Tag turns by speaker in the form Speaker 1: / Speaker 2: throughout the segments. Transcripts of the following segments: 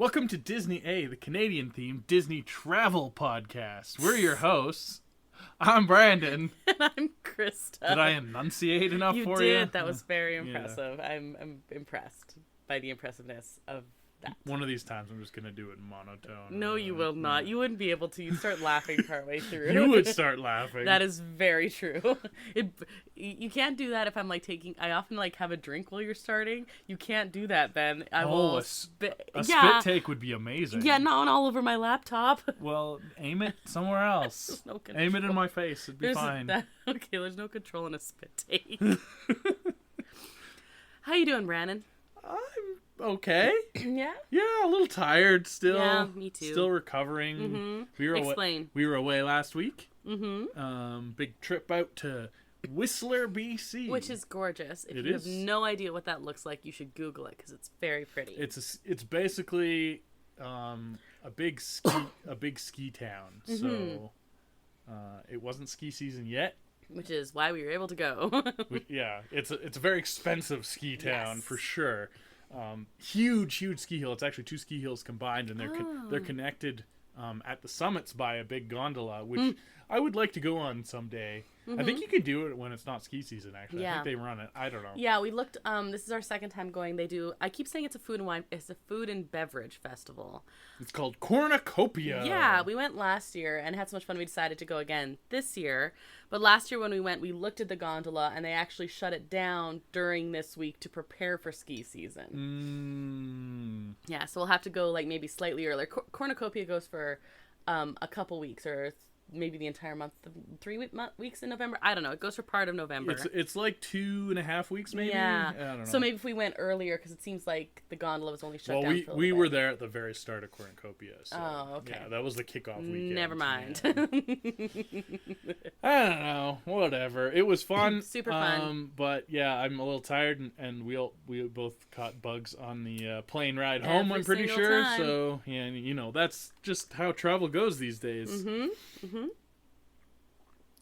Speaker 1: Welcome to Disney A, the Canadian-themed Disney travel podcast. We're your hosts. I'm Brandon.
Speaker 2: And I'm Krysta.
Speaker 1: Did I enunciate enough for you?
Speaker 2: You did. That was very impressive. Yeah. I'm impressed by the impressiveness of that.
Speaker 1: One of these times I'm just going to do it in monotone.
Speaker 2: No, you will not. You wouldn't be able to. You'd start laughing partway through.
Speaker 1: You would start laughing.
Speaker 2: That is very true. You can't do that if I'm I often have a drink while you're starting. You can't do that then.
Speaker 1: A spit take would be amazing.
Speaker 2: Yeah, not all over my laptop.
Speaker 1: Well, aim it somewhere else.
Speaker 2: No control.
Speaker 1: Aim it in my face. It'd be fine.
Speaker 2: Okay, there's no control in a spit take. How you doing, Brandon?
Speaker 1: I'm okay.
Speaker 2: Yeah?
Speaker 1: Yeah, a little tired still.
Speaker 2: Yeah, me too.
Speaker 1: Still recovering.
Speaker 2: Mm-hmm.
Speaker 1: Explain. We were away last week.
Speaker 2: Mm-hmm.
Speaker 1: Big trip out to Whistler, BC.
Speaker 2: Which is gorgeous. If you have no idea what that looks like, you should Google it because it's very pretty.
Speaker 1: It's basically a big ski town.
Speaker 2: Mm-hmm.
Speaker 1: So it wasn't ski season yet.
Speaker 2: Which is why we were able to go.
Speaker 1: Yeah, it's a very expensive ski town for sure. Huge ski hill. It's actually two ski hills combined, and they're connected at the summits by a big gondola, which I would like to go on someday. I think you can do it when it's not ski season, actually.
Speaker 2: Yeah.
Speaker 1: I think they run it. I don't know.
Speaker 2: Yeah, we looked. This is our second time going. They do. I keep saying it's a food and wine. It's a food and beverage festival.
Speaker 1: It's called Cornucopia.
Speaker 2: Yeah, we went last year and had so much fun. We decided to go again this year. But last year when we went, we looked at the gondola and they actually shut it down during this week to prepare for ski season. Yeah, so we'll have to go maybe slightly earlier. Cornucopia goes for a couple weeks or maybe the entire month, 3 weeks in November. I don't know. It goes for part of November.
Speaker 1: It's like 2.5 weeks, maybe.
Speaker 2: Yeah.
Speaker 1: I don't know.
Speaker 2: So maybe if we went earlier, because it seems like the gondola was only shut down.
Speaker 1: Well, we were there at the very start of Cornucopia. So,
Speaker 2: okay.
Speaker 1: Yeah, that was the kickoff weekend.
Speaker 2: Never mind.
Speaker 1: Yeah. I don't know. Whatever. It was fun.
Speaker 2: Super fun.
Speaker 1: But yeah, I'm a little tired, and we both caught bugs on the plane ride home. I'm pretty sure.
Speaker 2: Time.
Speaker 1: So yeah, that's just how travel goes these days.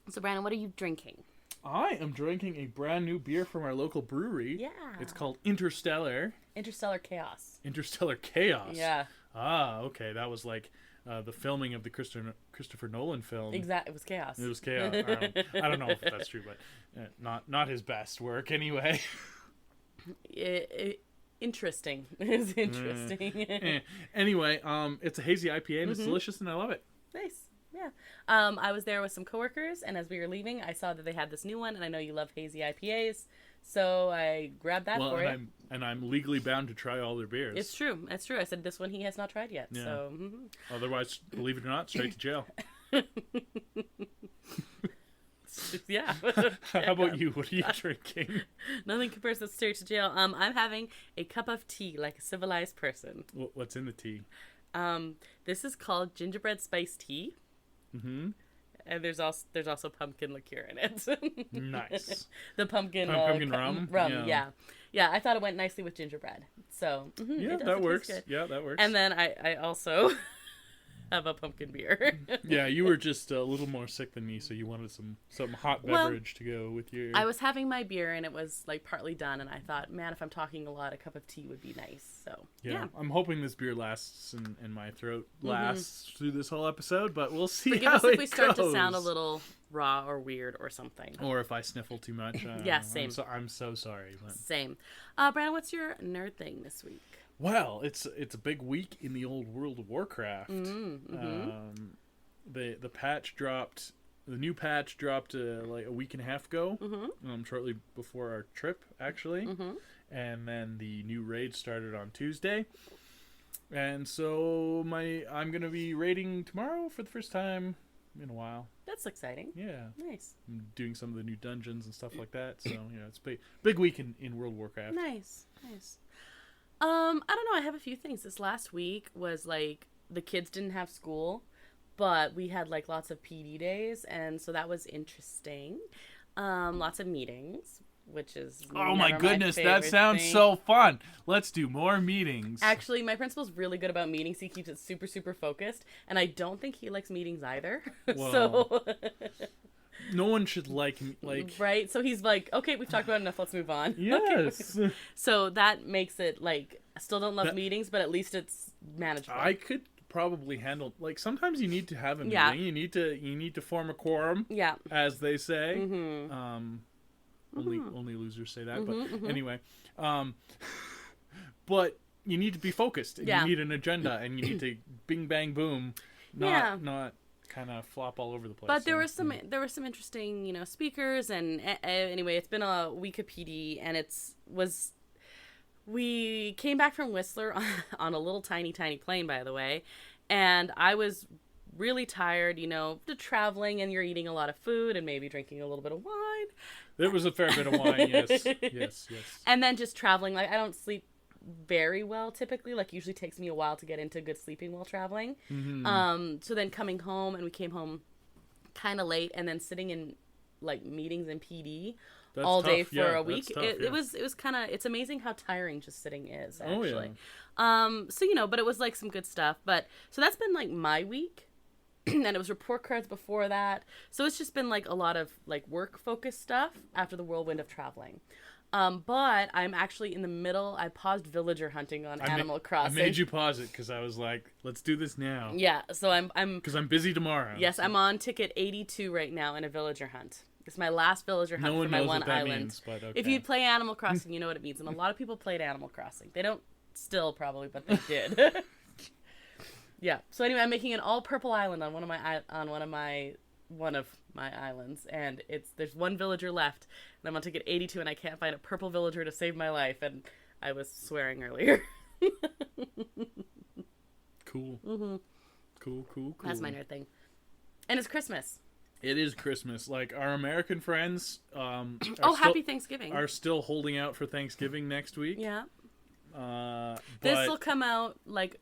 Speaker 2: So Brandon, what are you drinking?
Speaker 1: I am drinking a brand new beer from our local brewery.
Speaker 2: Yeah.
Speaker 1: It's called Interstellar.
Speaker 2: Interstellar Chaos.
Speaker 1: Interstellar Chaos.
Speaker 2: Yeah.
Speaker 1: Ah, okay. That was like the filming of the Christopher Nolan film.
Speaker 2: Exactly. It was chaos.
Speaker 1: It was chaos. I don't know if that's true, but not his best work anyway.
Speaker 2: Interesting. It's interesting.
Speaker 1: Anyway, it's a hazy IPA and it's delicious and I love it.
Speaker 2: Nice. Yeah. I was there with some coworkers, and as we were leaving, I saw that they had this new one, and I know you love hazy IPAs, so I grabbed that for you.
Speaker 1: And I'm legally bound to try all their beers.
Speaker 2: It's true. It's true. I said this one he has not tried yet.
Speaker 1: Yeah.
Speaker 2: So.
Speaker 1: Otherwise, believe it or not, straight to jail.
Speaker 2: Yeah.
Speaker 1: How about you? What are you drinking?
Speaker 2: Nothing compares to straight to jail. I'm having a cup of tea like a civilized person.
Speaker 1: What's in the tea?
Speaker 2: This is called gingerbread spice tea.
Speaker 1: Mm-hmm.
Speaker 2: And there's also pumpkin liqueur in it.
Speaker 1: Nice.
Speaker 2: The pumpkin
Speaker 1: rum.
Speaker 2: Rum, yeah. I thought it went nicely with gingerbread. So
Speaker 1: yeah, that works. Yeah, that works.
Speaker 2: And then I also have a pumpkin beer.
Speaker 1: Yeah, you were just a little more sick than me, so you wanted some hot beverage to go with your.
Speaker 2: I was having my beer and it was partly done, and I thought, man, if I'm talking a lot, a cup of tea would be nice. So yeah.
Speaker 1: I'm hoping this beer lasts and my throat lasts through this whole episode, but we'll see
Speaker 2: Forgive
Speaker 1: how
Speaker 2: us if we
Speaker 1: it
Speaker 2: start
Speaker 1: goes.
Speaker 2: to sound a little raw or weird or something.
Speaker 1: Or if I sniffle too much.
Speaker 2: Yeah, same.
Speaker 1: I'm so sorry. But...
Speaker 2: Same. Brandon, what's your nerd thing this week?
Speaker 1: Well, it's a big week in the old World of Warcraft. The patch dropped. The new patch dropped like a week and a half ago. Shortly before our trip, actually. And then the new raid started on Tuesday. And so I'm gonna be raiding tomorrow for the first time in a while.
Speaker 2: That's exciting.
Speaker 1: Yeah.
Speaker 2: Nice.
Speaker 1: I'm doing some of the new dungeons and stuff like that. So it's big week in World of Warcraft.
Speaker 2: Nice. I don't know. I have a few things. This last week was the kids didn't have school, but we had lots of PD days, and so that was interesting. Lots of meetings, which is
Speaker 1: oh my goodness, that sounds so fun. Let's do more meetings.
Speaker 2: Actually, my principal's really good about meetings. He keeps it super, super focused, and I don't think he likes meetings either.
Speaker 1: Well,
Speaker 2: so
Speaker 1: no one should like
Speaker 2: right. So he's like, okay, we've talked about enough. Let's move on.
Speaker 1: Yes.
Speaker 2: Okay. So that makes it I still don't love meetings, but at least it's manageable.
Speaker 1: I could probably handle, like, sometimes you need to have a meeting.
Speaker 2: Yeah.
Speaker 1: You need to form a quorum.
Speaker 2: Yeah.
Speaker 1: As they say.
Speaker 2: Mm-hmm.
Speaker 1: Only losers say that, but anyway. But you need to be focused, and you need an agenda, and you need to bing bang boom, not kind of flop all over the place.
Speaker 2: But there were some interesting, speakers, and anyway, it's been a week of PD, and we came back from Whistler on a little tiny plane, by the way, and I was really tired, to traveling, and you're eating a lot of food and maybe drinking a little bit of wine.
Speaker 1: There was a fair bit of wine, yes.
Speaker 2: And then just traveling, like, I don't sleep very well typically, like, usually takes me a while to get into good sleeping while traveling. So then coming home, and we came home kind of late, and then sitting in, like, meetings and PD all day for a week. It was kind of, it's amazing how tiring just sitting is, actually. So, but it was, like, some good stuff. But so that's been, like, my week. And it was report cards before that. So it's just been, like, a lot of, like, work-focused stuff after the whirlwind of traveling. But I'm actually in the middle. I paused villager hunting on Animal Crossing.
Speaker 1: I made you pause it because I was like, let's do this now.
Speaker 2: Yeah, so I'm...
Speaker 1: Because I'm busy tomorrow.
Speaker 2: Yes, I'm on ticket 82 right now in a villager hunt. It's my last villager hunt for my one island.
Speaker 1: Means, but okay.
Speaker 2: If you play Animal Crossing, you know what it means. And a lot of people played Animal Crossing. They don't still, probably, but they did. Yeah. So anyway, I'm making an all purple island on one of my islands, and there's one villager left, and I'm on ticket 82, and I can't find a purple villager to save my life, and I was swearing earlier.
Speaker 1: Cool. Cool.
Speaker 2: That's my nerd thing. And it's Christmas.
Speaker 1: It is Christmas. Like, our American friends
Speaker 2: happy Thanksgiving.
Speaker 1: Are still holding out for Thanksgiving next week.
Speaker 2: Yeah.
Speaker 1: But
Speaker 2: this will come out, like,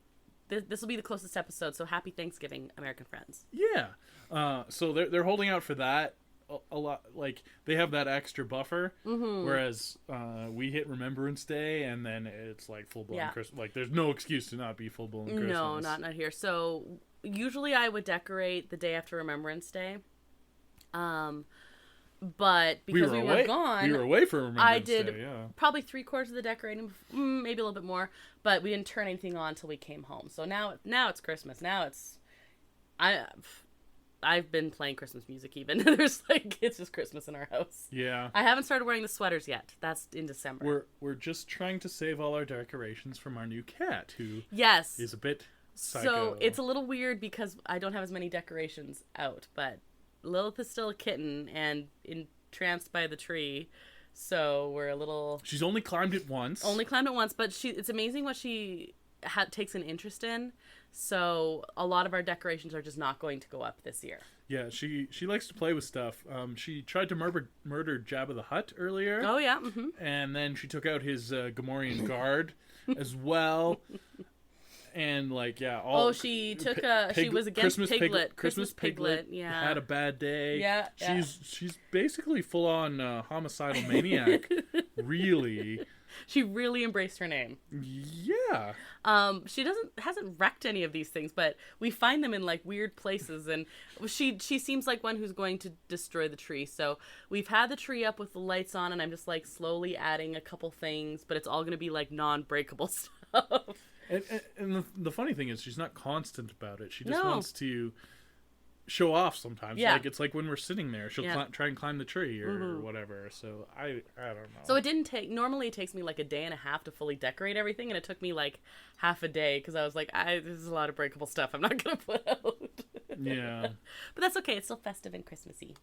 Speaker 2: this will be the closest episode, so happy Thanksgiving, American friends.
Speaker 1: Yeah. So they're holding out for that a lot. Like, they have that extra buffer, whereas we hit Remembrance Day, and then it's like full-blown Christmas. Like, there's no excuse to not be full-blown Christmas.
Speaker 2: No, not here. So usually I would decorate the day after Remembrance Day. But because we were gone,
Speaker 1: we were away for Remembrance Day.
Speaker 2: I did probably 3/4 of the decorating, maybe a little bit more, but we didn't turn anything on until we came home. So now it's Christmas. Now I've been playing Christmas music even. There's it's just Christmas in our house.
Speaker 1: Yeah.
Speaker 2: I haven't started wearing the sweaters yet. That's in December.
Speaker 1: We're just trying to save all our decorations from our new cat, who is a bit psycho.
Speaker 2: So it's a little weird because I don't have as many decorations out, but Lilith is still a kitten and entranced by the tree, so we're a little...
Speaker 1: She's only climbed it once.
Speaker 2: But it's amazing what she takes an interest in, so a lot of our decorations are just not going to go up this year.
Speaker 1: Yeah, she likes to play with stuff. She tried to murder Jabba the Hutt earlier.
Speaker 2: Oh, yeah.
Speaker 1: And then she took out his Gamorrean guard as well. And
Speaker 2: she was against Christmas Piglet. Yeah,
Speaker 1: had a bad day.
Speaker 2: Yeah,
Speaker 1: she's basically full on homicidal maniac. Really,
Speaker 2: she really embraced her name.
Speaker 1: Yeah.
Speaker 2: She hasn't wrecked any of these things, but we find them in like weird places, and she seems like one who's going to destroy the tree. So we've had the tree up with the lights on, and I'm just like slowly adding a couple things, but it's all going to be like non-breakable stuff.
Speaker 1: And the funny thing is, she's not constant about it. She just wants to show off sometimes. Yeah. Like, it's like when we're sitting there, she'll try and climb the tree or whatever. So I don't know.
Speaker 2: So normally it takes me like a day and a half to fully decorate everything, and it took me like half a day because I was like, this is a lot of breakable stuff I'm not going to put out.
Speaker 1: Yeah.
Speaker 2: But that's okay. It's still festive and Christmassy.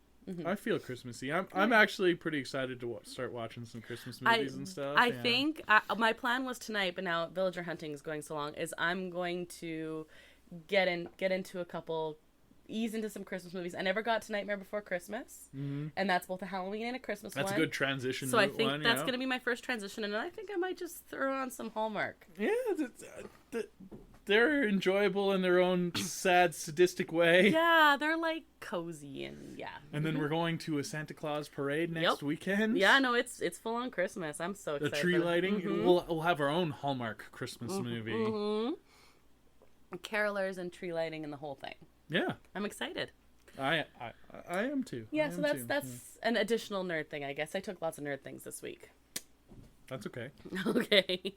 Speaker 1: I feel Christmassy. I'm actually pretty excited to start watching some Christmas movies and stuff.
Speaker 2: I think my plan was tonight, but now villager hunting is going so long, is I'm going to get into a couple, ease into some Christmas movies. I never got to Nightmare Before Christmas, and that's both a Halloween and a Christmas one.
Speaker 1: That's a good transition.
Speaker 2: So I think that's going to be my first transition, and I think I might just throw on some Hallmark.
Speaker 1: Yeah, they're enjoyable in their own sad, sadistic way.
Speaker 2: Yeah, they're like cozy and
Speaker 1: And then we're going to a Santa Claus parade next weekend.
Speaker 2: Yeah, no, it's full on Christmas. I'm so excited.
Speaker 1: The tree lighting. We'll have our own Hallmark Christmas movie.
Speaker 2: Carolers and tree lighting and the whole thing.
Speaker 1: Yeah,
Speaker 2: I'm excited.
Speaker 1: I am too.
Speaker 2: Yeah, so that's an additional nerd thing, I guess. I took lots of nerd things this week.
Speaker 1: That's okay.
Speaker 2: Okay.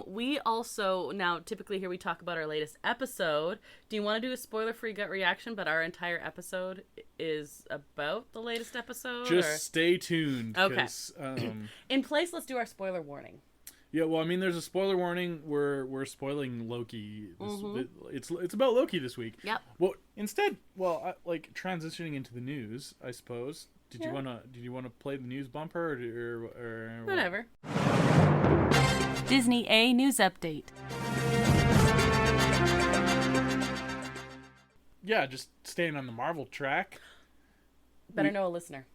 Speaker 2: We also, now typically here we talk about our latest episode. Do you want to do a spoiler-free gut reaction, but our entire episode is about the latest episode?
Speaker 1: Just stay tuned.
Speaker 2: Okay. In place, let's do our spoiler warning.
Speaker 1: Yeah, well, I mean, there's a spoiler warning. We're spoiling Loki. It's about Loki this week.
Speaker 2: Yep.
Speaker 1: Well, instead, like transitioning into the news, I suppose. Did you wanna play the news bumper or
Speaker 2: whatever? Disney A news update.
Speaker 1: Yeah, just staying on the Marvel track.
Speaker 2: Better know a listener.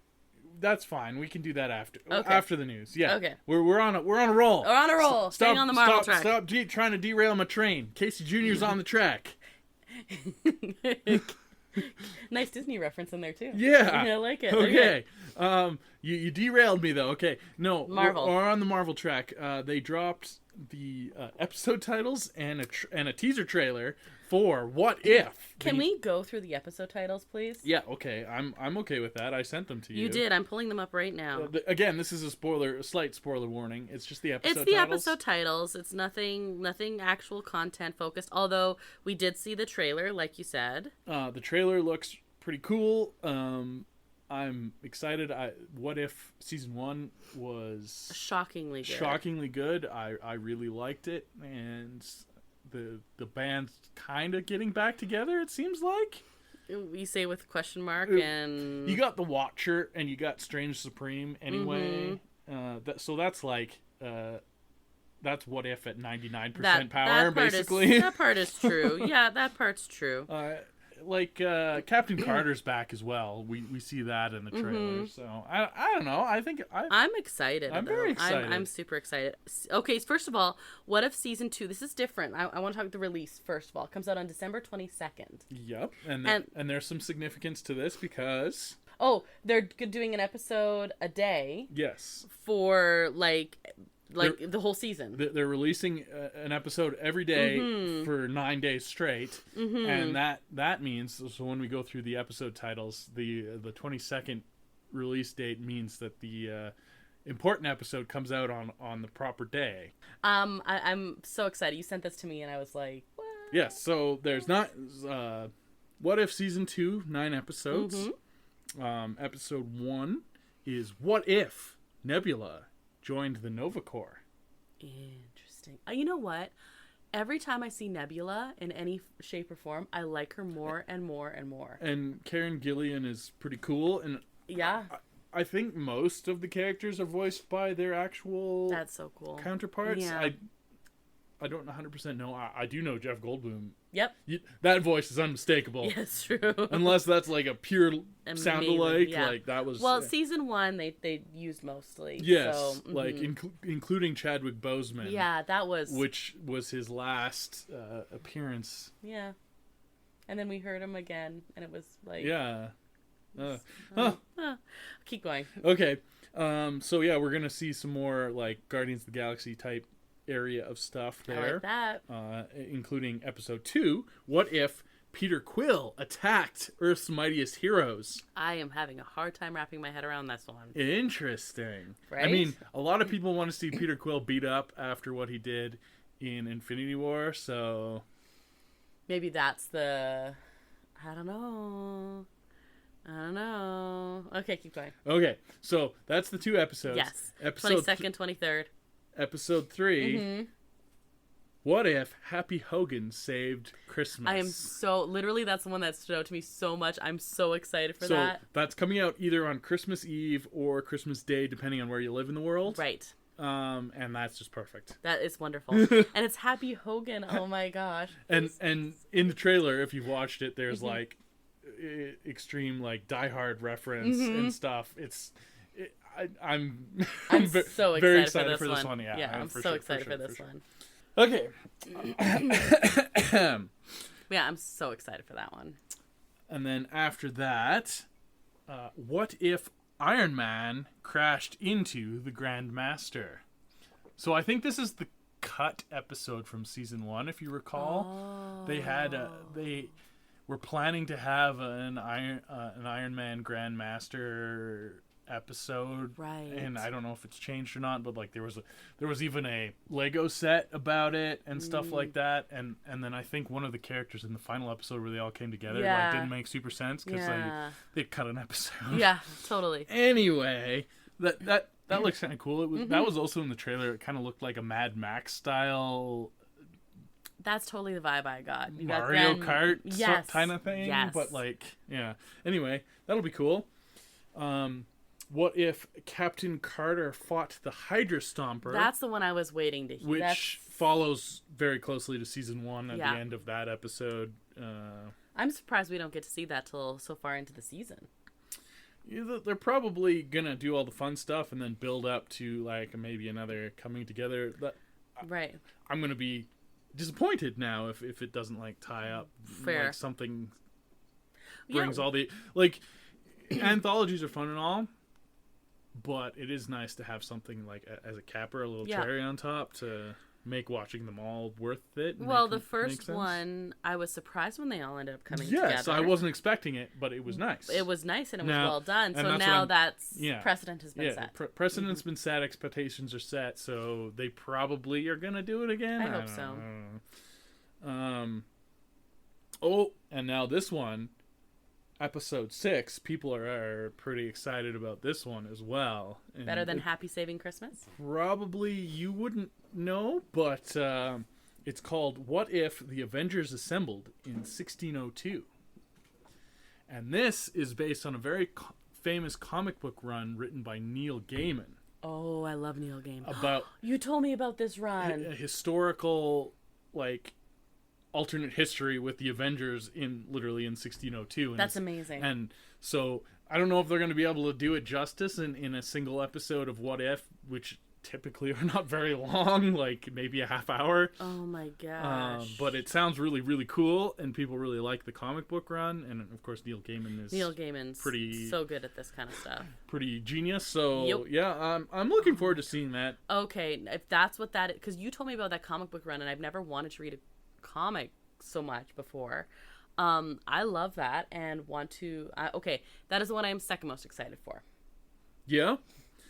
Speaker 1: That's fine. We can do that after the news. Yeah.
Speaker 2: Okay.
Speaker 1: We're on a roll.
Speaker 2: We're on a roll. Staying on the Marvel track.
Speaker 1: Stop trying to derail my train. Casey Jr.'s on the track.
Speaker 2: Nice Disney reference in there too.
Speaker 1: Yeah.
Speaker 2: I like it.
Speaker 1: Okay. You derailed me though. Okay. No.
Speaker 2: Marvel.
Speaker 1: We're on the Marvel track. They dropped the episode titles and a teaser trailer for What If.
Speaker 2: Can we go through the episode titles, please?
Speaker 1: Yeah. Okay. I'm okay with that. I sent them to you.
Speaker 2: You did. I'm pulling them up right now.
Speaker 1: Again, this is a slight spoiler warning. It's just the episode.
Speaker 2: It's the episode titles. It's nothing actual content focused. Although we did see the trailer, like you said.
Speaker 1: The trailer looks pretty cool. I'm excited. What If season 1 was
Speaker 2: shockingly good.
Speaker 1: I really liked it, and the band's kind of getting back together. It seems like.
Speaker 2: We say with question mark, and
Speaker 1: you got the Watcher and you got Strange Supreme anyway. So that's like that's What If at 99% power, basically.
Speaker 2: That part is true. Yeah, that part's true.
Speaker 1: Captain Carter's back as well. We see that in the trailer. So I don't know. I'm
Speaker 2: excited.
Speaker 1: I'm very excited.
Speaker 2: I'm super excited. Okay, so first of all, What If season 2? This is different. I want to talk about the release first of all. It comes out on December 22nd.
Speaker 1: Yep, and there's some significance to this because
Speaker 2: they're doing an episode a day.
Speaker 1: Yes.
Speaker 2: For the whole season.
Speaker 1: They're releasing an episode every day for 9 days straight, and that means, so when we go through the episode titles, the 22nd release date means that the important episode comes out on the proper day.
Speaker 2: I'm so excited. You sent this to me, and I was like, what?
Speaker 1: Yes, so there's What If season 2, 9 episodes. Episode 1 is What If Nebula joined the Nova Corps.
Speaker 2: Interesting. You know what? Every time I see Nebula in any shape or form, I like her more and more and more. And
Speaker 1: Karen Gillan is pretty cool. And
Speaker 2: yeah,
Speaker 1: I think most of the characters are voiced by their actual
Speaker 2: that's so cool
Speaker 1: counterparts.
Speaker 2: Yeah.
Speaker 1: I don't 100% know. I do know Jeff Goldblum.
Speaker 2: Yep.
Speaker 1: That voice is unmistakable.
Speaker 2: Yes, true.
Speaker 1: Unless that's like a pure sound-alike.
Speaker 2: Yeah.
Speaker 1: Like that was.
Speaker 2: Well, season 1 they used mostly.
Speaker 1: Yes,
Speaker 2: so,
Speaker 1: like including Chadwick Boseman.
Speaker 2: Yeah, that was.
Speaker 1: Which was his last appearance.
Speaker 2: Yeah, and then we heard him again, and it was like.
Speaker 1: Yeah.
Speaker 2: Keep going.
Speaker 1: Okay. So yeah, we're gonna see some more like Guardians of the Galaxy type area of stuff there.
Speaker 2: I like that.
Speaker 1: Including episode 2, What If Peter Quill attacked Earth's mightiest heroes?
Speaker 2: I am having a hard time wrapping my head around this one.
Speaker 1: Interesting.
Speaker 2: Right?
Speaker 1: I mean, a lot of people want to see Peter Quill beat up after what he did in Infinity War, so
Speaker 2: maybe that's the I don't know. Okay, keep going.
Speaker 1: Okay, so that's the 2 episodes.
Speaker 2: Yes.
Speaker 1: Episode
Speaker 2: 22nd, 23rd.
Speaker 1: Episode 3. What if Happy Hogan saved Christmas?
Speaker 2: I am so literally that's the one that stood out to me so much. I'm so excited for that.
Speaker 1: So that's coming out either on Christmas Eve or Christmas Day, depending on where you live in the world.
Speaker 2: Right.
Speaker 1: And that's just perfect.
Speaker 2: That is wonderful. And it's Happy Hogan. Oh my gosh.
Speaker 1: And in the trailer, if you've watched it, there's like extreme like Die Hard reference and stuff. I'm
Speaker 2: so excited
Speaker 1: very excited
Speaker 2: for this one.
Speaker 1: Yeah,
Speaker 2: I'm so excited for this one.
Speaker 1: Okay.
Speaker 2: Yeah, I'm so excited for that one.
Speaker 1: And then after that, what if Iron Man crashed into the Grand Master? So I think this is the cut episode from season 1, if you recall. They were planning to have an Iron Man Grand Master episode,
Speaker 2: Right.
Speaker 1: and I don't know if it's changed or not, but like there was even a Lego set about it and stuff like that, and then I think one of the characters in the final episode where they all came together like didn't make super sense because they cut an episode.
Speaker 2: Yeah, totally.
Speaker 1: Anyway, that looks kind of cool. It was that was also in the trailer. It kind of looked like a Mad Max style.
Speaker 2: That's totally the vibe I got. You
Speaker 1: Mario
Speaker 2: got
Speaker 1: Kart kind of thing.
Speaker 2: Yes.
Speaker 1: But like, yeah. Anyway, that'll be cool. What if Captain Carter fought the Hydra Stomper?
Speaker 2: That's the one I was waiting to hear.
Speaker 1: Which follows very closely to season 1 at the end of that episode.
Speaker 2: I'm surprised we don't get to see that till so far into the season.
Speaker 1: They're probably gonna do all the fun stuff and then build up to like maybe another coming together.
Speaker 2: Right.
Speaker 1: I'm gonna be disappointed now if it doesn't like tie up.
Speaker 2: Fair.
Speaker 1: Like something brings all the like anthologies are fun and all, but it is nice to have something like as a capper, a little cherry on top to make watching them all worth it.
Speaker 2: Well, the first one, I was surprised when they all ended up coming together.
Speaker 1: Yes, I wasn't expecting it, but it was nice.
Speaker 2: It was nice and it was well done. So that's precedent has been set.
Speaker 1: Precedent's been set, expectations are set, so they probably are going to do it again.
Speaker 2: I hope so.
Speaker 1: Oh, and now this one, episode 6, people are pretty excited about this one as well. And
Speaker 2: better than Happy Saving Christmas?
Speaker 1: Probably you wouldn't know, but it's called What If the Avengers Assembled in 1602. And this is based on a very famous comic book run written by Neil Gaiman.
Speaker 2: Oh, I love Neil Gaiman.
Speaker 1: About
Speaker 2: you told me about this run.
Speaker 1: A historical, like, alternate history with the Avengers literally in 1602. And
Speaker 2: that's amazing.
Speaker 1: And so I don't know if they're going to be able to do it justice in a single episode of What If, which typically are not very long, like maybe a half hour.
Speaker 2: Oh my gosh.
Speaker 1: But it sounds really, really cool, and people really like the comic book run, and of course Neil Gaiman's pretty
Speaker 2: so good at this kind of stuff.
Speaker 1: Pretty genius. So I'm looking forward to seeing that.
Speaker 2: Okay, if that's what that is, because you told me about that comic book run, and I've never wanted to read a comic so much before. I love that and want to. Okay, that is the one I am second most excited for.
Speaker 1: Yeah.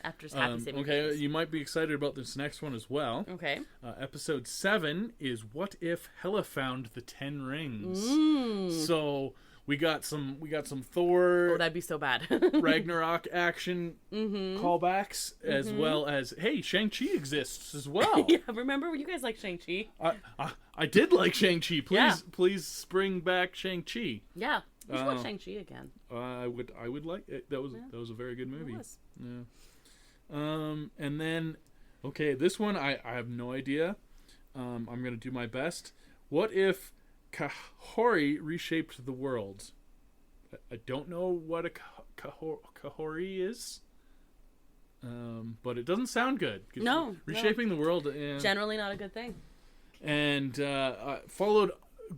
Speaker 2: After Happy Saving
Speaker 1: Okay,
Speaker 2: Christmas.
Speaker 1: you might be excited about this next one as well.
Speaker 2: Okay.
Speaker 1: Episode 7 is What If Hela Found the 10 Rings? So we got some Thor.
Speaker 2: Oh, that'd be so bad.
Speaker 1: Ragnarok action callbacks, as well as Shang-Chi exists as well.
Speaker 2: Yeah, remember you guys like Shang-Chi?
Speaker 1: I did like Shang-Chi. Please bring back Shang-Chi.
Speaker 2: Yeah, we should watch Shang-Chi again.
Speaker 1: I would like it. That was a very good movie.
Speaker 2: It was.
Speaker 1: Yeah. And then, okay, this one I have no idea. I'm gonna do my best. What if Kahori reshaped the world? I don't know what a Kahori is, but it doesn't sound good.
Speaker 2: No,
Speaker 1: reshaping the world.
Speaker 2: Generally not a good thing.
Speaker 1: And followed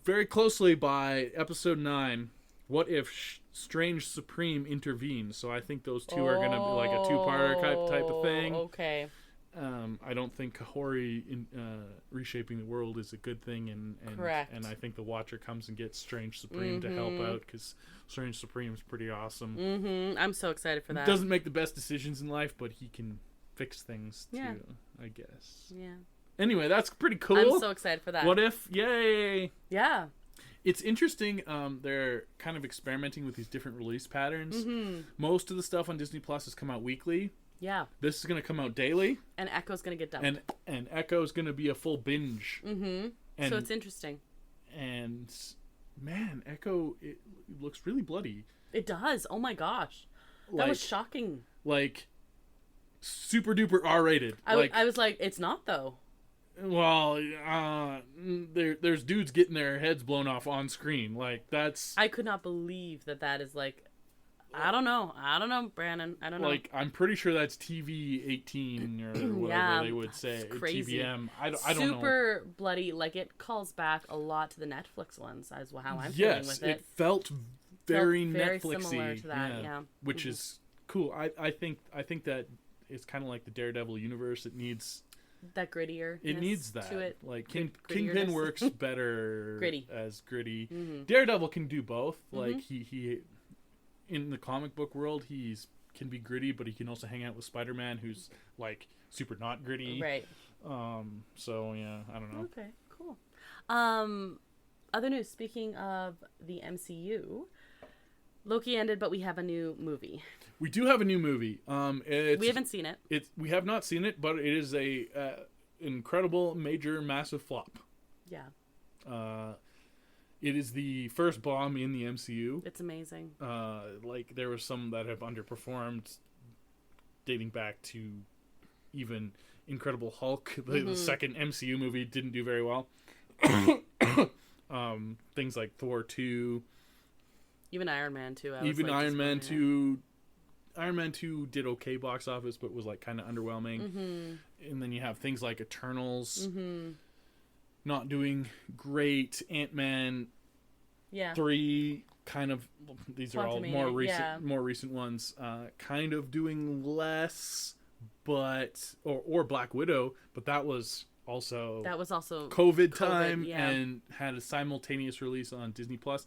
Speaker 1: very closely by episode 9. What if Strange Supreme intervenes? So I think those two are going to be like a two-parter type of thing.
Speaker 2: Okay.
Speaker 1: I don't think Kahori reshaping the world is a good thing, and
Speaker 2: correct.
Speaker 1: And I think the Watcher comes and gets Strange Supreme to help out, because Strange Supreme is pretty awesome.
Speaker 2: I'm so excited for that.
Speaker 1: Doesn't make the best decisions in life, but he can fix things too, I guess.
Speaker 2: Yeah.
Speaker 1: Anyway, that's pretty cool.
Speaker 2: I'm so excited for that.
Speaker 1: What if? Yay!
Speaker 2: Yeah.
Speaker 1: It's interesting. They're kind of experimenting with these different release patterns. Most of the stuff on Disney Plus has come out weekly.
Speaker 2: Yeah.
Speaker 1: This is going to come out daily.
Speaker 2: And Echo's going to get dumped.
Speaker 1: And Echo's going to be a full binge.
Speaker 2: So it's interesting.
Speaker 1: And, man, Echo, it looks really bloody.
Speaker 2: It does. Oh, my gosh. That was shocking.
Speaker 1: Like, super duper R-rated.
Speaker 2: I was like, it's not, though.
Speaker 1: Well, there's dudes getting their heads blown off on screen. Like, that's...
Speaker 2: I could not believe that is, like... I don't know, Brandon. I don't know.
Speaker 1: Like, I'm pretty sure that's TV 18 or whatever they would say.
Speaker 2: Crazy.
Speaker 1: TVM. I don't know.
Speaker 2: Super bloody. Like, it calls back a lot to the Netflix ones, as how I'm feeling with it.
Speaker 1: Yes, it felt very Netflixy.
Speaker 2: Similar to that, yeah.
Speaker 1: Which is cool. I think that it's kind of like the Daredevil universe. It needs...
Speaker 2: that grittier.
Speaker 1: It needs that.
Speaker 2: To it.
Speaker 1: Like, Kingpin works better as gritty.
Speaker 2: Mm-hmm.
Speaker 1: Daredevil can do both. Like, he in the comic book world, he's can be gritty, but he can also hang out with Spider-Man, who's like super not gritty.
Speaker 2: Right.
Speaker 1: So yeah, I don't know.
Speaker 2: Okay, cool. Other news. Speaking of the MCU, Loki ended, but we have a new movie.
Speaker 1: We do have a new movie.
Speaker 2: We haven't seen it.
Speaker 1: We have not seen it, but it is a incredible, major, massive flop.
Speaker 2: Yeah.
Speaker 1: It is the first bomb in the MCU.
Speaker 2: It's amazing.
Speaker 1: Like there were some that have underperformed, dating back to even Incredible Hulk. The second MCU movie didn't do very well. Things like Thor 2.
Speaker 2: Even Iron Man 2.
Speaker 1: Iron Man 2. Iron Man 2 did okay box office, but was like kind of underwhelming.
Speaker 2: Mm-hmm.
Speaker 1: And then you have things like Eternals not doing great. Ant-Man 3 kind of, these are all more recent ones, kind of doing less, but or Black Widow, but that was also COVID time and had a simultaneous release on Disney Plus.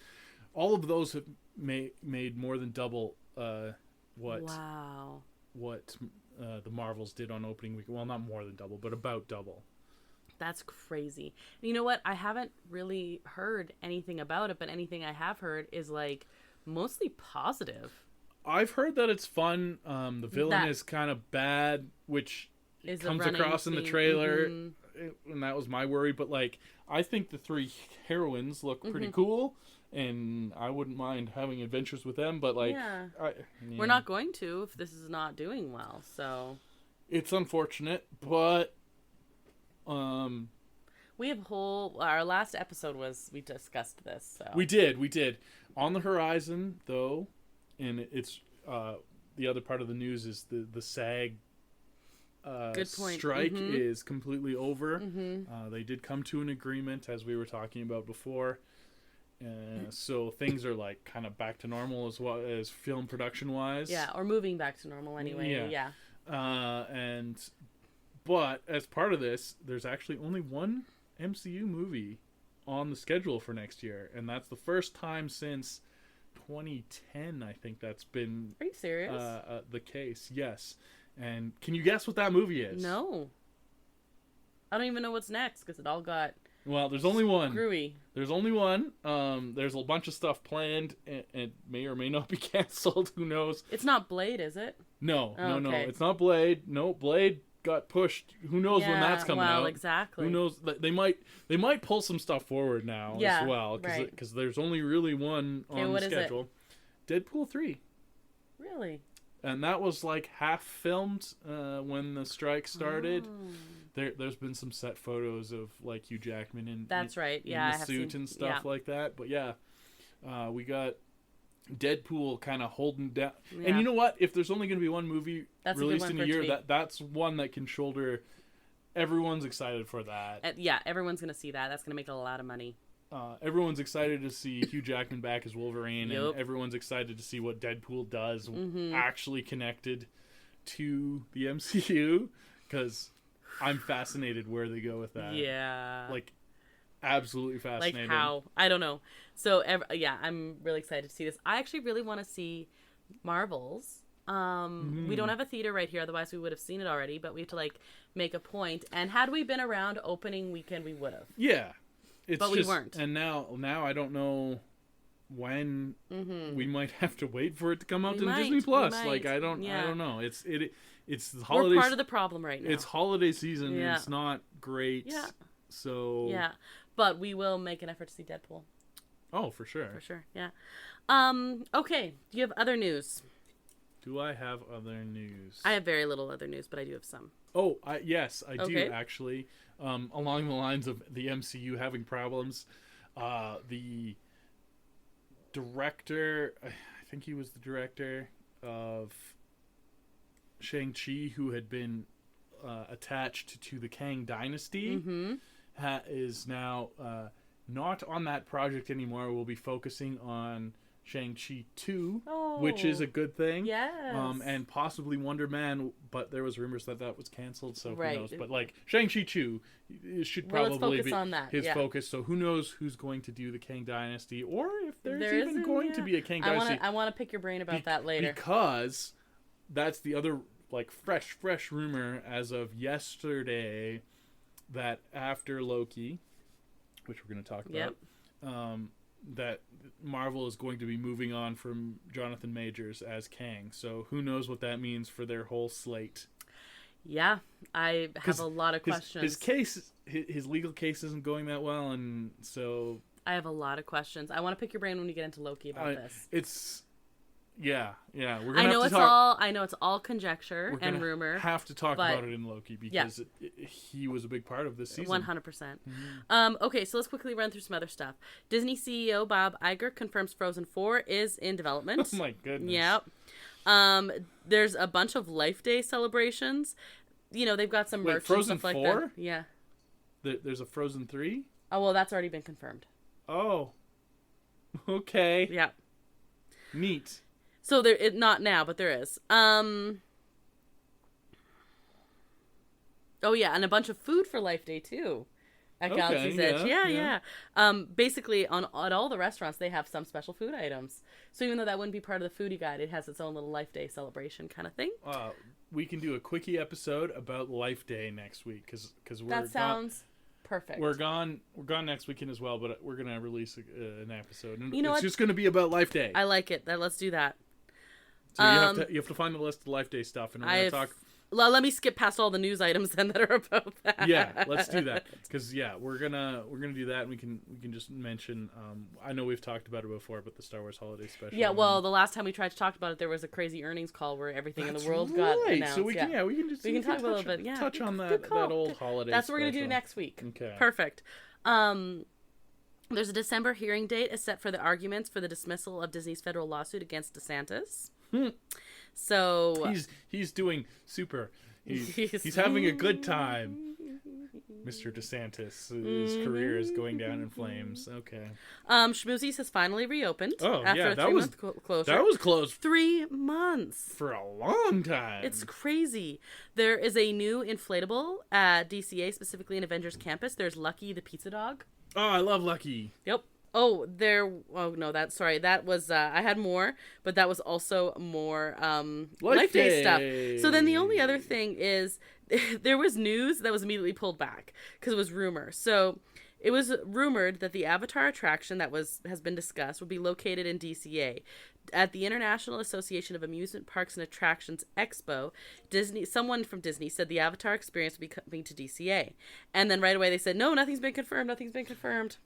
Speaker 1: All of those have made more than double what the Marvels did on opening week. Well, not more than double, but about double.
Speaker 2: That's crazy. You know what? I haven't really heard anything about it, but anything I have heard is like mostly positive.
Speaker 1: I've heard that it's fun. The villain is kind of bad, which comes across in the trailer, and that was my worry. But like, I think the 3 heroines look pretty cool, and I wouldn't mind having adventures with them. But like,
Speaker 2: we're not going to if this is not doing well. So
Speaker 1: it's unfortunate, but
Speaker 2: we have our last episode we discussed this. So
Speaker 1: we did on the horizon though. And it's the other part of the news is the SAG strike is completely over. They did come to an agreement, as we were talking about before. So things are like kind of back to normal as well as film production wise.
Speaker 2: Yeah, or moving back to normal anyway. Yeah.
Speaker 1: But as part of this, there's actually only one MCU movie on the schedule for next year, and that's the first time since 2010, I think that's been.
Speaker 2: Are you serious?
Speaker 1: The case, yes. And can you guess what that movie is?
Speaker 2: No. I don't even know what's next because it all got.
Speaker 1: Well, there's only one.
Speaker 2: Screwy.
Speaker 1: There's only one. There's a bunch of stuff planned and may or may not be canceled. Who knows?
Speaker 2: It's not Blade, is it?
Speaker 1: No, no. It's not Blade. No, Blade got pushed. Who knows when that's coming out?
Speaker 2: Exactly.
Speaker 1: Who knows? They might pull some stuff forward now as well because there's only really one on the schedule. Deadpool 3.
Speaker 2: Really?
Speaker 1: And that was like half filmed when the strike started. There's been some set photos of like Hugh Jackman in the suit and stuff like that. But we got Deadpool kind of holding down. Yeah. And you know what? If there's only going to be one movie released in a year, that's one that can shoulder. Everyone's excited for that.
Speaker 2: Everyone's going to see that. That's going to make a lot of money.
Speaker 1: Everyone's excited to see Hugh Jackman back as Wolverine, and everyone's excited to see what Deadpool does actually connected to the MCU, because I'm fascinated where they go with that. Yeah. Like, absolutely fascinating.
Speaker 2: Like how? I don't know. So, I'm really excited to see this. I actually really want to see Marvels. We don't have a theater right here, otherwise we would have seen it already, but we have to, like, make a point. And had we been around opening weekend, we would have.
Speaker 1: Yeah.
Speaker 2: But we weren't.
Speaker 1: And now I don't know when we might have to wait for it to come out to Disney Plus. Like, I don't know. It's the holidays.
Speaker 2: We're part of the problem right now.
Speaker 1: It's holiday season and it's not great.
Speaker 2: Yeah.
Speaker 1: So
Speaker 2: but we will make an effort to see Deadpool.
Speaker 1: Oh, for sure.
Speaker 2: For sure. Yeah. Okay. Do you have other news?
Speaker 1: Do I have other news?
Speaker 2: I have very little other news, but I do have some.
Speaker 1: Oh, yes, I do actually. Along the lines of the MCU having problems, the director, I think he was the director of Shang-Chi, who had been attached to the Kang Dynasty, is now not on that project anymore. We'll be focusing on Shang-Chi 2, which is a good thing.
Speaker 2: Yes.
Speaker 1: And possibly Wonder Man, but there was rumors that was canceled, so who knows. But like Shang-Chi 2 should probably be his focus, so who knows who's going to do the Kang Dynasty, or if there's even going to be a Kang Dynasty.
Speaker 2: I want to pick your brain about that later.
Speaker 1: Because that's the other like fresh rumor as of yesterday that after Loki, which we're going to talk about, that Marvel is going to be moving on from Jonathan Majors as Kang. So who knows what that means for their whole slate.
Speaker 2: Yeah, I have a lot of questions.
Speaker 1: His legal case isn't going that well, and so...
Speaker 2: I have a lot of questions. I want to pick your brain when we get into Loki about this.
Speaker 1: It's... Yeah. We're gonna
Speaker 2: I know it's all conjecture and rumor.
Speaker 1: Have to talk about it in Loki because he was a big part of this season.
Speaker 2: 100%. Okay, so let's quickly run through some other stuff. Disney CEO Bob Iger confirms Frozen 4 is in development.
Speaker 1: Oh my goodness.
Speaker 2: Yep. There's a bunch of Life Day celebrations. They've got some merch
Speaker 1: Frozen
Speaker 2: and stuff
Speaker 1: 4?
Speaker 2: like that. Yeah.
Speaker 1: There's a Frozen 3?
Speaker 2: Oh, well, that's already been confirmed.
Speaker 1: Oh. Okay.
Speaker 2: Yeah.
Speaker 1: Neat.
Speaker 2: So not now, but there is. Oh yeah, and a bunch of food for Life Day too, at Galaxy's Edge. Yeah. Basically, at all the restaurants, they have some special food items. So even though that wouldn't be part of the foodie guide, it has its own little Life Day celebration kind of thing.
Speaker 1: We can do a quickie episode about Life Day next week because
Speaker 2: that sounds perfect.
Speaker 1: We're gone next weekend as well, but we're gonna release an episode. And
Speaker 2: it's
Speaker 1: just gonna be about Life Day.
Speaker 2: I like it. Let's do that.
Speaker 1: So you have to find the list of Life Day stuff, and we're going to talk...
Speaker 2: Well, let me skip past all the news items then that are about that.
Speaker 1: Yeah, let's do that. Because, we're gonna do that, and we can just mention... I know we've talked about it before, but the Star Wars Holiday Special.
Speaker 2: Yeah, well, the last time we tried to talk about it, there was a crazy earnings call where everything in the world got announced.
Speaker 1: So we can
Speaker 2: talk a little bit. Yeah,
Speaker 1: touch on that old holiday
Speaker 2: That's what we're going to do next week. Okay. Perfect. There's a December hearing date is set for the arguments for the dismissal of Disney's federal lawsuit against DeSantis. So
Speaker 1: he's doing super. He's having a good time. Mr. DeSantis, his career is going down in flames. Okay.
Speaker 2: Schmoozies has finally reopened. After a 3-month closure.
Speaker 1: That was closed
Speaker 2: 3 months
Speaker 1: for a long time.
Speaker 2: It's crazy. There is a new inflatable at DCA, specifically in Avengers Campus. There's Lucky the pizza dog.
Speaker 1: Oh, I love Lucky.
Speaker 2: Yep. That was, I had more, but that was also more, Life Day stuff. So then the only other thing is, there was news that was immediately pulled back, because it was rumor. So, it was rumored that the Avatar attraction that has been discussed would be located in DCA. At the International Association of Amusement Parks and Attractions Expo, someone from Disney said the Avatar experience would be coming to DCA. And then right away they said, no, nothing's been confirmed.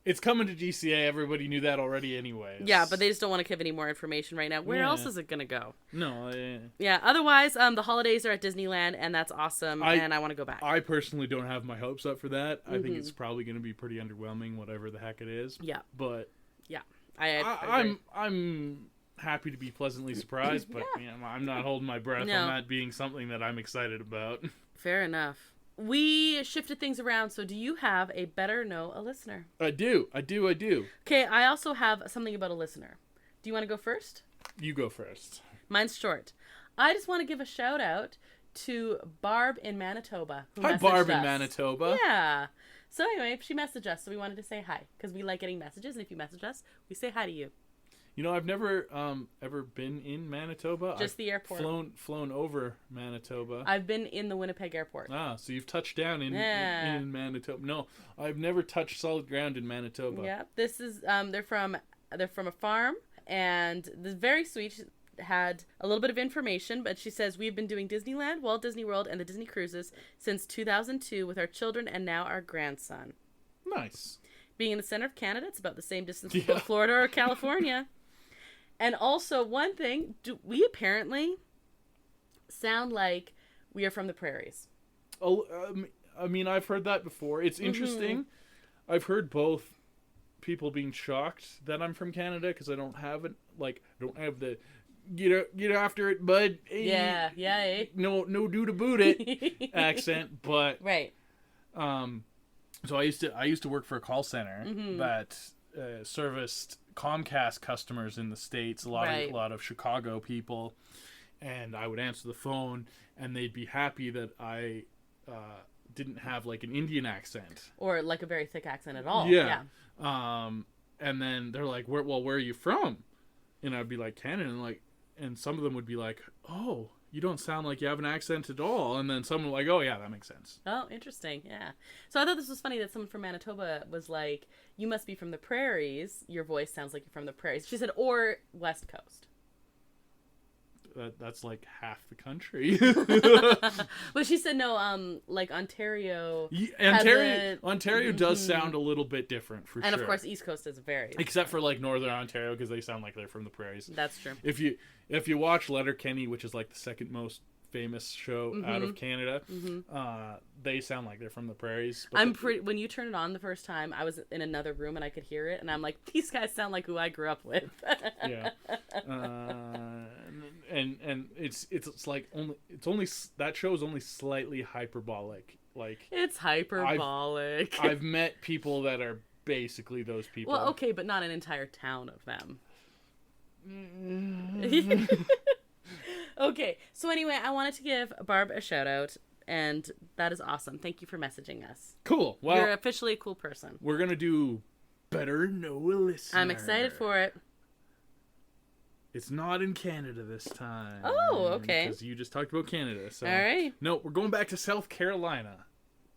Speaker 1: It's coming to DCA. Everybody knew that already anyways.
Speaker 2: Yeah, but they just don't want to give any more information right now. Where else is it going to go?
Speaker 1: No.
Speaker 2: Yeah, otherwise, the holidays are at Disneyland, and that's awesome, and I want to go back.
Speaker 1: I personally don't have my hopes up for that. I think it's probably going to be pretty underwhelming, whatever the heck it is.
Speaker 2: Yeah.
Speaker 1: But...
Speaker 2: Yeah.
Speaker 1: I'm happy to be pleasantly surprised, but I'm not holding my breath on that being something that I'm excited about.
Speaker 2: Fair enough. We shifted things around, so do you have a better know a listener?
Speaker 1: I do.
Speaker 2: Okay, I also have something about a listener. Do you want to go first?
Speaker 1: You go first.
Speaker 2: Mine's short. I just want to give a shout out to Barb in Manitoba.
Speaker 1: Hi, Barb in Manitoba.
Speaker 2: Yeah. So anyway, she messaged us, so we wanted to say hi, because we like getting messages, and if you message us, we say hi to you.
Speaker 1: I've never ever been in Manitoba.
Speaker 2: Just the airport.
Speaker 1: Flown over Manitoba.
Speaker 2: I've been in the Winnipeg airport.
Speaker 1: So you've touched down in Manitoba. No, I've never touched solid ground in Manitoba.
Speaker 2: Yeah, this is they're from a farm, and they're very sweet. She had a little bit of information, but she says we've been doing Disneyland, Walt Disney World, and the Disney cruises since 2002 with our children and now our grandson.
Speaker 1: Nice. Being
Speaker 2: in the center of Canada, it's about the same distance from Florida or California. And also, one thing, we apparently sound like we are from the prairies.
Speaker 1: Oh, I mean, I've heard that before. It's interesting. I've heard both people being shocked that I'm from Canada because I don't have the get after it, bud.
Speaker 2: Yeah.
Speaker 1: No do to boot it accent, but
Speaker 2: right.
Speaker 1: So I used to work for a call center that serviced Comcast customers in the States, a lot of Chicago people, and I would answer the phone and they'd be happy that I didn't have like an Indian accent
Speaker 2: or like a very thick accent at all.
Speaker 1: Yeah. And then they're like, where are you from? And I'd be like, Canada, and some of them would be like, oh, you don't sound like you have an accent at all. And then someone like, oh, yeah, that makes sense.
Speaker 2: Oh, interesting. Yeah. So I thought this was funny that someone from Manitoba was like, you must be from the prairies. Your voice sounds like you're from the prairies. She said, or West Coast.
Speaker 1: That's like half the country.
Speaker 2: But she said, no, like Ontario.
Speaker 1: Ontario does sound a little bit different, for sure.
Speaker 2: And of course, East Coast is very.
Speaker 1: Except for like Northern Ontario, because they sound like they're from the prairies.
Speaker 2: That's true.
Speaker 1: If you watch Letterkenny, which is like the second most famous show out of Canada, they sound like they're from the prairies.
Speaker 2: When you turned it on the first time, I was in another room and I could hear it, and I'm like, these guys sound like who I grew up with.
Speaker 1: Yeah. And it's like only that show is only slightly hyperbolic. Like,
Speaker 2: it's hyperbolic.
Speaker 1: I've met people that are basically those people.
Speaker 2: Well, okay, but not an entire town of them. Okay, so anyway, I wanted to give Barb a shout out, and that is awesome. Thank you for messaging us.
Speaker 1: Cool. Well,
Speaker 2: you're officially a cool person.
Speaker 1: We're gonna do Better Know a Listener.
Speaker 2: I'm excited for it.
Speaker 1: It's not in Canada this time.
Speaker 2: Oh, okay.
Speaker 1: Because you just talked about Canada. So.
Speaker 2: All right.
Speaker 1: No, we're going back to South Carolina.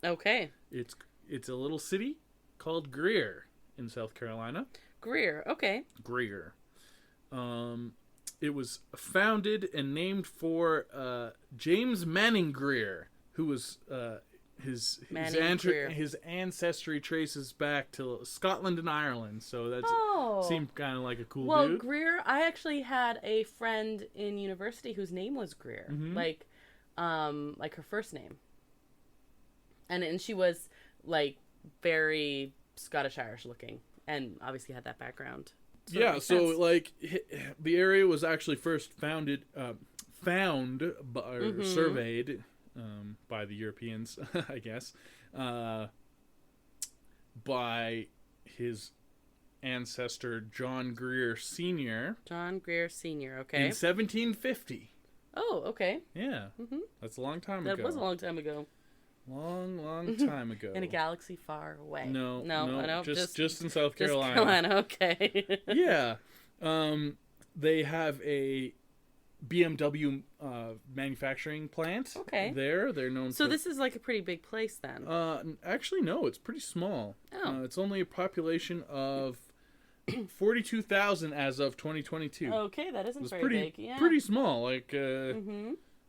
Speaker 2: Okay.
Speaker 1: It's a little city called Greer in South Carolina.
Speaker 2: Greer. Okay.
Speaker 1: Greer. It was founded and named for James Manning Greer, who was his ancestry traces back to Scotland and Ireland. So that seemed kind of like a cool dude.
Speaker 2: Well, Greer, I actually had a friend in university whose name was Greer, like her first name, and she was like very Scottish Irish looking, and obviously had that background. So
Speaker 1: yeah, so like the area was actually first found or surveyed by the Europeans, I guess, by his ancestor John Greer Sr.
Speaker 2: John Greer Sr., okay.
Speaker 1: In 1750.
Speaker 2: Oh, okay.
Speaker 1: Yeah. That's a long time ago.
Speaker 2: That was a long time ago.
Speaker 1: Long time ago.
Speaker 2: In a galaxy far away.
Speaker 1: No, just in
Speaker 2: Just
Speaker 1: South Carolina.
Speaker 2: Carolina, okay.
Speaker 1: Yeah. They have a BMW manufacturing plant.
Speaker 2: Okay.
Speaker 1: There. They're known
Speaker 2: So this is like a pretty big place then.
Speaker 1: Actually, no. It's pretty small.
Speaker 2: Oh.
Speaker 1: It's only a population of 42,000 as of 2022.
Speaker 2: Okay, that isn't very big. Yeah.
Speaker 1: Pretty small. Like,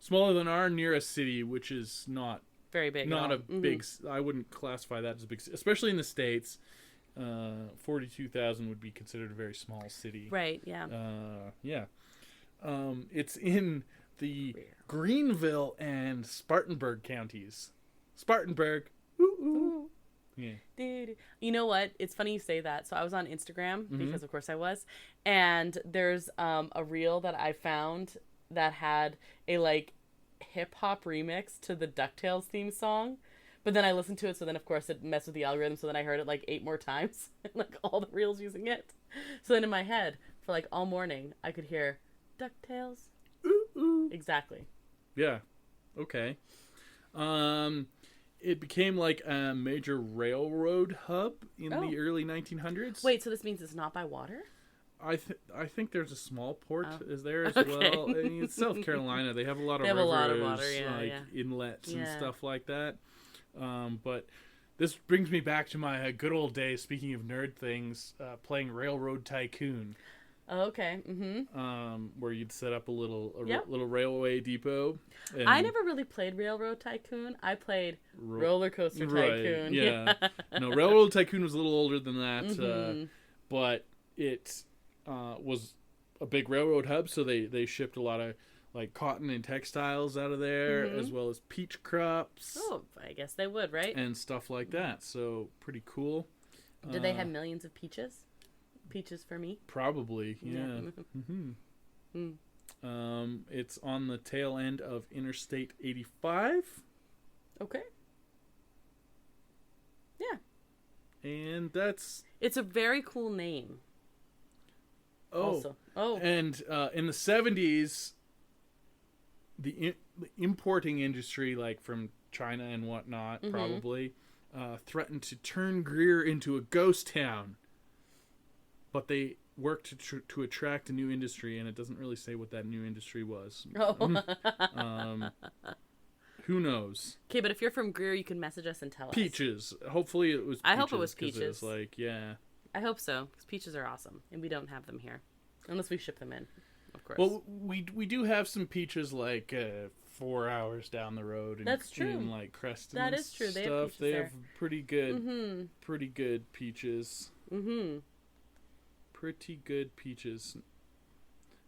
Speaker 1: smaller than our nearest city, which is not...
Speaker 2: Very big.
Speaker 1: Not a big... I wouldn't classify that as a big... Especially in the States, 42,000 would be considered a very small city.
Speaker 2: Right, yeah.
Speaker 1: Yeah. It's in the Greenville and Spartanburg counties. Spartanburg. Ooh. Yeah.
Speaker 2: Dude. You know what? It's funny you say that. So I was on Instagram, because of course I was, and there's a reel that I found that had a like hip-hop remix to the DuckTales theme song, but then I listened to it, so then of course it messed with the algorithm, so then I heard it like 8 more times, like all the reels using it. So then in my head for like all morning I could hear DuckTales.
Speaker 1: Ooh.
Speaker 2: Exactly.
Speaker 1: Yeah. Okay. It became like a major railroad hub in the early 1900s.
Speaker 2: Wait, so this means it's not by water?
Speaker 1: I think there's a small port is there as well. I mean, it's South Carolina. They have a lot of rivers,
Speaker 2: a lot of water,
Speaker 1: inlets and stuff like that. But this brings me back to my good old days, speaking of nerd things, playing Railroad Tycoon.
Speaker 2: Oh, okay.
Speaker 1: Where you'd set up a little railway depot. And
Speaker 2: I never really played Railroad Tycoon. I played Roller Coaster Tycoon.
Speaker 1: Right, yeah. No, Railroad Tycoon was a little older than that, but it was a big railroad hub, so they shipped a lot of like cotton and textiles out of there, as well as peach crops.
Speaker 2: Oh, I guess they would, right?
Speaker 1: And stuff like that. So pretty cool.
Speaker 2: Did they have millions of peaches? Peaches for me?
Speaker 1: Probably, yeah. It's on the tail end of Interstate 85.
Speaker 2: Okay. Yeah.
Speaker 1: And
Speaker 2: it's a very cool name.
Speaker 1: Oh.
Speaker 2: Oh.
Speaker 1: And in the 70s, the importing industry, like from China and whatnot, probably, threatened to turn Greer into a ghost town. But they worked to attract a new industry, and it doesn't really say what that new industry was.
Speaker 2: Oh.
Speaker 1: Who knows?
Speaker 2: Okay, but if you're from Greer, you can message us and tell us.
Speaker 1: Peaches. Hopefully it was peaches.
Speaker 2: I hope it was peaches.
Speaker 1: It was like, yeah.
Speaker 2: I hope so, because peaches are awesome, and we don't have them here. Unless we ship them in, of course.
Speaker 1: Well, we do have some peaches, like, 4 hours down the road.
Speaker 2: That's true.
Speaker 1: In, like, Creston
Speaker 2: that
Speaker 1: and
Speaker 2: is true.
Speaker 1: Stuff.
Speaker 2: They have peaches
Speaker 1: They
Speaker 2: there.
Speaker 1: have pretty good peaches.
Speaker 2: Mm-hmm.
Speaker 1: Pretty good peaches.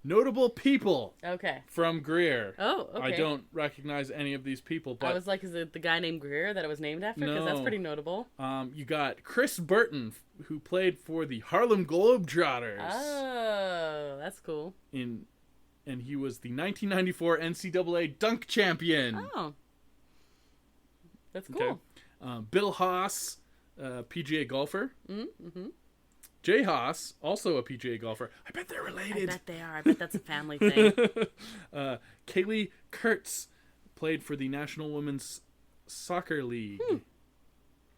Speaker 1: Notable people.
Speaker 2: Okay.
Speaker 1: From Greer.
Speaker 2: Oh, okay.
Speaker 1: I don't recognize any of these people, but
Speaker 2: I was like, is it the guy named Greer that it was named after? Because that's pretty notable.
Speaker 1: You got Chris Burton, who played for the Harlem Globetrotters.
Speaker 2: Oh, that's cool.
Speaker 1: And he was the 1994 NCAA dunk champion.
Speaker 2: Oh. That's cool.
Speaker 1: Okay. Bill Haas, PGA golfer.
Speaker 2: Mm-hmm.
Speaker 1: Jay Haas, also a PGA golfer. I bet they're related.
Speaker 2: I bet they are. I bet that's a family thing.
Speaker 1: Kaylee Kurtz played for the National Women's Soccer League.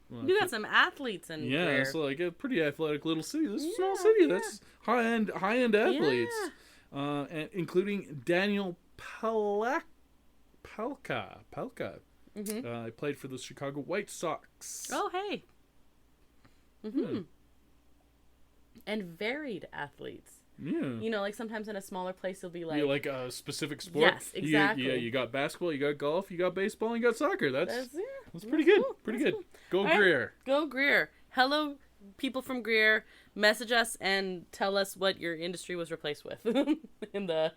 Speaker 1: Well,
Speaker 2: You got some athletes in Greer.
Speaker 1: It's like a pretty athletic little city. This is a small city. That's high-end athletes.
Speaker 2: Yeah.
Speaker 1: And including Daniel Pelka.
Speaker 2: Mm-hmm.
Speaker 1: I played for the Chicago White Sox.
Speaker 2: Oh, hey. Mm-hmm. And varied athletes.
Speaker 1: Yeah.
Speaker 2: You know, like sometimes in a smaller place, you'll be like...
Speaker 1: Like a specific sport.
Speaker 2: Yes, exactly.
Speaker 1: You got basketball, you got golf, you got baseball, and you got soccer. That's pretty
Speaker 2: That's
Speaker 1: good.
Speaker 2: cool.
Speaker 1: Pretty
Speaker 2: That's
Speaker 1: good.
Speaker 2: cool.
Speaker 1: Go
Speaker 2: All
Speaker 1: Greer.
Speaker 2: Right. Go Greer. Hello, people from Greer. Message us and tell us what your industry was replaced with. In the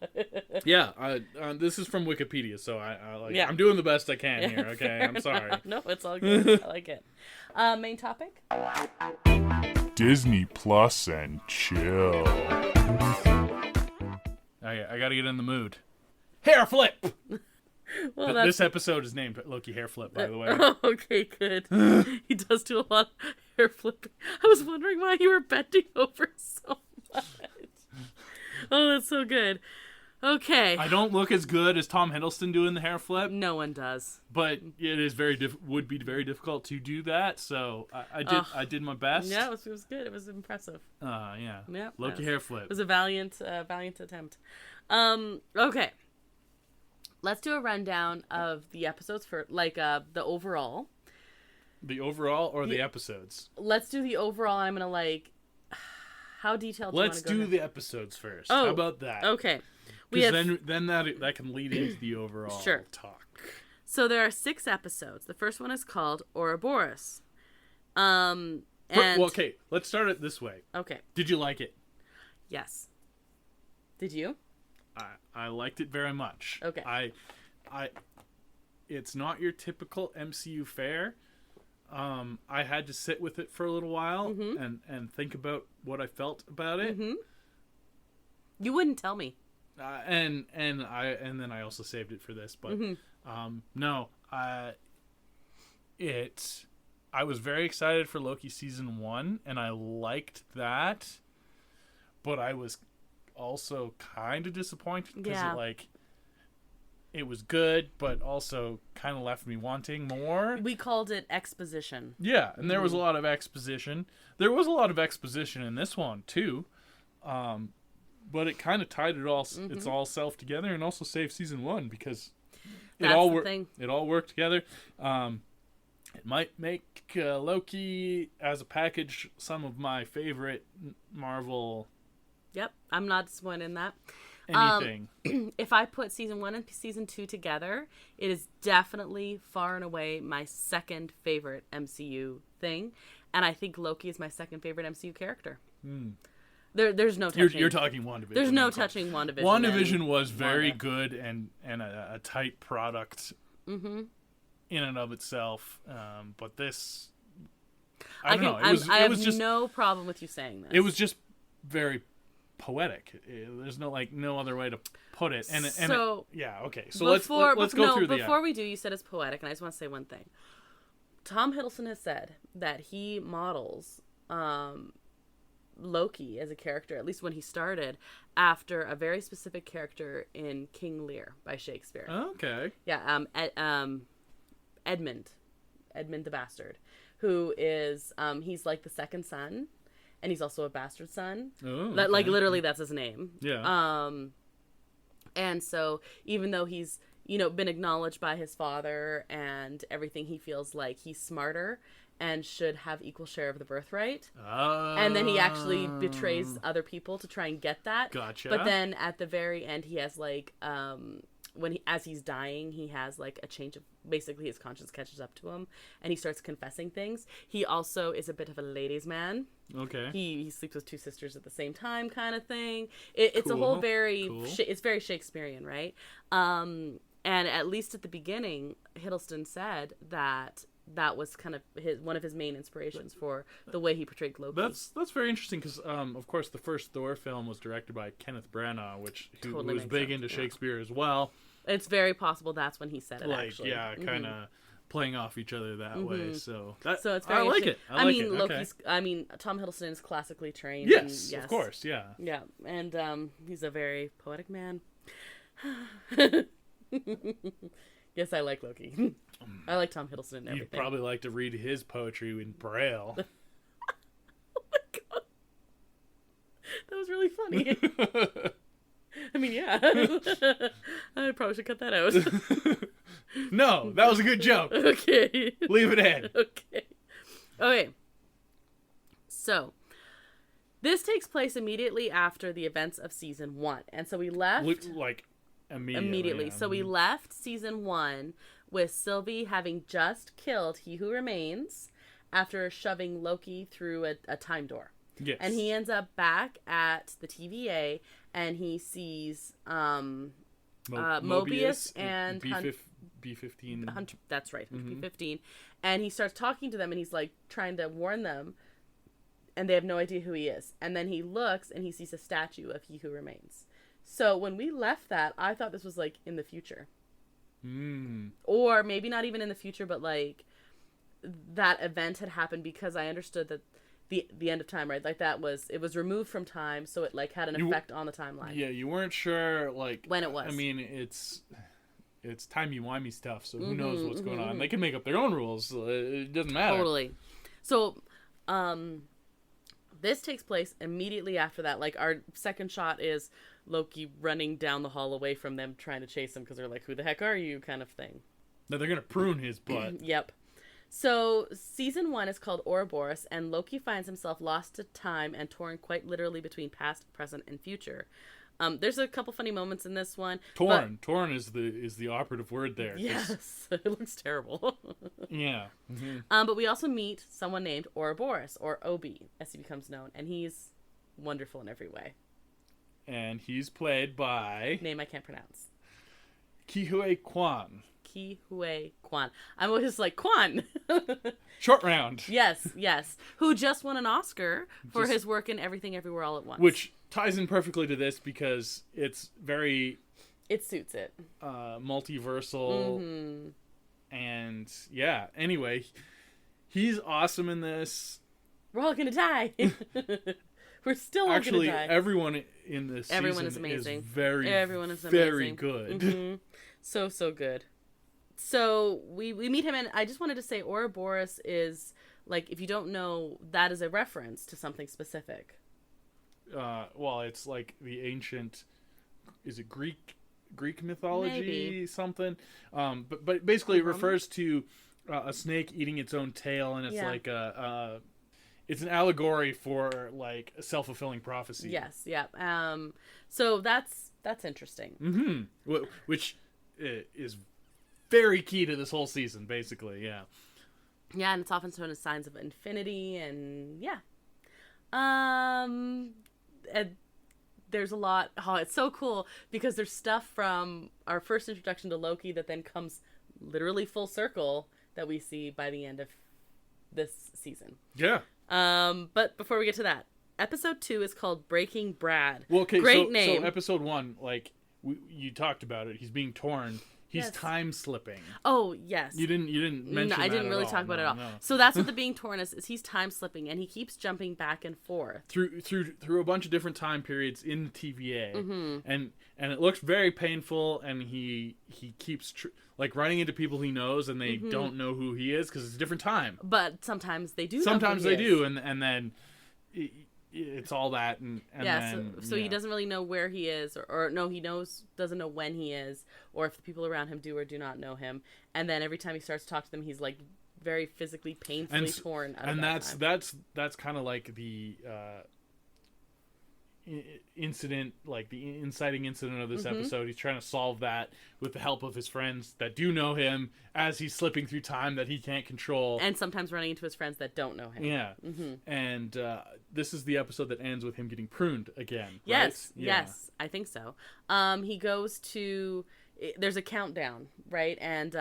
Speaker 1: Yeah, this is from Wikipedia, so
Speaker 2: Yeah.
Speaker 1: I'm doing the best I can here. Okay, I'm sorry.
Speaker 2: enough. No, it's all good. I like it. Main topic.
Speaker 3: Disney Plus and chill.
Speaker 1: I gotta get in the mood. Hair flip.
Speaker 2: Well,
Speaker 1: This episode is named Loki Hair Flip, by the way.
Speaker 2: Oh, okay, good. He does do a lot of hair flipping. I was wondering why you were bending over so much. Oh, that's so good. Okay.
Speaker 1: I don't look as good as Tom Hiddleston doing the hair flip,
Speaker 2: No one does.
Speaker 1: but it is would be very difficult to do that. So I did my best.
Speaker 2: Yeah, it was good. It was impressive.
Speaker 1: Yeah.
Speaker 2: Yeah.
Speaker 1: Loki hair flip.
Speaker 2: It was a valiant attempt. Okay. Let's do a rundown of the episodes for the overall.
Speaker 1: The overall or the episodes?
Speaker 2: Let's do the overall. I'm gonna how detailed.
Speaker 1: Let's
Speaker 2: do you
Speaker 1: do
Speaker 2: wanna go
Speaker 1: the episodes first.
Speaker 2: Oh,
Speaker 1: How about that?
Speaker 2: Okay. We
Speaker 1: Because
Speaker 2: have
Speaker 1: then that can lead into the overall
Speaker 2: Sure.
Speaker 1: talk.
Speaker 2: So there are 6 episodes. The first one is called Ouroboros. And
Speaker 1: Well, okay, let's start it this way.
Speaker 2: okay,
Speaker 1: Did you like it?
Speaker 2: yes. Did you?
Speaker 1: I liked it very much.
Speaker 2: Okay.
Speaker 1: It's not your typical MCU fare. I had to sit with it for a little while and think about what I felt about it.
Speaker 2: Mm-hmm. You wouldn't tell me.
Speaker 1: And then I also saved it for this, but no, I was very excited for Loki season 1, and I liked that, but I was also kind of disappointed because it was good, but also kind of left me wanting more.
Speaker 2: We called it exposition.
Speaker 1: Yeah, and there was a lot of exposition. There was a lot of exposition in this one too. But it kind of tied it all. It's all self together, and also saved season 1 because it all worked together. It might make Loki as a package some of my favorite Marvel.
Speaker 2: Yep, I'm not disappointed in that.
Speaker 1: Anything.
Speaker 2: If I put season 1 and season 2 together, it is definitely far and away my second favorite MCU thing, and I think Loki is my second favorite MCU character. There's no touching.
Speaker 1: You're talking WandaVision.
Speaker 2: There's no touching WandaVision.
Speaker 1: WandaVision was very good and a tight product in and of itself. But this, I don't know.
Speaker 2: I have no problem with you saying this.
Speaker 1: It was just very poetic. There's no other way to put it. And okay. So let's go through the.
Speaker 2: Before we do, you said it's poetic, and I just want to say one thing. Tom Hiddleston has said that he models Loki as a character, at least when he started, after a very specific character in King Lear by Shakespeare.
Speaker 1: Okay.
Speaker 2: Yeah, Edmund the Bastard, who is he's like the second son, and he's also a bastard son.
Speaker 1: Oh,
Speaker 2: That like
Speaker 1: okay.
Speaker 2: literally that's his name.
Speaker 1: Yeah.
Speaker 2: And so even though he's, you know, been acknowledged by his father and everything, he feels like he's smarter and should have equal share of the birthright. And then he actually betrays other people to try and get that.
Speaker 1: Gotcha.
Speaker 2: But then at the very end, he has like, as he's dying, he has like a change of, basically his conscience catches up to him and he starts confessing things. He also is a bit of a ladies' man.
Speaker 1: Okay.
Speaker 2: He sleeps with two sisters at the same time, kind of thing. It's a
Speaker 1: Cool.
Speaker 2: whole very,
Speaker 1: Cool.
Speaker 2: it's very Shakespearean, right? And at least at the beginning, Hiddleston said that was kind of one of his main inspirations for the way he portrayed Loki.
Speaker 1: That's very interesting because, of course, the first Thor film was directed by Kenneth Branagh, who
Speaker 2: Totally
Speaker 1: was
Speaker 2: makes
Speaker 1: big
Speaker 2: sense,
Speaker 1: into
Speaker 2: yeah.
Speaker 1: Shakespeare as well.
Speaker 2: It's very possible that's when he said it,
Speaker 1: Like,
Speaker 2: actually.
Speaker 1: yeah, kind of playing off each other that way. So that,
Speaker 2: So it's very
Speaker 1: I like it.
Speaker 2: interesting.
Speaker 1: I like it.
Speaker 2: Loki's.
Speaker 1: Okay.
Speaker 2: I mean, Tom Hiddleston is classically trained.
Speaker 1: Yes,
Speaker 2: and
Speaker 1: of course, yeah.
Speaker 2: Yeah, and he's a very poetic man. Yes, I like Loki. I like Tom Hiddleston and everything.
Speaker 1: You'd probably like to read his poetry in Braille.
Speaker 2: Oh my god, that was really funny. I mean, yeah, I probably should cut that out.
Speaker 1: No, that was a good joke.
Speaker 2: Okay.
Speaker 1: Leave it in.
Speaker 2: Okay. So, this takes place immediately after the events of season 1. And so we left
Speaker 1: Like, immediately. Yeah.
Speaker 2: So we left season 1 with Sylvie having just killed He Who Remains after shoving Loki through a time door.
Speaker 1: Yes.
Speaker 2: And he ends up back at the TVA and he sees Mobius and
Speaker 1: B-15.
Speaker 2: Hunter, that's right, B-15. And he starts talking to them and he's like trying to warn them and they have no idea who he is. And then he looks and he sees a statue of He Who Remains. So when we left that, I thought this was like in the future. Or maybe not even in the future, but like that event had happened because I understood that the end of time, right? Like it was removed from time, so it like had an effect on the timeline.
Speaker 1: Yeah, you weren't sure like
Speaker 2: when it was.
Speaker 1: I mean, it's timey-wimey stuff, so who knows what's going on. They can make up their own rules. So it doesn't matter.
Speaker 2: Totally. So, this takes place immediately after that. Like, our second shot is Loki running down the hall away from them, trying to chase him because they're like, who the heck are you, kind of thing.
Speaker 1: Now they're going to prune his butt.
Speaker 2: Yep. So, season 1 is called Ouroboros, and Loki finds himself lost to time and torn quite literally between past, present, and future. There's a couple funny moments in this one.
Speaker 1: Torn is the operative word there.
Speaker 2: Yes, it looks terrible.
Speaker 1: Yeah.
Speaker 2: But we also meet someone named Ouroboros, or Obi, as he becomes known, and he's wonderful in every way.
Speaker 1: And he's played by
Speaker 2: Name I can't pronounce.
Speaker 1: Ki-Hue Kwan.
Speaker 2: Ki-Hue Kwan. I'm always like, Kwan!
Speaker 1: Short Round.
Speaker 2: Yes. Who just won an Oscar for his work in Everything Everywhere All at Once.
Speaker 1: Which ties in perfectly to this because it's very...
Speaker 2: It suits it.
Speaker 1: Multiversal. And, yeah. Anyway, he's awesome in this.
Speaker 2: We're all gonna die. We're still all
Speaker 1: Actually,
Speaker 2: gonna die.
Speaker 1: everyone in this
Speaker 2: Everyone
Speaker 1: season
Speaker 2: is amazing.
Speaker 1: Everyone is very good.
Speaker 2: So good. So we meet him, and I just wanted to say Ouroboros is, like, if you don't know, that is a reference to something specific.
Speaker 1: Well, it's like the ancient, is it Greek mythology?
Speaker 2: Maybe.
Speaker 1: Something? But basically it refers to a snake eating its own tail, and it's like it's an allegory for like a self-fulfilling prophecy.
Speaker 2: Yes, yeah. So that's interesting.
Speaker 1: Which is very key to this whole season, basically. Yeah.
Speaker 2: Yeah, and it's often shown as signs of infinity, and yeah. And there's a lot. Oh, it's so cool because there's stuff from our first introduction to Loki that then comes literally full circle that we see by the end of this season.
Speaker 1: Yeah.
Speaker 2: But before we get to that, episode 2 is called Breaking Brad.
Speaker 1: Well, okay.
Speaker 2: Great name.
Speaker 1: So episode 1, like you talked about it, he's being torn. He's time slipping.
Speaker 2: Oh, yes.
Speaker 1: You didn't mention that.
Speaker 2: I didn't really
Speaker 1: at all.
Speaker 2: talk about it at all.
Speaker 1: No.
Speaker 2: So that's what the being torn is he's time slipping, and he keeps jumping back and forth
Speaker 1: through a bunch of different time periods in the TVA, and it looks very painful. And he keeps like running into people he knows, and they don't know who he is because it's a different time.
Speaker 2: But sometimes they do.
Speaker 1: Sometimes they do, and then it's all that, and
Speaker 2: yeah.
Speaker 1: then,
Speaker 2: So he doesn't really know where he is, or no, he doesn't know when he is, or if the people around him do or do not know him. And then every time he starts to talk to them, he's like very physically, painfully torn out of that time.
Speaker 1: That's kind of like the incident, like the inciting incident of this episode. He's trying to solve that with the help of his friends that do know him as he's slipping through time that he can't control,
Speaker 2: and sometimes running into his friends that don't know him.
Speaker 1: Yeah. And this is the episode that ends with him getting pruned again.
Speaker 2: Yes,
Speaker 1: right? Yeah.
Speaker 2: yes, I think so. He goes to, there's a countdown, right? And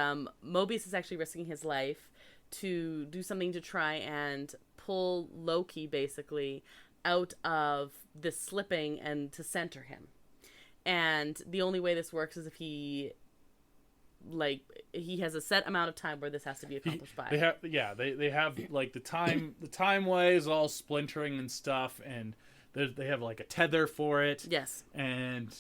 Speaker 2: Mobius is actually risking his life to do something to try and pull Loki basically out of this slipping and to center him. And the only way this works is if he has a set amount of time where this has to be accomplished by.
Speaker 1: They have like the time way is all splintering and stuff, and they have like a tether for it.
Speaker 2: Yes.
Speaker 1: And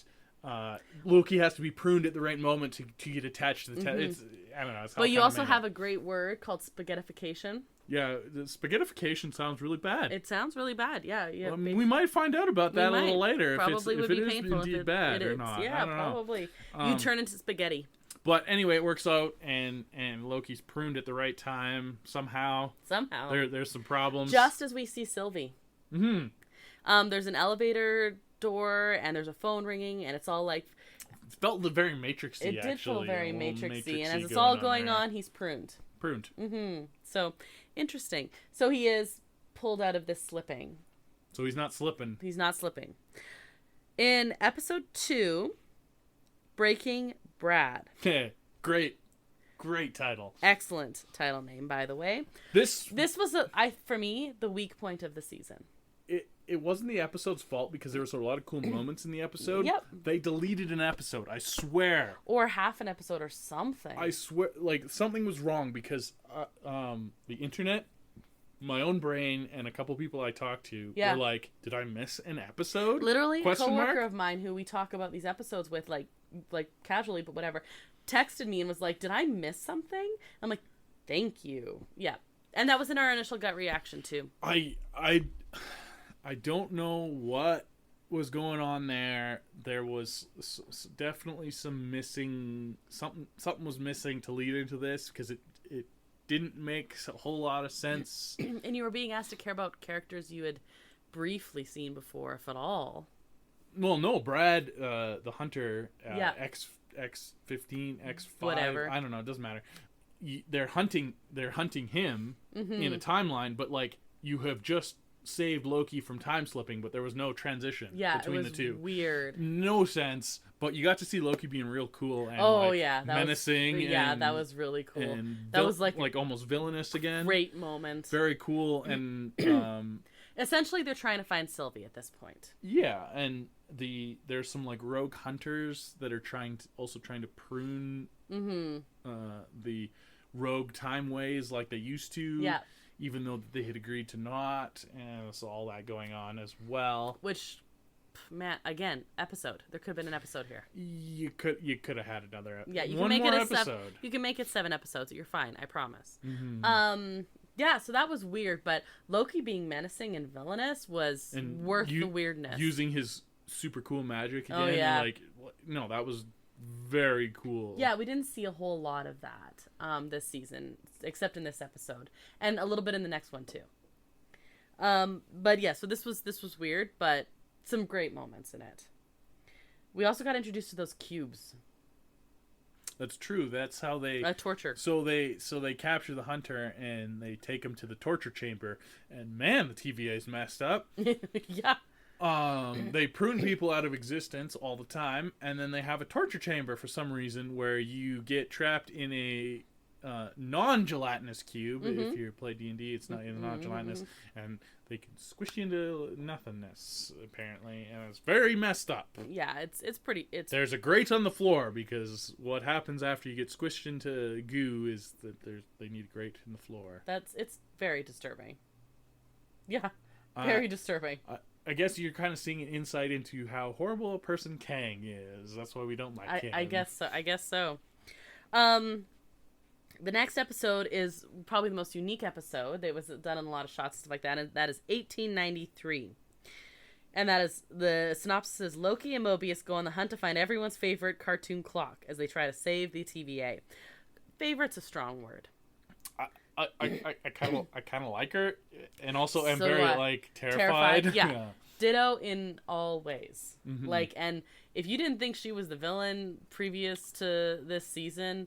Speaker 1: Loki has to be pruned at the right moment to get attached to the tether. It's, I don't know.
Speaker 2: But you also have a great word called spaghettification.
Speaker 1: Yeah, the spaghettification sounds really bad.
Speaker 2: It sounds really bad. Yeah.
Speaker 1: We might find out about that a little later.
Speaker 2: Probably
Speaker 1: if
Speaker 2: would be painful
Speaker 1: if it is indeed bad or not.
Speaker 2: Yeah, probably. You turn into spaghetti.
Speaker 1: But anyway, it works out, and Loki's pruned at the right time somehow. There's some problems.
Speaker 2: Just as we see Sylvie. There's an elevator door, and there's a phone ringing, and it's all like...
Speaker 1: It felt very Matrix-y,
Speaker 2: It did feel very Matrix-y, and as it's
Speaker 1: going
Speaker 2: all going on, he's pruned. So, interesting. So he is pulled out of this slipping.
Speaker 1: So he's not slipping.
Speaker 2: He's not slipping. In episode 2, Breaking Brad.
Speaker 1: Great title.
Speaker 2: Excellent title name, by the way.
Speaker 1: This
Speaker 2: was for me the weak point of the season.
Speaker 1: It wasn't the episode's fault because there was a lot of cool moments in the episode.
Speaker 2: Yep.
Speaker 1: They deleted an episode, I swear.
Speaker 2: Or half an episode or something.
Speaker 1: I swear, like, something was wrong because the internet, my own brain, and a couple people I talked to were like, did I miss an episode?
Speaker 2: Literally, a coworker of mine who we talk about these episodes with, like casually, but whatever, texted me and was like, did I miss something? I'm like, thank you. Yeah. And that was in our initial gut reaction, too.
Speaker 1: I don't know what was going on there. There was definitely some missing... Something was missing to lead into this because it didn't make a whole lot of sense.
Speaker 2: And you were being asked to care about characters you had briefly seen before, if at all.
Speaker 1: Well, no, Brad, the hunter, X15, X5,
Speaker 2: whatever.
Speaker 1: I don't know, it doesn't matter. They're hunting him in a timeline, but like you have just saved Loki from time slipping, but there was no transition between the two.
Speaker 2: Weird.
Speaker 1: No sense, but you got to see Loki being real cool and menacing.
Speaker 2: That was really cool.
Speaker 1: And
Speaker 2: that was like
Speaker 1: almost villainous again.
Speaker 2: Great moment.
Speaker 1: Very cool, and
Speaker 2: essentially they're trying to find Sylvie at this point.
Speaker 1: Yeah, and there's some like rogue hunters that are trying to prune the rogue time ways like they used to. Yeah. Even though they had agreed to not, and so all that going on as well.
Speaker 2: Which, man, again, episode. There could have been an episode here.
Speaker 1: You could have had another episode.
Speaker 2: Yeah, you
Speaker 1: can
Speaker 2: make it a episode. You can make it 7 episodes. You're fine. I promise. Yeah, so that was weird, but Loki being menacing and villainous was worth the weirdness.
Speaker 1: Using his super cool magic again. Oh, yeah. No, that was very cool.
Speaker 2: Yeah, we didn't see a whole lot of that this season, except in this episode, and a little bit in the next one too. But yeah, so this was weird, but some great moments in it. We also got introduced to those cubes.
Speaker 1: That's true. That's how they
Speaker 2: torture.
Speaker 1: So they capture the hunter and they take him to the torture chamber, and man, the TVA's messed up.
Speaker 2: Yeah.
Speaker 1: They prune people out of existence all the time, and then they have a torture chamber for some reason where you get trapped in a non-gelatinous cube. If you play D&D, it's not non-gelatinous, and they can squish you into nothingness apparently, and it's very messed up.
Speaker 2: Yeah, it's pretty.
Speaker 1: There's a grate on the floor because what happens after you get squished into goo is that they need a grate in the floor.
Speaker 2: It's very disturbing. Yeah, very disturbing.
Speaker 1: I guess you're kind of seeing an insight into how horrible a person Kang is. That's why we don't like him.
Speaker 2: I guess so. The next episode is probably the most unique episode. It was done in a lot of shots and stuff like that, and that is 1893. And that is, the synopsis is, Loki and Mobius go on the hunt to find everyone's favorite cartoon clock as they try to save the TVA. Favorite's a strong word.
Speaker 1: I kind of like her, and also am
Speaker 2: So
Speaker 1: very
Speaker 2: do I.
Speaker 1: like terrified.
Speaker 2: Yeah. Ditto in all ways.
Speaker 1: Mm-hmm.
Speaker 2: Like, and if you didn't think she was the villain previous to this season,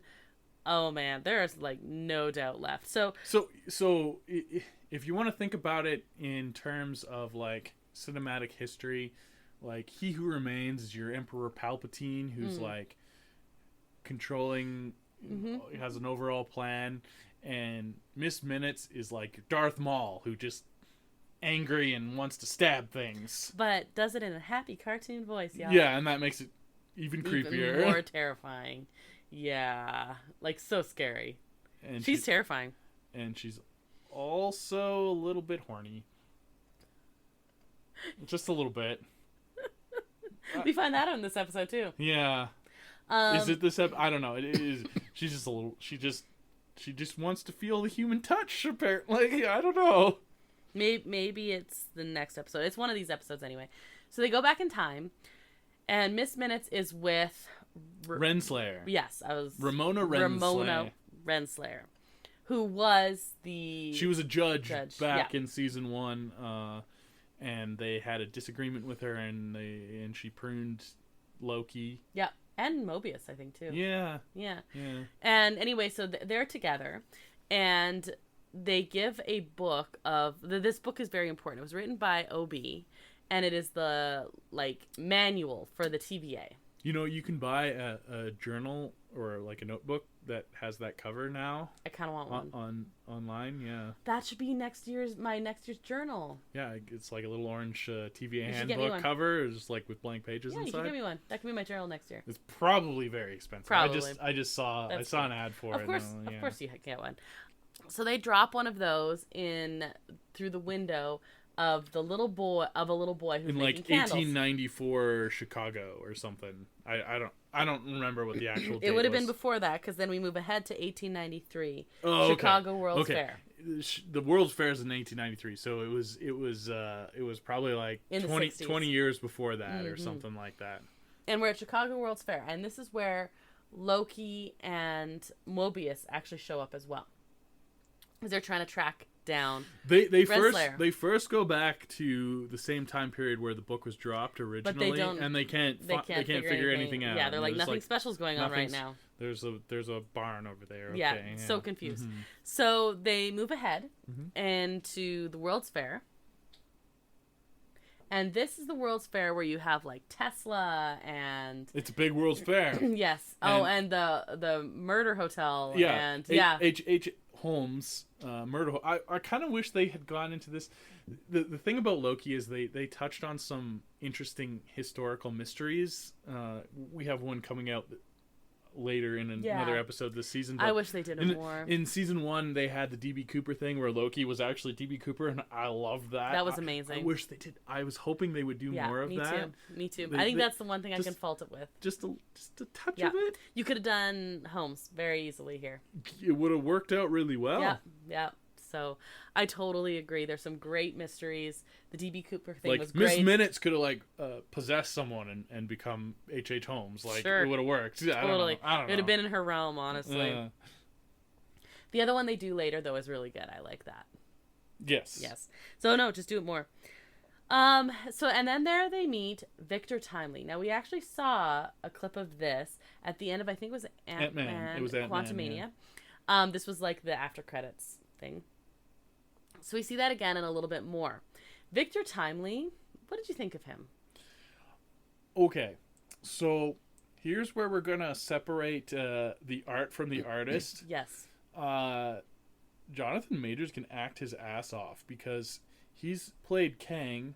Speaker 2: oh man, there's like no doubt left. So
Speaker 1: if you want to think about it in terms of like cinematic history, like He Who Remains is your Emperor Palpatine, who's like controlling, has an overall plan, and Miss Minutes is like Darth Maul, who just angry and wants to stab things,
Speaker 2: but does it in a happy cartoon voice, y'all.
Speaker 1: Yeah, and that makes it even creepier,
Speaker 2: even more terrifying. Yeah, like so scary.
Speaker 1: And
Speaker 2: she's terrifying,
Speaker 1: and she's also a little bit horny, just a little bit.
Speaker 2: We find that out in this episode too.
Speaker 1: Yeah. Is it this I don't know. It is. She's just a little. She just wants to feel the human touch. Apparently, I don't know.
Speaker 2: Maybe it's the next episode. It's one of these episodes anyway. So they go back in time, and Miss Minutes is with
Speaker 1: Renslayer.
Speaker 2: Yes, I was
Speaker 1: Ramona
Speaker 2: Renslayer, who was the.
Speaker 1: She was a judge back in season 1, and they had a disagreement with her, and she pruned Loki.
Speaker 2: Yeah. And Mobius, I think, too.
Speaker 1: Yeah.
Speaker 2: And anyway, so they're together, and they give a book of... This book is very important. It was written by O.B., and it is the, like, manual for the TVA.
Speaker 1: You know, you can buy a journal or, like, a notebook that has that cover now.
Speaker 2: I kind of want one.
Speaker 1: Online, yeah.
Speaker 2: That should be my next year's journal.
Speaker 1: Yeah, it's like a little orange TVA handbook cover, just like with blank pages inside.
Speaker 2: Yeah, you can give me one. That can be my journal next year.
Speaker 1: It's probably very expensive.
Speaker 2: Probably.
Speaker 1: I just saw an ad for it.
Speaker 2: Of course you get one. So they drop one of those in through the window of a little boy who's
Speaker 1: in
Speaker 2: making
Speaker 1: like
Speaker 2: candles.
Speaker 1: 1894 Chicago or something. I don't remember what the actual date
Speaker 2: It would have
Speaker 1: was.
Speaker 2: been before that, because then we move ahead to 1893,
Speaker 1: Chicago
Speaker 2: okay. World's Fair.
Speaker 1: The World's Fair is in 1893, so it was probably like
Speaker 2: in
Speaker 1: 20 years before that or something like that.
Speaker 2: And we're at Chicago World's Fair, and this is where Loki and Mobius actually show up as well, because they're trying to track down
Speaker 1: they first go back to the same time period where the book was dropped originally, and they can't figure anything out.
Speaker 2: Yeah, they're like, nothing special's going on right now.
Speaker 1: There's a barn over there.
Speaker 2: Yeah, so confused. Mm-hmm. So they move ahead into the World's Fair. And this is the World's Fair where you have like Tesla and
Speaker 1: it's a big World's Fair.
Speaker 2: Yes. And the murder hotel.
Speaker 1: Yeah.
Speaker 2: And
Speaker 1: H. Holmes murder. I kind of wish they had gone into this. The thing about Loki is they touched on some interesting historical mysteries. We have one coming out later in another episode this season.
Speaker 2: I wish they did it more.
Speaker 1: In season 1, they had the DB Cooper thing where Loki was actually DB Cooper, and I loved that.
Speaker 2: That was amazing.
Speaker 1: I wish they did. I was hoping they would do more of that.
Speaker 2: Me too. I think that's the one thing I can fault it with.
Speaker 1: Just a touch of it.
Speaker 2: You could have done Holmes very easily here.
Speaker 1: It would have worked out really well.
Speaker 2: Yeah. So I totally agree. There's some great mysteries. The DB Cooper thing was
Speaker 1: great.
Speaker 2: Miss
Speaker 1: Minutes could have possessed someone and become H. Holmes. It would have worked.
Speaker 2: Totally.
Speaker 1: I don't know.
Speaker 2: It would have been in her realm, honestly. The other one they do later though is really good. I like that.
Speaker 1: Yes.
Speaker 2: So no, just do it more. So and then there they meet Victor Timely. Now we actually saw a clip of this at the end of, I think it was Ant-Man.
Speaker 1: It was Ant-Man,
Speaker 2: Quantumania. This was like the after credits thing. So we see that again and a little bit more. Victor Timely, what did you think of him?
Speaker 1: Okay, so here's where we're gonna separate the art from the artist.
Speaker 2: Yes.
Speaker 1: Jonathan Majors can act his ass off because he's played Kang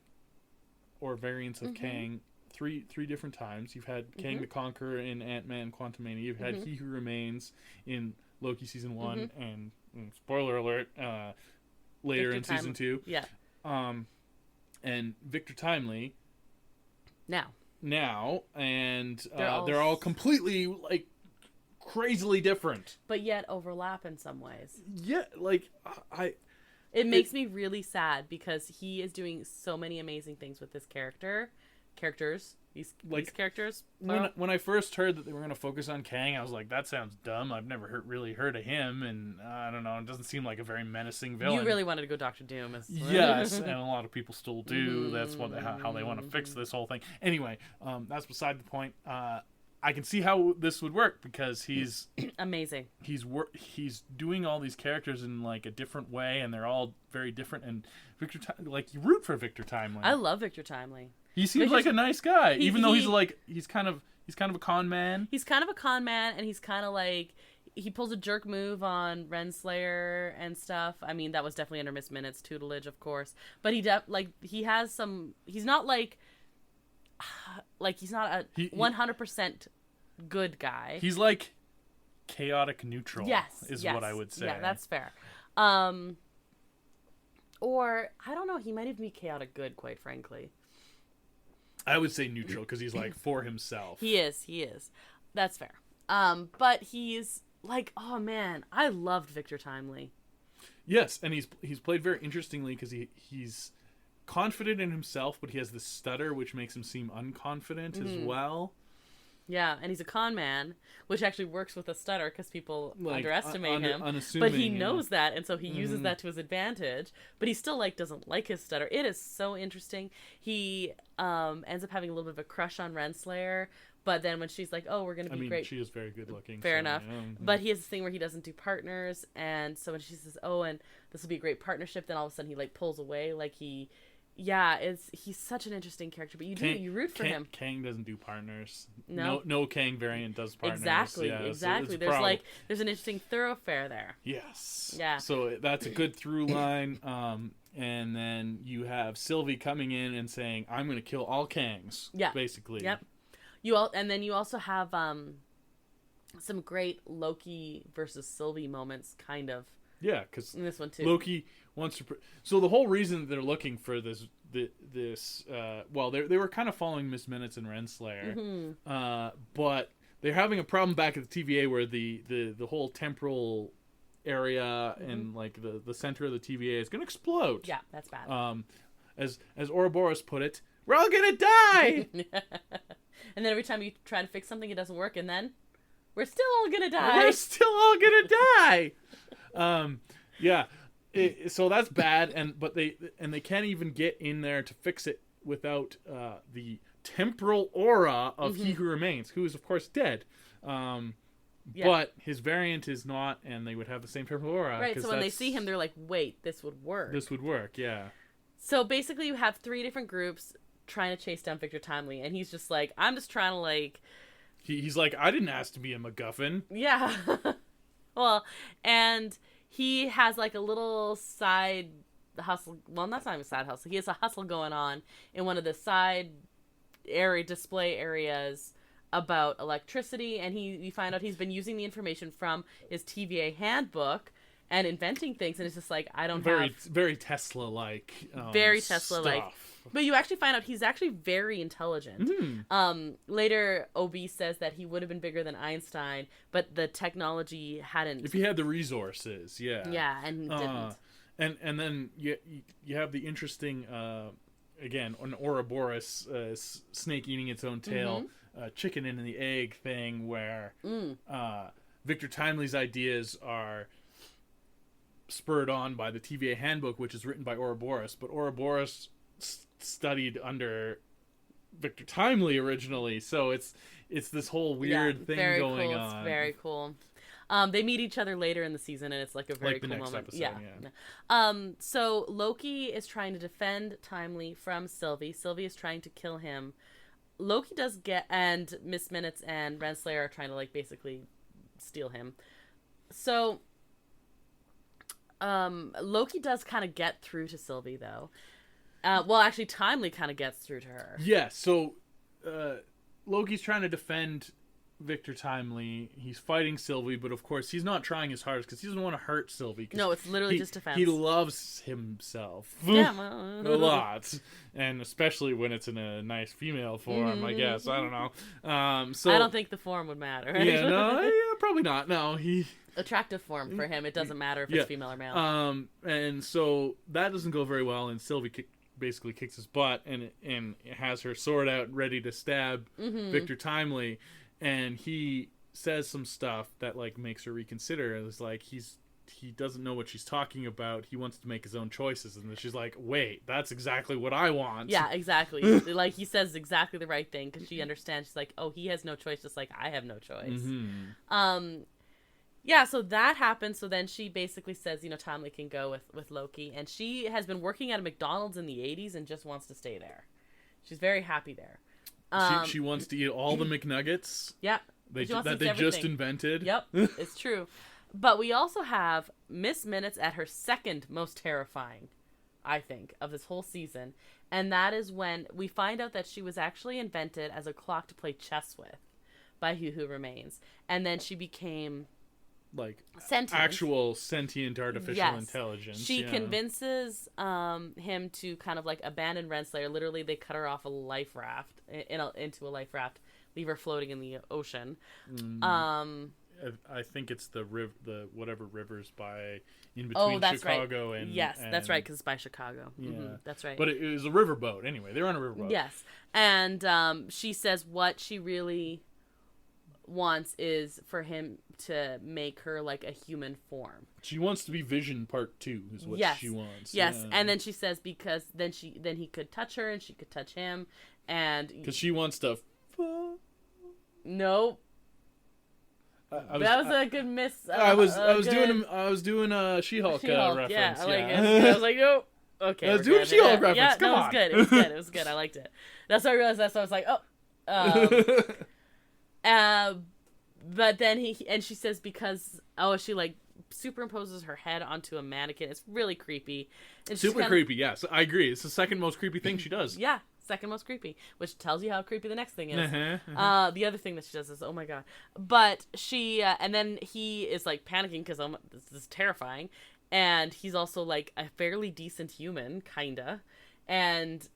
Speaker 1: or variants of Kang three different times. You've had Kang the Conqueror in Ant-Man Quantumania. You've had He Who Remains in Loki season 1 and spoiler alert, later
Speaker 2: Victor
Speaker 1: in season 2.
Speaker 2: Yeah.
Speaker 1: And Victor Timely.
Speaker 2: Now.
Speaker 1: And they're all completely, like, crazily different.
Speaker 2: But yet overlap in some ways.
Speaker 1: Yeah, like,
Speaker 2: It makes me really sad because he is doing so many amazing things with this characters. These characters.
Speaker 1: When I first heard that they were going to focus on Kang, I was like, that sounds dumb. I've never really heard of him, and I don't know. It doesn't seem like a very menacing villain.
Speaker 2: You really wanted to go Doctor Doom.
Speaker 1: Yes, and a lot of people still do. That's how they want to fix this whole thing. Anyway, that's beside the point. I can see how this would work because he's
Speaker 2: amazing.
Speaker 1: He's doing all these characters in like a different way, and they're all very different. And you root for Victor Timely.
Speaker 2: I love Victor Timely.
Speaker 1: He seems like a nice guy, even though he's kind of a con man.
Speaker 2: He's kind of a con man, and he's kind of like he pulls a jerk move on Renslayer and stuff. I mean, that was definitely under Miss Minutes tutelage, of course. But he has some. He's not like he's not a 100% good guy.
Speaker 1: He's like chaotic neutral.
Speaker 2: Yes,
Speaker 1: is what I would say.
Speaker 2: Yeah, that's fair. Or I don't know. He might even be chaotic good, quite frankly.
Speaker 1: I would say neutral because he's like for himself.
Speaker 2: He is. That's fair. But he's like, oh man, I loved Victor Timely.
Speaker 1: Yes, and he's played very interestingly because he's confident in himself, but he has this stutter which makes him seem unconfident as well.
Speaker 2: Yeah, and he's a con man, which actually works with a stutter because people underestimate him.
Speaker 1: Unassuming,
Speaker 2: but he knows that, and so he uses that to his advantage. But he still doesn't like his stutter. It is so interesting. He ends up having a little bit of a crush on Renslayer, but then when she's like, "Oh, we're gonna be great,"
Speaker 1: she is very good looking.
Speaker 2: Fair enough. Yeah. But he has this thing where he doesn't do partners, and so when she says, "Oh, and this will be a great partnership," then all of a sudden he pulls away, he's such an interesting character, but you root for him.
Speaker 1: Kang doesn't do partners.
Speaker 2: No
Speaker 1: Kang variant does partners.
Speaker 2: Exactly.
Speaker 1: So
Speaker 2: there's an interesting thoroughfare there.
Speaker 1: Yes.
Speaker 2: Yeah.
Speaker 1: So that's a good through line. And then you have Sylvie coming in and saying, "I'm going to kill all Kangs." Yeah. Basically.
Speaker 2: Yep. And then you also have some great Loki versus Sylvie moments, kind of.
Speaker 1: Yeah, because
Speaker 2: in this one too,
Speaker 1: Loki wants to. So the whole reason that they're looking for this, they were kind of following Miss Minutes and Renslayer, but they're having a problem back at the TVA where the whole temporal area and the center of the TVA is going to explode.
Speaker 2: Yeah, that's bad.
Speaker 1: As Ouroboros put it, we're all gonna die.
Speaker 2: And then every time you try to fix something, it doesn't work, and then we're still all gonna die.
Speaker 1: We're still all gonna die. Yeah, so that's bad, but they can't even get in there to fix it without the temporal aura of He Who Remains, who is of course dead. But his variant is not, and they would have the same temporal aura.
Speaker 2: Right. So when they see him, they're like, "Wait, this would work."
Speaker 1: This would work, yeah.
Speaker 2: So basically, you have 3 different groups trying to chase down Victor Timely, and he's just like, "I'm just trying to
Speaker 1: He's like, I didn't ask to be a MacGuffin.
Speaker 2: Yeah. Well, and he has a little side hustle. Well, that's not even a side hustle. He has a hustle going on in one of the side display areas about electricity, and you find out he's been using the information from his TVA handbook and inventing things, and it's just
Speaker 1: very Tesla-like.
Speaker 2: Very Tesla-like. But you actually find out he's actually very intelligent. Later, OB says that he would have been bigger than Einstein, but the technology hadn't.
Speaker 1: If he had the resources, yeah.
Speaker 2: Yeah, and didn't.
Speaker 1: And then you have the interesting, again, an Ouroboros snake eating its own tail, chicken and the egg thing, where Victor Timely's ideas are spurred on by the TVA handbook, which is written by Ouroboros, but Ouroboros studied under Victor Timely originally, so it's this whole weird thing going on.
Speaker 2: It's very cool. They meet each other later in the season, and it's a very cool moment.
Speaker 1: Episode,
Speaker 2: So Loki is trying to defend Timely from Sylvie. Sylvie is trying to kill him. Loki does and Miss Minutes and Renslayer are trying to basically steal him. So Loki does kind of get through to Sylvie, though. Well, actually, Timely kind of gets through to her.
Speaker 1: Yeah, so Loki's trying to defend Victor Timely. He's fighting Sylvie, but of course he's not trying his hardest because he doesn't want to hurt Sylvie.
Speaker 2: No, it's literally just defense.
Speaker 1: He loves himself
Speaker 2: a
Speaker 1: lot, and especially when it's in a nice female form. I guess I don't know. So
Speaker 2: I don't think the form would matter.
Speaker 1: Yeah, no, Probably not. No, he...
Speaker 2: Attractive form for him. It doesn't matter if it's female or male.
Speaker 1: And so that doesn't go very well, and Sylvie basically kicks his butt and has her sword out ready to stab Victor Timely, and he says some stuff that like makes her reconsider. It's like he doesn't know what she's talking about. He wants to make his own choices, and then she's like, wait, that's exactly what I want.
Speaker 2: Yeah, exactly. Like he says exactly the right thing because she understands. She's like, oh, he has no choice, just like I have no choice. Yeah, so that happens. So then she basically says, Timely can go with Loki. And she has been working at a McDonald's in the 80s and just wants to stay there. She's very happy there.
Speaker 1: She wants to eat all the McNuggets.
Speaker 2: Yep.
Speaker 1: That they just invented.
Speaker 2: Yep, it's true. But we also have Miss Minutes at her second most terrifying, I think, of this whole season. And that is when we find out that she was actually invented as a clock to play chess with by He Who Remains. And then she became... like
Speaker 1: actual sentient artificial intelligence.
Speaker 2: She convinces him to kind of like abandon Renslayer. Literally, they cut her off a life raft into a life raft, leave her floating in the ocean.
Speaker 1: I think it's the whatever rivers by in between Chicago
Speaker 2: right.
Speaker 1: and
Speaker 2: yes, that's right because it's by Chicago. Yeah, that's right.
Speaker 1: But it was a riverboat anyway. They're on a riverboat.
Speaker 2: Yes, and she says what she really wants is for him to make her like a human form.
Speaker 1: She wants to be Vision Part 2 is what she wants.
Speaker 2: Yes, and then she says because then he could touch her and she could touch him, and
Speaker 1: because she wants to.
Speaker 2: Nope. That was a good miss.
Speaker 1: I was doing a She-Hulk reference.
Speaker 2: Yeah, I like it. I was like, no. Okay.
Speaker 1: I was doing a She-Hulk reference.
Speaker 2: Yeah,
Speaker 1: Come on.
Speaker 2: It was good. It was good. I liked it. That's why I realized that. So I was like, oh. But then she says because she like superimposes her head onto a mannequin. It's really creepy. It's
Speaker 1: super creepy. Yes, I agree. It's the second most creepy thing she does.
Speaker 2: Yeah, second most creepy, which tells you how creepy the next thing is. The other thing that she does is oh my god. But she and then he is like panicking because this is terrifying, and he's also like a fairly decent human, kinda, and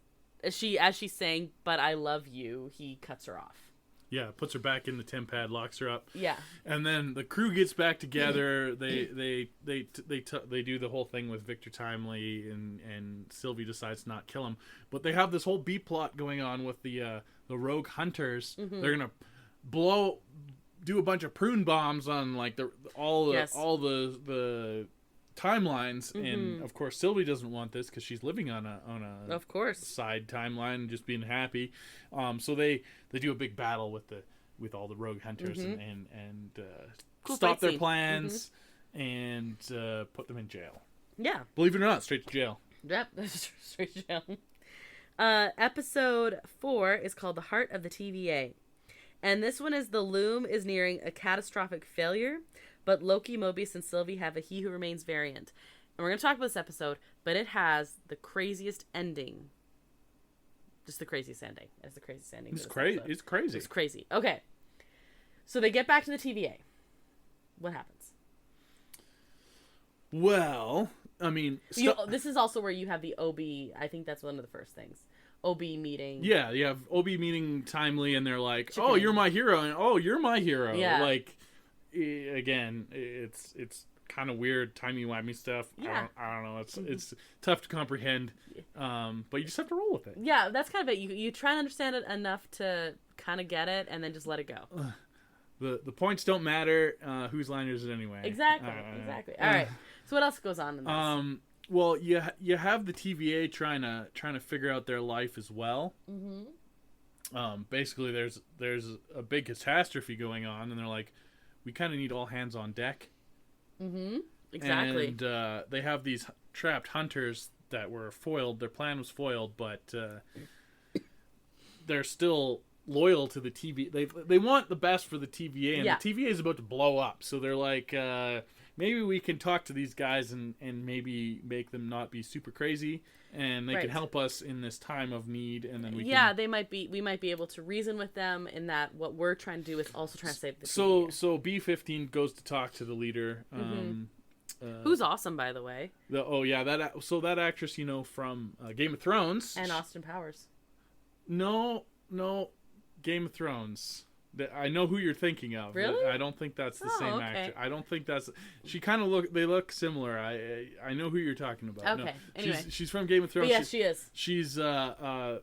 Speaker 2: as she's saying, "But I love you," he cuts her off.
Speaker 1: Yeah, puts her back in the temp pad, locks her up.
Speaker 2: Yeah,
Speaker 1: and then the crew gets back together. They do the whole thing with Victor Timely, and Sylvie decides to not kill him. But they have this whole B plot going on with the rogue hunters. They're gonna do a bunch of prune bombs on like all the timelines, and of course Sylvie doesn't want this because she's living on a
Speaker 2: of course
Speaker 1: side timeline and just being happy. So they do a big battle with all the rogue hunters and
Speaker 2: cool
Speaker 1: stop their plans and put them in jail.
Speaker 2: Yeah,
Speaker 1: believe it or not, straight to jail.
Speaker 2: Yep, straight to jail. Episode 4 is called The Heart of the TVA, and this one is the Loom is nearing a catastrophic failure. But Loki, Mobius, and Sylvie have a He Who Remains variant. And we're going to talk about this episode, but it has the craziest ending. Just the craziest ending. It's the craziest ending.
Speaker 1: It's crazy. It's crazy.
Speaker 2: It's crazy. Okay. So they get back to the TVA. What happens?
Speaker 1: Well, I mean...
Speaker 2: this is also where you have the OB. I think that's one of the first things. OB meeting.
Speaker 1: Yeah, you have OB meeting Timely, and they're like, oh, you're my hero, and oh, you're my hero.
Speaker 2: Yeah.
Speaker 1: Like... Again, it's kind of weird, timey-wimey stuff.
Speaker 2: Yeah.
Speaker 1: I don't know. It's tough to comprehend, but you just have to roll with it.
Speaker 2: Yeah, that's kind of it. You try and understand it enough to kind of get it, and then just let it go.
Speaker 1: The points don't matter. Whose line is it anyway?
Speaker 2: Exactly. All right. So what else goes on in this?
Speaker 1: Well, you have the TVA trying to figure out their life as well. Basically, there's a big catastrophe going on, and they're like, we kind of need all hands on deck.
Speaker 2: Exactly.
Speaker 1: And they have these trapped hunters that were foiled. Their plan was foiled, but they're still loyal to the TVA. They want the best for the TVA, and the TVA is about to blow up. So they're like, maybe we can talk to these guys and maybe make them not be super crazy. And they can help us in this time of need, and then we
Speaker 2: we might be able to reason with them in that what we're trying to do is also trying to save the TVA.
Speaker 1: So B-15 goes to talk to the leader,
Speaker 2: who's awesome, by the way.
Speaker 1: That actress, from Game of Thrones
Speaker 2: and Austin Powers.
Speaker 1: No, Game of Thrones. I know who you're thinking of.
Speaker 2: Really?
Speaker 1: I don't think that's the same
Speaker 2: okay.
Speaker 1: actor. I don't think that's. She kind of they look similar. I know who you're talking about.
Speaker 2: Okay.
Speaker 1: No,
Speaker 2: Anyway.
Speaker 1: she's from Game of Thrones.
Speaker 2: But yeah, she is.
Speaker 1: She's the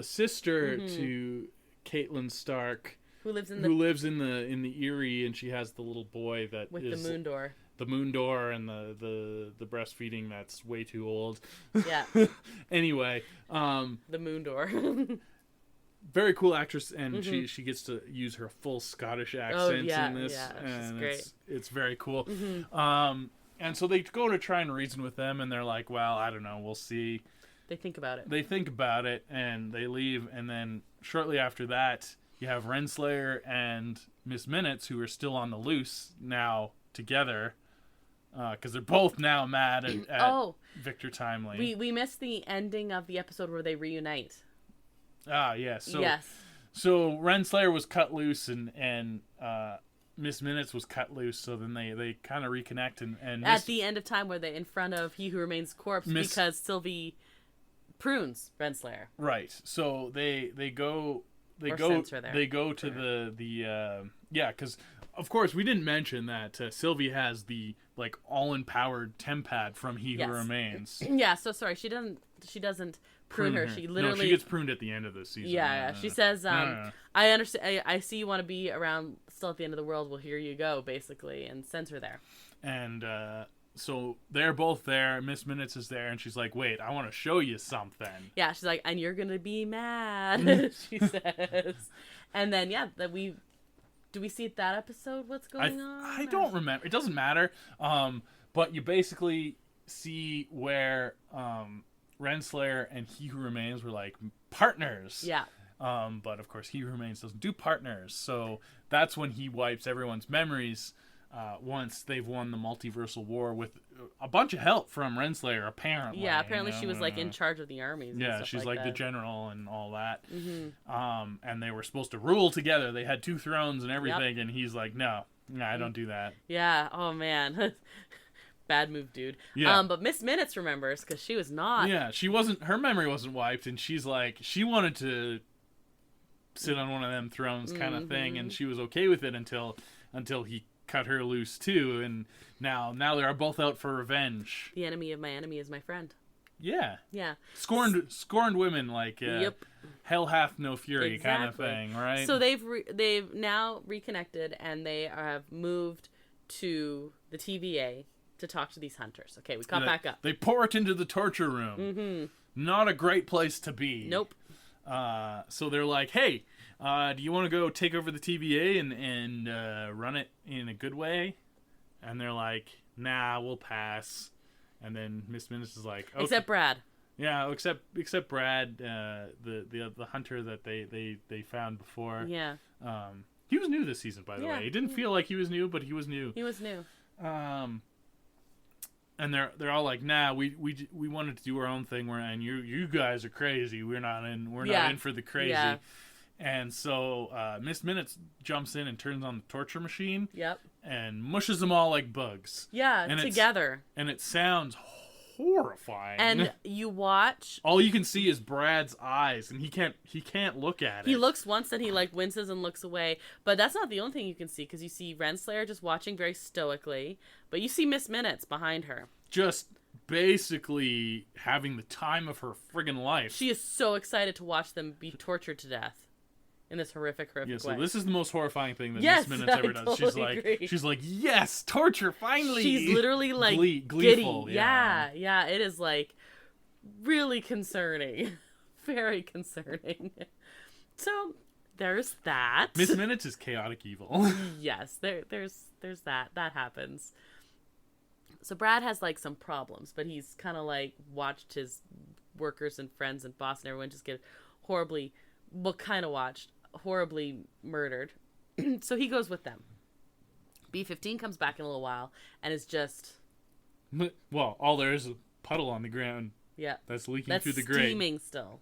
Speaker 1: sister to Catelyn Stark,
Speaker 2: who lives in
Speaker 1: the Eyrie, and she has the little boy that
Speaker 2: with
Speaker 1: is
Speaker 2: the moon door.
Speaker 1: The moon door and the breastfeeding that's way too old.
Speaker 2: Yeah.
Speaker 1: Anyway,
Speaker 2: the moon door.
Speaker 1: Very cool actress, and she gets to use her full Scottish accent in this,
Speaker 2: she's
Speaker 1: and
Speaker 2: great.
Speaker 1: it's very cool. And so they go to try and reason with them, and they're like, "Well, I don't know, we'll see."
Speaker 2: They think about it.
Speaker 1: They think about it, and they leave. And then shortly after that, you have Renslayer and Miss Minutes, who are still on the loose now together, because they're both now mad at Victor Timely.
Speaker 2: We missed the ending of the episode where they reunite.
Speaker 1: Ah, yeah. So,
Speaker 2: yes.
Speaker 1: So Renslayer was cut loose, and Miss Minutes was cut loose. So then they kind of reconnect, and
Speaker 2: at the end of time, where they in front of He Who Remains corpse, because Sylvie prunes Renslayer.
Speaker 1: Right. So they go to the because of course we didn't mention that Sylvie has the like all-empowered tempad from He Who Remains.
Speaker 2: Yeah. So sorry, she doesn't prune her. She literally
Speaker 1: she gets pruned at the end of the season.
Speaker 2: Yeah. She says, I understand. I see you want to be around still at the end of the world. Well, here you go, basically, and sends her there.
Speaker 1: And so they're both there. Miss Minutes is there, and she's like, "Wait, I want to show you something."
Speaker 2: Yeah, she's like, "And you're gonna be mad," she says. And then do we see that episode? What's going on?
Speaker 1: I don't remember. It doesn't matter. But you basically see where Renslayer and He Who Remains were like partners.
Speaker 2: Yeah.
Speaker 1: But of course, He Who Remains doesn't do partners, so that's when he wipes everyone's memories. Once they've won the multiversal war with a bunch of help from Renslayer, apparently.
Speaker 2: Yeah, apparently she was like in charge of the armies.
Speaker 1: Yeah,
Speaker 2: and
Speaker 1: she's
Speaker 2: stuff
Speaker 1: like the general and all that.
Speaker 2: Mm-hmm.
Speaker 1: And they were supposed to rule together. They had 2 thrones and everything, and he's like, no, I don't do that.
Speaker 2: Yeah. Oh man. Bad move, dude.
Speaker 1: Yeah.
Speaker 2: But Miss Minutes remembers because she was not.
Speaker 1: Yeah, she wasn't. Her memory wasn't wiped, and she's like, she wanted to sit on one of them thrones, kind of thing, and she was okay with it until he cut her loose too, and now they are both out for revenge.
Speaker 2: The enemy of my enemy is my friend.
Speaker 1: Yeah.
Speaker 2: Yeah.
Speaker 1: Scorned women, like
Speaker 2: yep.
Speaker 1: Hell hath no fury,
Speaker 2: exactly.
Speaker 1: kind of thing, right?
Speaker 2: So they've now reconnected, and they have moved to the TVA to talk to these hunters. Okay, we caught back up.
Speaker 1: They pour it into the torture room.
Speaker 2: Mm-hmm.
Speaker 1: Not a great place to be.
Speaker 2: Nope.
Speaker 1: So they're like, hey, do you want to go take over the TVA and run it in a good way? And they're like, nah, we'll pass. And then Miss Minutes is like, okay.
Speaker 2: Except Brad.
Speaker 1: Yeah, except Brad, the hunter that they found before.
Speaker 2: Yeah.
Speaker 1: He was new this season, by the way. It didn't feel like he was new, but he was new.
Speaker 2: He was new.
Speaker 1: And they're all like, nah, we wanted to do our own thing, and you guys are crazy. We're not in for the crazy. Yeah. And so Miss Minutes jumps in and turns on the torture machine.
Speaker 2: Yep.
Speaker 1: And mushes them all like bugs.
Speaker 2: Yeah, and together.
Speaker 1: And it sounds horrifying.
Speaker 2: And you watch.
Speaker 1: All you can see is Brad's eyes, and he can't look at it.
Speaker 2: He looks once, and he like winces and looks away. But that's not the only thing you can see, because you see Renslayer just watching very stoically, but you see Miss Minutes behind her.
Speaker 1: Just basically having the time of her friggin' life.
Speaker 2: She is so excited to watch them be tortured to death in this horrific way.
Speaker 1: Yeah, so this is the most horrifying thing that Miss Minutes ever does.
Speaker 2: Totally
Speaker 1: she's like, yes, torture, finally.
Speaker 2: She's literally like
Speaker 1: gleeful.
Speaker 2: Giddy. Yeah, it is like really concerning. Very concerning. So there's that.
Speaker 1: Miss Minutes is chaotic evil.
Speaker 2: Yes, there's that. That happens. So Brad has like some problems, but he's kind of like watched his workers and friends and boss and everyone just get horribly murdered. So he goes with them. B-15 comes back in a little while and is just...
Speaker 1: Well, all there is a puddle on the ground.
Speaker 2: Yeah.
Speaker 1: That's leaking through the grate.
Speaker 2: That's steaming still.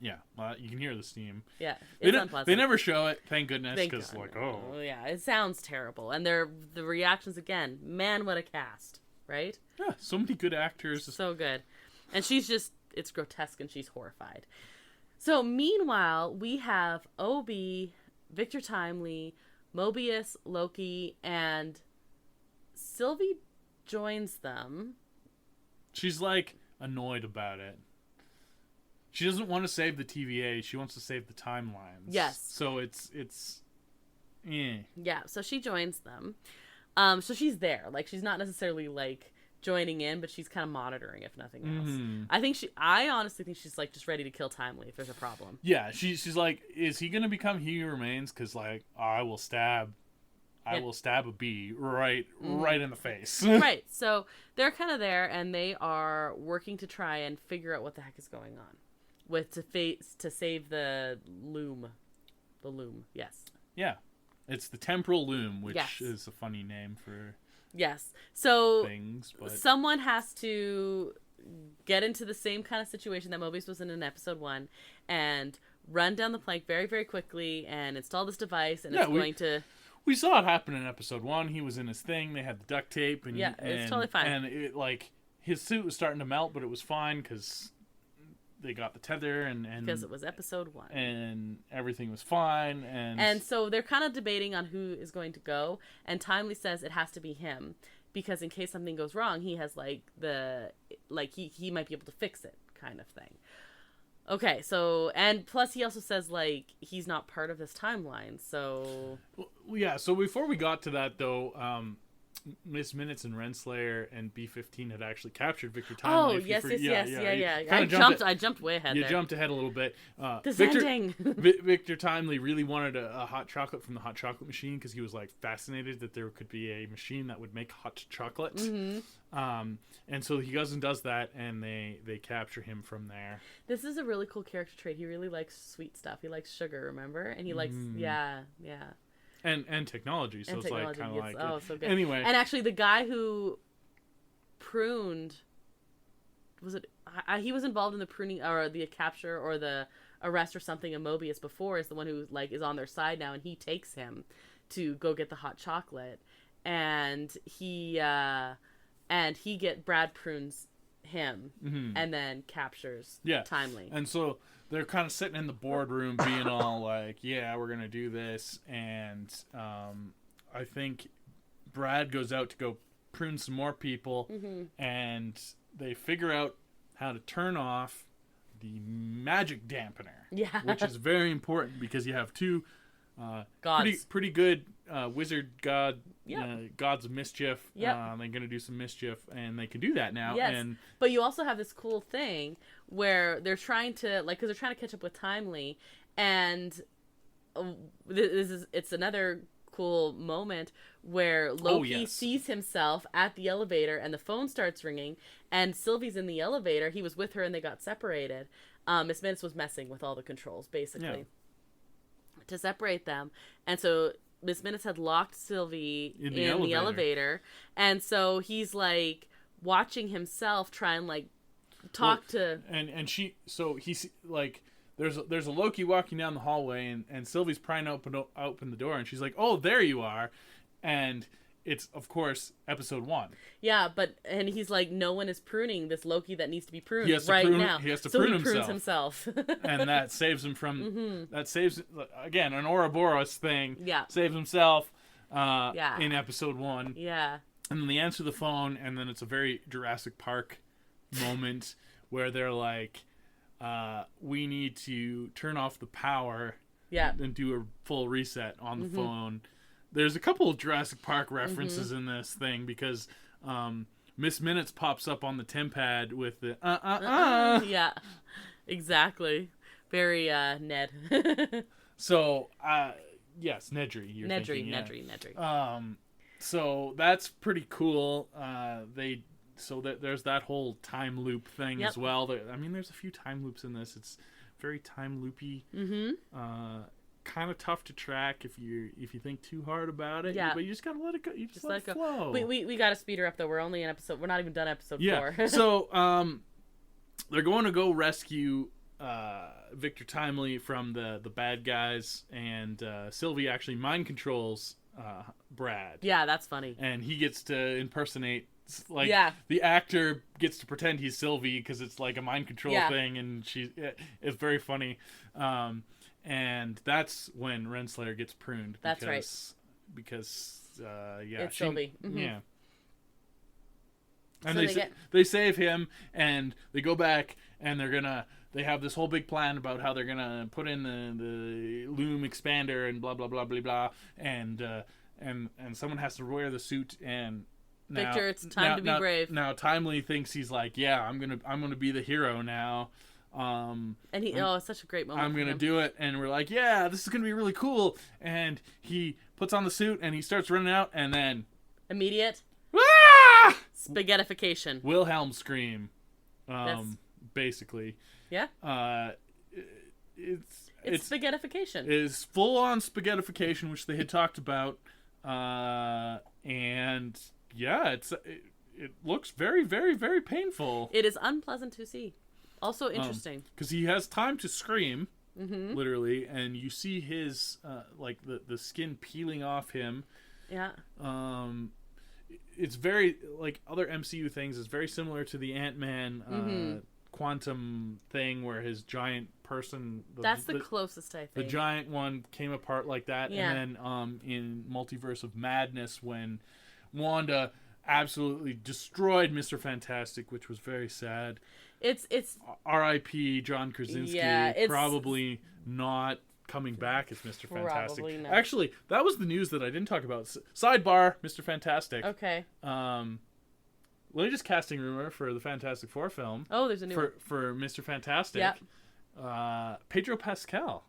Speaker 1: Yeah, well, you can hear the steam.
Speaker 2: Yeah, it's unpleasant.
Speaker 1: They never show it, thank goodness, because
Speaker 2: oh. Yeah, it sounds terrible. And the reactions again, man, what a cast, right?
Speaker 1: Yeah, so many good actors.
Speaker 2: So good. And she's just, it's grotesque and she's horrified. So meanwhile, we have OB Victor Timely, Mobius, Loki, and Sylvie joins them.
Speaker 1: She's like annoyed about it. She doesn't want to save the TVA. She wants to save the timelines.
Speaker 2: Yes.
Speaker 1: So it's
Speaker 2: Yeah, so she joins them. So she's there. Like, she's not necessarily, like, joining in, but she's kind of monitoring, if nothing else. I honestly think she's, like, just ready to kill Timely if there's a problem.
Speaker 1: Yeah, she's like, is he going to become He Who Remains? Because, like, I will stab a bee right in the face.
Speaker 2: Right, so they're kind of there, and they are working to try and figure out what the heck is going on. To save the loom. The loom, yes.
Speaker 1: Yeah. It's the temporal loom, which is a funny name for
Speaker 2: so
Speaker 1: things. But
Speaker 2: someone has to get into the same kind of situation that Mobius was in episode 1 and run down the plank very, very quickly and install this device, and
Speaker 1: we saw it happen in episode 1. He was in his thing. They had the duct tape. And
Speaker 2: it's totally fine.
Speaker 1: And it, like, his suit was starting to melt, but it was fine because they got the tether and
Speaker 2: because it was episode 1
Speaker 1: and everything was fine,
Speaker 2: and so they're kind of debating on who is going to go, and Timely says it has to be him because in case something goes wrong, he has he might be able to fix it, kind of thing. Okay, so and plus he also says like he's not part of this timeline, so
Speaker 1: yeah. So before we got to that though, Miss Minutes and Renslayer and B-15 had actually captured Victor Timely.
Speaker 2: Oh, yes. I jumped way ahead
Speaker 1: You
Speaker 2: there.
Speaker 1: jumped ahead a little bit.
Speaker 2: Ending.
Speaker 1: Victor Timely really wanted a hot chocolate from the hot chocolate machine because he was like fascinated that there could be a machine that would make hot chocolate. And so he goes and does that, and they capture him from there.
Speaker 2: This is a really cool character trait. He really likes sweet stuff. He likes sugar, remember? And he likes, yeah.
Speaker 1: And technology, so it's like kind of like
Speaker 2: so good.
Speaker 1: Anyway,
Speaker 2: and actually the guy who pruned he was involved in the pruning or the capture or the arrest or something of Mobius before is the one who like is on their side now, and he takes him to go get the hot chocolate, and Brad prunes him and then captures Timely.
Speaker 1: And so they're kind of sitting in the boardroom being all like, yeah, we're going to do this. And I think Brad goes out to go prune some more people. And they figure out how to turn off the magic dampener.
Speaker 2: Yeah.
Speaker 1: Which is very important because you have two pretty good wizard gods of mischief. They're going to do some mischief, and they can do that now.
Speaker 2: Yes. But you also have this cool thing where they're trying to, because they're trying to catch up with Timely, and it's another cool moment where Loki sees himself at the elevator, and the phone starts ringing, and Sylvie's in the elevator. He was with her, and they got separated. Miss Minutes was messing with all the controls, basically, to separate them. And so Miss Minutes had locked Sylvie in the elevator. And so he's like watching himself try and like talk to
Speaker 1: and he's like there's a Loki walking down the hallway, and Sylvie's prying open the door, and she's like, "Oh, there you are." And it's, of course, episode 1.
Speaker 2: Yeah, and he's like, no one is pruning this Loki that needs to be pruned now.
Speaker 1: He has to prune
Speaker 2: himself.
Speaker 1: And that saves him from... That saves... Again, an Ouroboros thing.
Speaker 2: Yeah.
Speaker 1: Saves himself in episode 1.
Speaker 2: Yeah.
Speaker 1: And then they answer the phone, and then it's a very Jurassic Park moment where they're like, we need to turn off the power and do a full reset on the phone. There's a couple of Jurassic Park references in this thing because Miss Minutes pops up on the TemPad with the
Speaker 2: Yeah, exactly. Very Ned.
Speaker 1: So, yes, Nedry. You're thinking,
Speaker 2: Nedry.
Speaker 1: So that's pretty cool. There's that whole time loop thing as well. There's a few time loops in this. It's very time loopy. Kind of tough to track if you think too hard about it. But you just gotta let it go. You just let it flow.
Speaker 2: We gotta speed her up though. We're only in episode. We're not even done episode 4.
Speaker 1: So they're going to go rescue Victor Timely from the bad guys, and Sylvie actually mind controls Brad.
Speaker 2: Yeah, that's funny.
Speaker 1: And he gets to impersonate. The actor gets to pretend he's Sylvie because it's like a mind control thing, and it's very funny. and that's when Renslayer gets pruned.
Speaker 2: That's right.
Speaker 1: Because
Speaker 2: it's Sylvie. Mm-hmm.
Speaker 1: Yeah. And
Speaker 2: So
Speaker 1: they save him, and they go back, and they have this whole big plan about how they're gonna put in the loom expander and blah blah blah blah blah, and someone has to wear the suit, and
Speaker 2: Victor, it's time to be brave.
Speaker 1: Now Timely thinks he's like, yeah, I'm gonna be the hero now.
Speaker 2: And it's such a great moment.
Speaker 1: I'm gonna do it, and we're like, yeah, this is gonna be really cool. And he puts on the suit, and he starts running out, and then
Speaker 2: immediate.
Speaker 1: Ah!
Speaker 2: Spaghettification.
Speaker 1: Wilhelm scream.
Speaker 2: Yes.
Speaker 1: Basically.
Speaker 2: Yeah.
Speaker 1: It's
Speaker 2: spaghettification.
Speaker 1: It is full on spaghettification, which they had talked about. And yeah, it looks very, very, very painful.
Speaker 2: It is unpleasant to see. Also interesting.
Speaker 1: Because he has time to scream, literally, and you see his like the skin peeling off him.
Speaker 2: Yeah.
Speaker 1: It's very, like other MCU things, it's very similar to the Ant-Man quantum thing where his giant person...
Speaker 2: That's the closest, I think.
Speaker 1: The giant one came apart like that.
Speaker 2: Yeah.
Speaker 1: And then in Multiverse of Madness, when Wanda absolutely destroyed Mr. Fantastic, which was very sad.
Speaker 2: It's
Speaker 1: R.I.P. John Krasinski.
Speaker 2: Yeah,
Speaker 1: probably not coming back as Mr. Fantastic.
Speaker 2: Probably not.
Speaker 1: Actually, that was the news that I didn't talk about. Sidebar, Mr. Fantastic.
Speaker 2: Okay.
Speaker 1: Latest casting rumor for the Fantastic Four film.
Speaker 2: Oh, there's a new one.
Speaker 1: For Mr. Fantastic.
Speaker 2: Yeah.
Speaker 1: Pedro Pascal.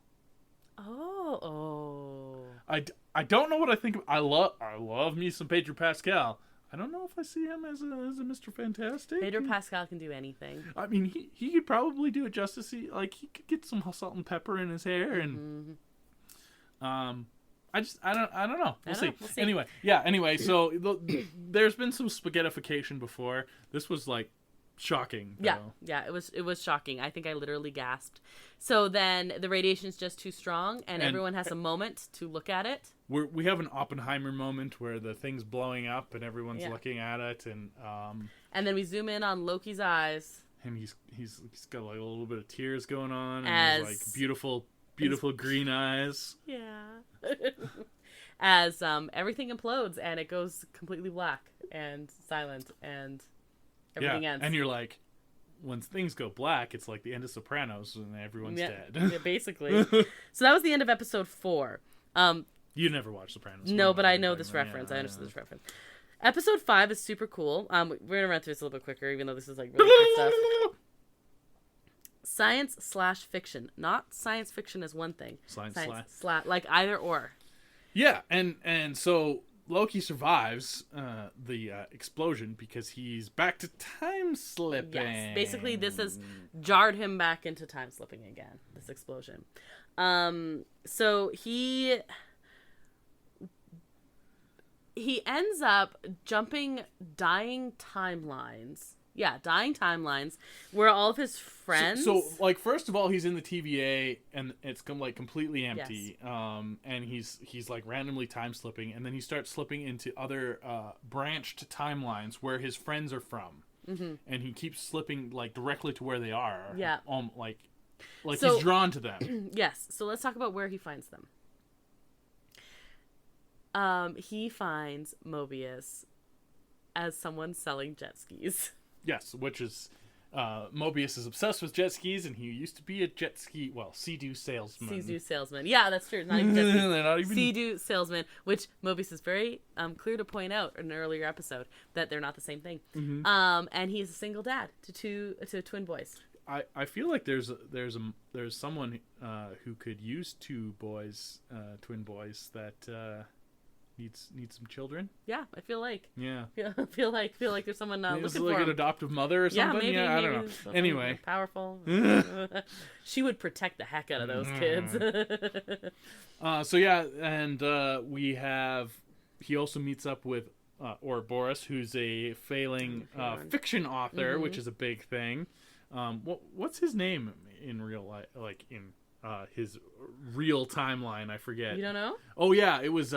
Speaker 2: Oh.
Speaker 1: I don't know what I think. I love me some Pedro Pascal. I don't know if I see him as a Mr. Fantastic.
Speaker 2: Pedro Pascal can do anything.
Speaker 1: I mean, he could probably do it justice. He could get some salt and pepper in his hair, and I don't know. We'll see. Anyway, so there's been some spaghettification before. This was like shocking. Though.
Speaker 2: Yeah, it was shocking. I think I literally gasped. So then the radiation's just too strong, and everyone has a moment to look at it.
Speaker 1: We have an Oppenheimer moment where the thing's blowing up and everyone's looking at it, and
Speaker 2: then we zoom in on Loki's eyes,
Speaker 1: and he's got like a little bit of tears going on, and he's like beautiful green eyes.
Speaker 2: Yeah. As everything implodes and it goes completely black and silent and everything ends.
Speaker 1: And you're like, when things go black, it's like the end of Sopranos and everyone's dead.
Speaker 2: Yeah, basically. So that was the end of episode 4.
Speaker 1: You never watched Sopranos.
Speaker 2: No, but I know this reference. I understood this reference. Episode 5 is super cool. We're gonna run through this a little bit quicker, even though this is like really good stuff. Science/fiction, not science fiction is one thing. Science like either or.
Speaker 1: Yeah, and so Loki survives the explosion because he's back to time slipping.
Speaker 2: Yes, basically this has jarred him back into time slipping again. This explosion. So he ends up jumping dying timelines. Yeah, dying timelines where all of his friends...
Speaker 1: So like, first of all, he's in the TVA, and it's like completely empty.
Speaker 2: Yes.
Speaker 1: And he's like randomly time slipping, and then he starts slipping into other branched timelines where his friends are from. Mm-hmm. And he keeps slipping like directly to where they are.
Speaker 2: Yeah.
Speaker 1: Like he's drawn to them.
Speaker 2: Yes. So let's talk about where he finds them. He finds Mobius as someone selling jet skis.
Speaker 1: Yes, which is Mobius is obsessed with jet skis, and he used to be a Sea-Doo salesman.
Speaker 2: Sea-Doo salesman. Yeah, that's true. Not even jet skis.
Speaker 1: They're not even...
Speaker 2: Sea-Doo salesman, which Mobius is very clear to point out in an earlier episode that they're not the same thing. Mm-hmm. And he's a single dad to twin boys.
Speaker 1: I feel like there's someone who could use twin boys that needs some children.
Speaker 2: Yeah, I feel like.
Speaker 1: Yeah.
Speaker 2: I feel like there's someone looking for
Speaker 1: like
Speaker 2: him.
Speaker 1: an adoptive mother or something.
Speaker 2: Maybe,
Speaker 1: I don't know. Anyway,
Speaker 2: powerful. She would protect the heck out of those kids.
Speaker 1: So yeah, and he also meets up with Ouroboros, who's a failing fiction author, which is a big thing. What's his name in real life? Like in his real timeline, I forget.
Speaker 2: You don't know?
Speaker 1: Oh yeah, it was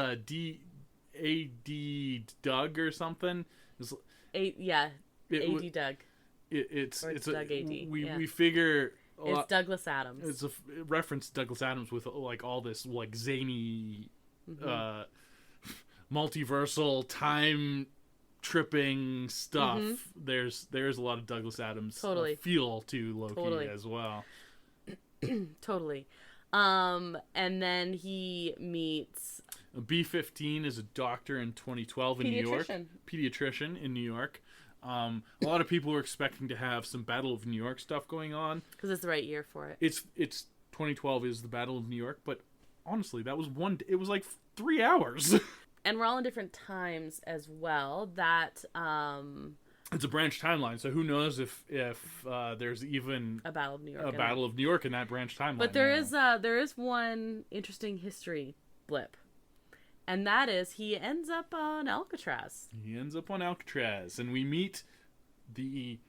Speaker 1: A.D. Doug or something.
Speaker 2: A.D. Doug.
Speaker 1: It's
Speaker 2: Doug A.D.
Speaker 1: we figure
Speaker 2: It's Douglas Adams.
Speaker 1: It's a reference to Douglas Adams with like all this like zany, multiversal time tripping stuff. There's a lot of Douglas Adams feel to Loki as well.
Speaker 2: Totally. And then he meets
Speaker 1: B-15 is a doctor in 2012 in New York. Pediatrician in New York. A lot of people were expecting to have some Battle of New York stuff going on
Speaker 2: because it's the right year for it.
Speaker 1: It's 2012 is the Battle of New York, but honestly, that was it was like 3 hours.
Speaker 2: And we're all in different times as well. That
Speaker 1: it's a branch timeline, so who knows if there's even
Speaker 2: a Battle of New York,
Speaker 1: Battle of New York in that branch timeline.
Speaker 2: But there is one interesting history blip, and that is he ends up on Alcatraz.
Speaker 1: And we meet the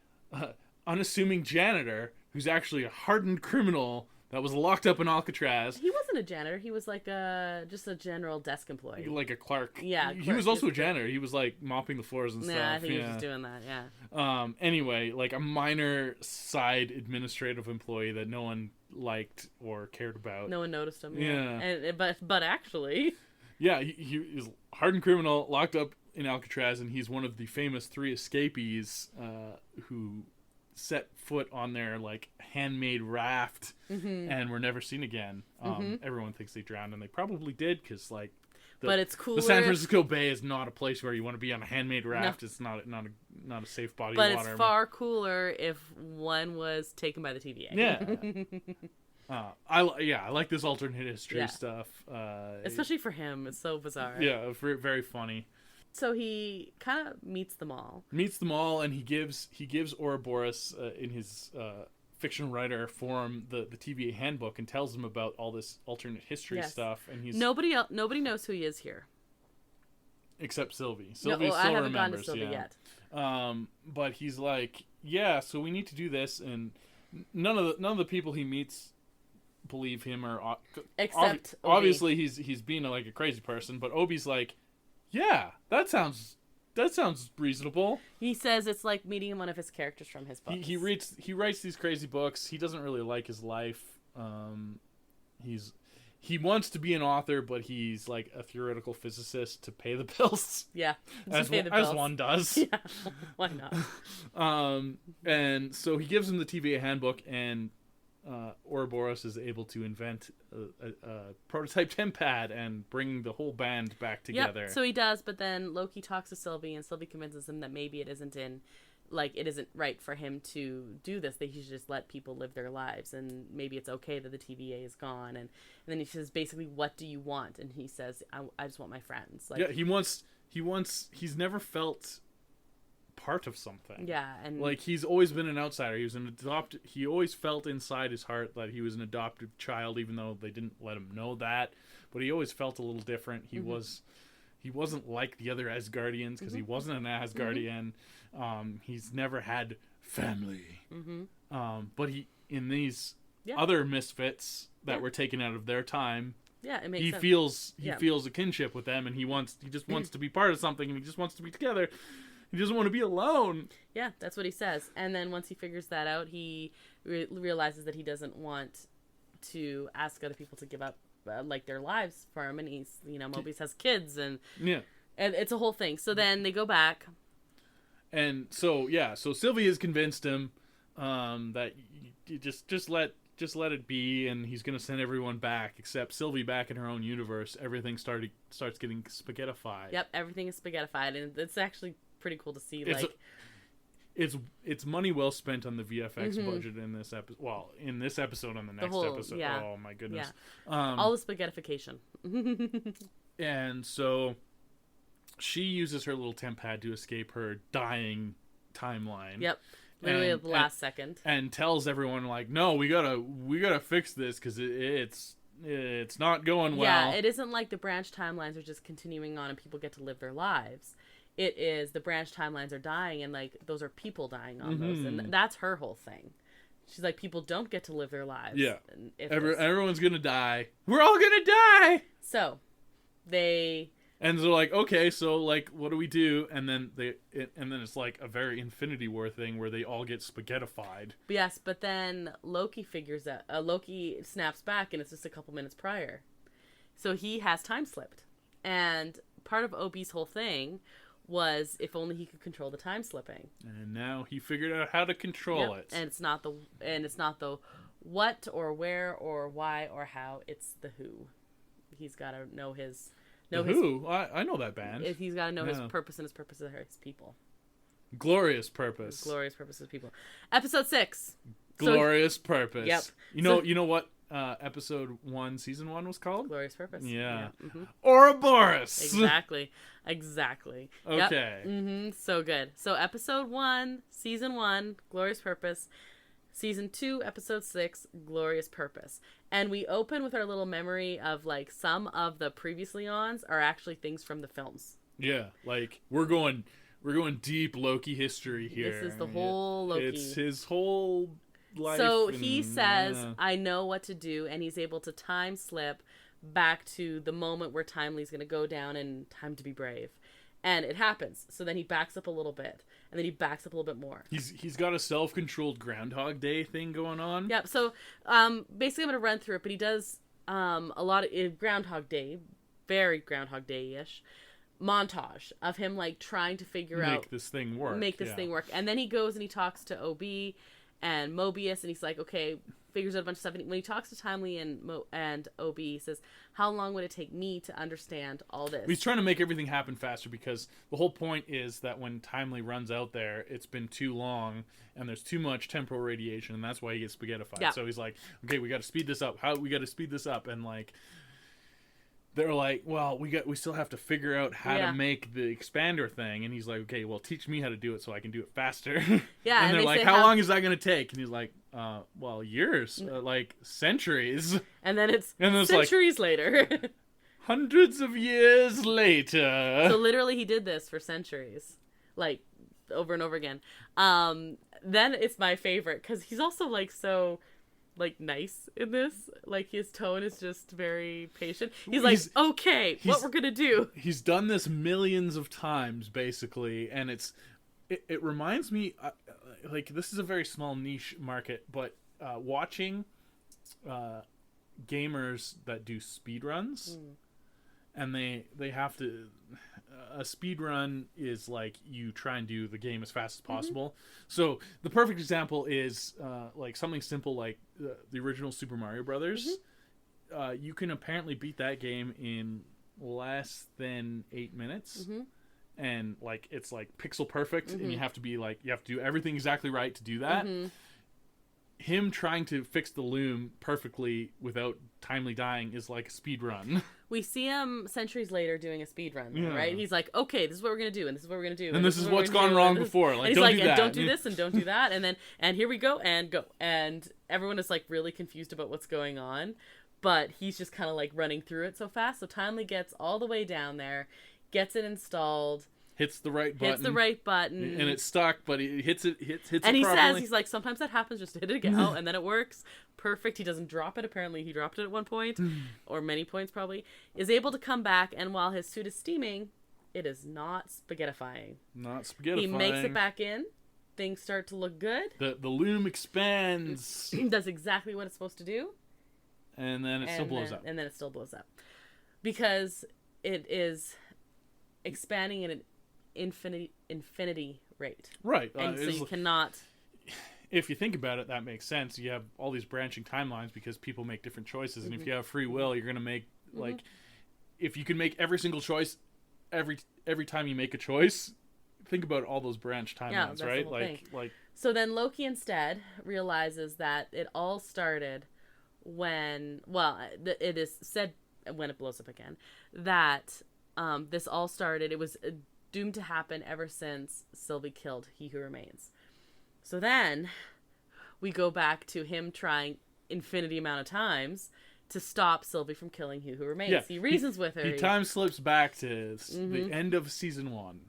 Speaker 1: unassuming janitor, who's actually a hardened criminal that was locked up in Alcatraz.
Speaker 2: He wasn't a janitor. He was like just a general desk employee.
Speaker 1: Like a clerk.
Speaker 2: Yeah.
Speaker 1: He was also a janitor. He was like mopping the floors and stuff.
Speaker 2: Yeah, I think he was just doing that, yeah.
Speaker 1: Anyway, like a minor side administrative employee that no one liked or cared about.
Speaker 2: No one noticed him.
Speaker 1: Yeah.
Speaker 2: But actually...
Speaker 1: Yeah, he is a hardened criminal locked up in Alcatraz, and he's one of the famous 3 escapees who set foot on their like handmade raft and were never seen again. Everyone thinks they drowned, and they probably did, because like
Speaker 2: but it's cooler.
Speaker 1: The San Francisco Bay is not a place where you want to be on a handmade raft. No. It's not a safe body of water.
Speaker 2: But it's far cooler if one was taken by the TVA.
Speaker 1: Yeah. I like this alternate history stuff.
Speaker 2: Especially for him, it's so bizarre.
Speaker 1: Yeah, very funny.
Speaker 2: So he kind of meets them all,
Speaker 1: and he gives Ouroboros in his fiction writer form the TVA handbook, and tells him about all this alternate history stuff. And he's
Speaker 2: nobody knows who he is here,
Speaker 1: except Sylvie.
Speaker 2: Sylvie
Speaker 1: still
Speaker 2: I haven't
Speaker 1: remembers,
Speaker 2: gone to Sylvie yet.
Speaker 1: But he's like, yeah, so we need to do this, and none of the people he meets believe him, or
Speaker 2: except
Speaker 1: obviously he's being like a crazy person, but Obi's like, yeah, that sounds reasonable. He says
Speaker 2: it's like meeting one of his characters from his books.
Speaker 1: He writes these crazy books. He doesn't really like his life. He wants to be an author, but he's like a theoretical physicist to pay the bills.
Speaker 2: Yeah,
Speaker 1: as one does.
Speaker 2: Yeah, why not?
Speaker 1: And so he gives him the TVA handbook, and Ouroboros is able to invent a prototype TemPad and bring the whole band back together.
Speaker 2: Yep, so he does, but then Loki talks to Sylvie, and Sylvie convinces him that maybe it isn't right for him to do this, that he should just let people live their lives, and maybe it's okay that the TVA is gone. And then he says, basically, what do you want? And he says, I just want my friends. Like,
Speaker 1: yeah, he's never felt part of something.
Speaker 2: Yeah, and
Speaker 1: like he's always been an outsider. He always felt inside his heart that he was an adopted child, even though they didn't let him know that. But he always felt a little different. He wasn't like the other Asgardians, because he wasn't an Asgardian. He's never had family. But in these other misfits that were taken out of their time,
Speaker 2: it makes sense.
Speaker 1: He feels a kinship with them, and he just wants to be part of something, and he just wants to be together. He doesn't want to be alone.
Speaker 2: Yeah, that's what he says. And then once he figures that out, he realizes that he doesn't want to ask other people to give up like their lives for him. And he's, Mobius has kids, and it's a whole thing. So then they go back.
Speaker 1: And so Sylvie has convinced him that you just let it be, and he's gonna send everyone back, except Sylvie back in her own universe. Everything starts getting spaghettified.
Speaker 2: Yep, everything is spaghettified, and it's actually pretty cool to see.
Speaker 1: It's money well spent on the VFX budget in this episode. Well, in this episode, on the next episode. Yeah. Oh my goodness!
Speaker 2: Yeah. All the spaghettification.
Speaker 1: And so she uses her little TemPad to escape her dying timeline.
Speaker 2: Yep. Literally at the last second.
Speaker 1: And tells everyone, like, no, we gotta fix this, because it's not going well.
Speaker 2: Yeah, it isn't like the branch timelines are just continuing on and people get to live their lives. It is the branch timelines are dying, and like those are people dying on those, and that's her whole thing. She's like, people don't get to live their lives.
Speaker 1: Yeah, everyone's gonna die. We're all gonna die.
Speaker 2: So they
Speaker 1: And they're like, okay, so like, what do we do? And then it's like a very Infinity War thing where they all get spaghettified.
Speaker 2: Yes, but then Loki figures out. Loki snaps back, and it's just a couple minutes prior, so he has time slipped. And part of OB's whole thing was if only he could control the time slipping.
Speaker 1: And now he figured out how to control it.
Speaker 2: And it's not the what or where or why or how. It's the who. He's got to know his.
Speaker 1: Who? I know that band.
Speaker 2: He's got to know his purpose, and his purpose is his people.
Speaker 1: Glorious purpose.
Speaker 2: Glorious purpose of people. Episode 6.
Speaker 1: Glorious purpose.
Speaker 2: Yep.
Speaker 1: You know what episode 1, season 1 was called?
Speaker 2: Glorious purpose.
Speaker 1: Yeah.
Speaker 2: Mm-hmm.
Speaker 1: Ouroboros.
Speaker 2: Exactly.
Speaker 1: Okay.
Speaker 2: Yep. So good. So episode 1, season 1, Glorious Purpose. Season 2, episode 6, Glorious Purpose. And we open with our little memory of, like, some of the previously ons are actually things from the films.
Speaker 1: Yeah, like, we're going deep Loki history here.
Speaker 2: This is the whole Loki.
Speaker 1: It's his whole life.
Speaker 2: So he says, I know what to do, and he's able to time slip back to the moment where Timely's going to go down and time to be brave. And it happens. So then he backs up a little bit. And then he backs up a little bit more.
Speaker 1: He's got a self-controlled Groundhog Day thing going on.
Speaker 2: Yep. So basically I'm going to run through it. But he does a lot of Groundhog Day. Very Groundhog Day-ish. Montage of him like trying to figure out.
Speaker 1: Make this thing work.
Speaker 2: And then he goes and he talks to OB and Mobius. And he's like, okay, figures out a bunch of stuff. And when he talks to Timely and OB, he says, how long would it take me to understand all this?
Speaker 1: He's trying to make everything happen faster because the whole point is that when Timely runs out there, it's been too long and there's too much temporal radiation, and that's why he gets spaghettified.
Speaker 2: Yeah.
Speaker 1: So he's like, okay, we got to speed this up. We got to speed this up. And like, they're like, well, we still have to figure out how to make the expander thing. And he's like, okay, well, teach me how to do it so I can do it faster.
Speaker 2: Yeah.
Speaker 1: And they're like, how long is that going to take? And he's like, well, years, like centuries.
Speaker 2: And then it's
Speaker 1: centuries
Speaker 2: like, later.
Speaker 1: Hundreds of years later.
Speaker 2: So literally he did this for centuries. Like, over and over again. Then it's my favorite, because he's also, like, so, like, nice in this. Like, his tone is just very patient. He's like, okay, what we're gonna do.
Speaker 1: He's done this millions of times, basically, and it reminds me, like, this is a very small niche market, but watching gamers that do speedruns, and they have to... a speed run is like you try and do the game as fast as possible. So the perfect example is like something simple like the original Super Mario Brothers. You can apparently beat that game in less than 8 minutes. And like it's like pixel perfect, and you have to do everything exactly right to do that. Him trying to fix the loom perfectly without Timely dying is like a speed run.
Speaker 2: We see him centuries later doing a speed run, right? He's like, okay, this is what we're going to do, and this is what we're going to do.
Speaker 1: And this is what's gone wrong before. Like, don't do that.
Speaker 2: And don't do this, and don't do that. And here we go, and go. And everyone is like really confused about what's going on. But he's just kind of like running through it so fast. So Timely gets all the way down there, gets it installed.
Speaker 1: Hits the right button. And it's stuck, but he hits it
Speaker 2: and he
Speaker 1: properly.
Speaker 2: says, he's like, sometimes that happens, just hit it again. And then it works. Perfect. He doesn't drop it. Apparently he dropped it at one point, or many points probably. Is able to come back, and while his suit is steaming, it is not spaghettifying. He makes it back in. Things start to look good.
Speaker 1: The loom expands.
Speaker 2: Does exactly what it's supposed to do.
Speaker 1: And then it still blows up.
Speaker 2: And then it still blows up. Because it is expanding in an infinity rate.
Speaker 1: Right.
Speaker 2: And so you cannot...
Speaker 1: If you think about it, that makes sense. You have all these branching timelines because people make different choices. And if you have free will, you're going to make, like... If you can make every single choice every time you make a choice, think about all those branch timelines, right? Like
Speaker 2: so then Loki instead realizes that it all started when... Well, it is said when it blows up again, that this all started... It was... doomed to happen ever since Sylvie killed He Who Remains. So then we go back to him trying infinity amount of times to stop Sylvie from killing He Who Remains. Yeah, he reasons with her.
Speaker 1: He time slips back to the end of season 1.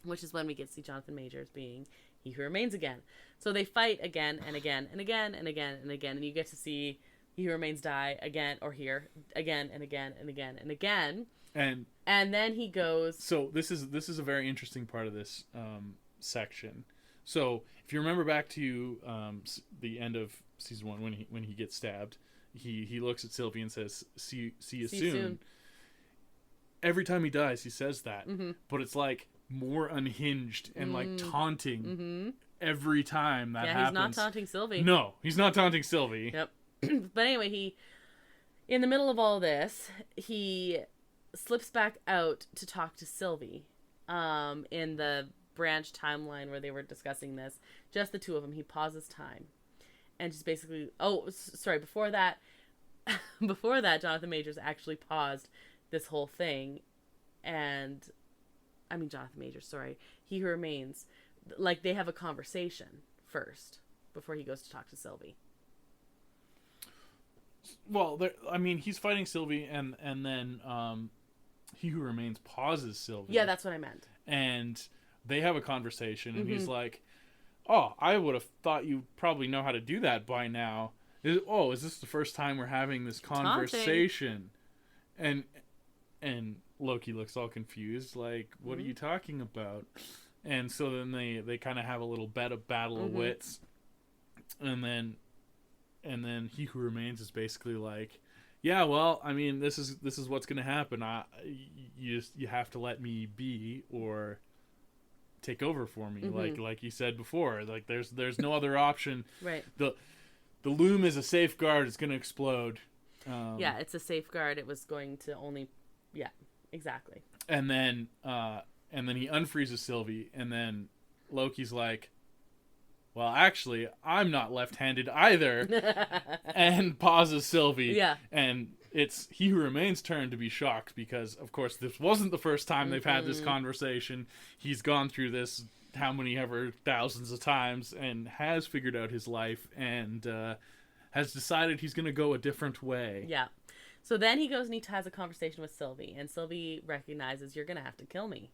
Speaker 2: Which is when we get to see Jonathan Majors being He Who Remains again. So they fight again and again and again and again and again, and you get to see He Who Remains die again, or here again and again and again and again.
Speaker 1: And
Speaker 2: then he goes.
Speaker 1: So this is a very interesting part of this section. So if you remember back to the end of season 1 when he gets stabbed, he looks at Sylvie and says, "See you soon." Every time he dies, he says that, but it's like more unhinged and like taunting every time that happens.
Speaker 2: Yeah, he's not taunting Sylvie.
Speaker 1: No, he's not taunting Sylvie.
Speaker 2: Yep. But anyway, in the middle of all this, he slips back out to talk to Sylvie in the branch timeline where they were discussing this. Just the two of them. He pauses time and just basically... Oh, sorry. Before that, Jonathan Majors actually paused this whole thing. And... I mean, Jonathan Majors, sorry. He Who Remains. Like, they have a conversation first before he goes to talk to Sylvie.
Speaker 1: Well, I mean, he's fighting Sylvie, and then He Who Remains pauses Sylvie.
Speaker 2: Yeah, that's what I meant.
Speaker 1: And they have a conversation, and he's like, "Oh, I would have thought you probably know how to do that by now. Is this the first time we're having this conversation?" And Loki looks all confused, like, "What are you talking about?" And so then they kind of have a little battle of wits, and then He Who Remains is basically like, "Yeah, well, I mean, this is what's gonna happen. You have to let me be or take over for me, like you said before. Like there's no other option.
Speaker 2: Right.
Speaker 1: The loom is a safeguard. It's gonna explode.
Speaker 2: Yeah, it's a safeguard. It was going to only. Yeah, exactly.
Speaker 1: And then he unfreezes Sylvie, and then Loki's like, "Well, actually, I'm not left-handed either," and pauses Sylvie.
Speaker 2: Yeah.
Speaker 1: And it's He Who Remains' turn to be shocked because, of course, this wasn't the first time they've had this conversation. He's gone through this how many ever thousands of times and has figured out his life and has decided he's going to go a different way.
Speaker 2: Yeah. So then he goes and he has a conversation with Sylvie, and Sylvie recognizes, "You're going to have to kill me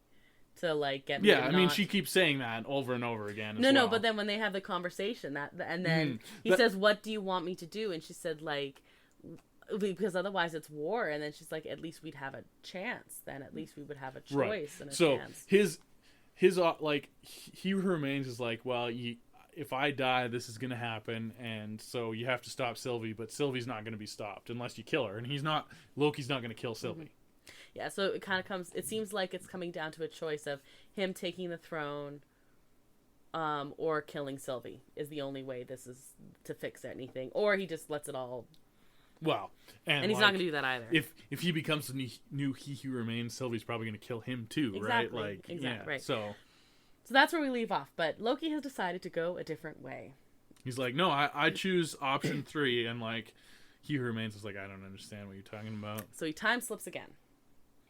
Speaker 2: to, like, get me to
Speaker 1: I mean, she keeps saying that over and over again.
Speaker 2: No, but then when they have the conversation, and then he says, "What do you want me to do?" And she said, like, because otherwise it's war. And then she's like, "At least we'd have a chance. Then at least we would have a choice and a chance."
Speaker 1: So his like, He Who Remains is like, "Well, if I die, this is going to happen, and so you have to stop Sylvie, but Sylvie's not going to be stopped unless you kill her." And Loki's not going to kill Sylvie.
Speaker 2: Yeah, so it seems like it's coming down to a choice of him taking the throne or killing Sylvie is the only way this is to fix anything. Or he just lets it all...
Speaker 1: Well, and
Speaker 2: he's not going to do that either.
Speaker 1: If he becomes the new He Who Remains, Sylvie's probably going to kill him too,
Speaker 2: exactly.
Speaker 1: right? Like,
Speaker 2: exactly, right.
Speaker 1: So
Speaker 2: that's where we leave off. But Loki has decided to go a different way.
Speaker 1: He's like, "No, I choose option 3," and like, He Who Remains is like, "I don't understand what you're talking about."
Speaker 2: So he time slips again.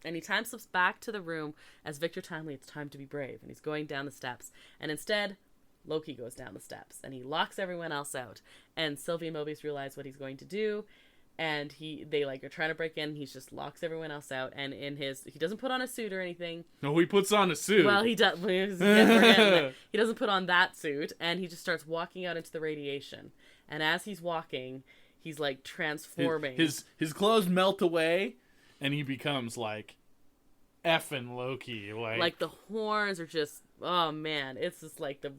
Speaker 2: And he time slips back to the room as Victor Timely, "It's time to be brave." And he's going down the steps. And instead, Loki goes down the steps. And he locks everyone else out. And Sylvie and Mobius realize what he's going to do. And they like are trying to break in. He just locks everyone else out. And he doesn't put on a suit or anything.
Speaker 1: No, he puts on a suit.
Speaker 2: Well, he does. He doesn't put on that suit. And he just starts walking out into the radiation. And as he's walking, he's like transforming.
Speaker 1: His clothes melt away. And he becomes like effing Loki. Like
Speaker 2: the horns are just, oh man, it's just like the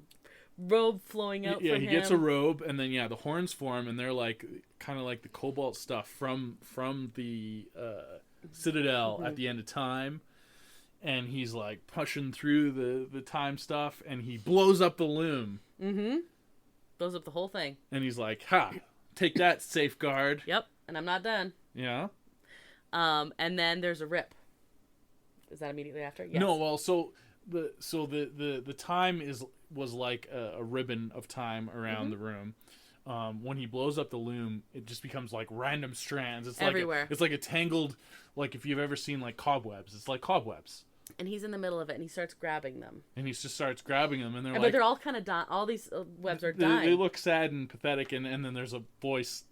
Speaker 2: robe flowing out from him.
Speaker 1: Yeah, he gets a robe, and then the horns form, and they're like kind of like the cobalt stuff from the Citadel at the end of time. And he's like pushing through the time stuff, and he blows up the loom.
Speaker 2: Blows up the whole thing.
Speaker 1: And he's like, "Ha! Take that, safeguard."
Speaker 2: Yep, and I'm not done.
Speaker 1: Yeah.
Speaker 2: And then there's a rip. Is that immediately after? Yes.
Speaker 1: No, well, so the time was like a ribbon of time around the room. When he blows up the loom, it just becomes like random strands. It's
Speaker 2: everywhere.
Speaker 1: It's like a tangled, like if you've ever seen like cobwebs. It's like cobwebs.
Speaker 2: And he's in the middle of it, and he starts grabbing them.
Speaker 1: And he just starts grabbing them, and
Speaker 2: but they're all kind of dying. All these webs are dying.
Speaker 1: They look sad and pathetic, and then there's a voice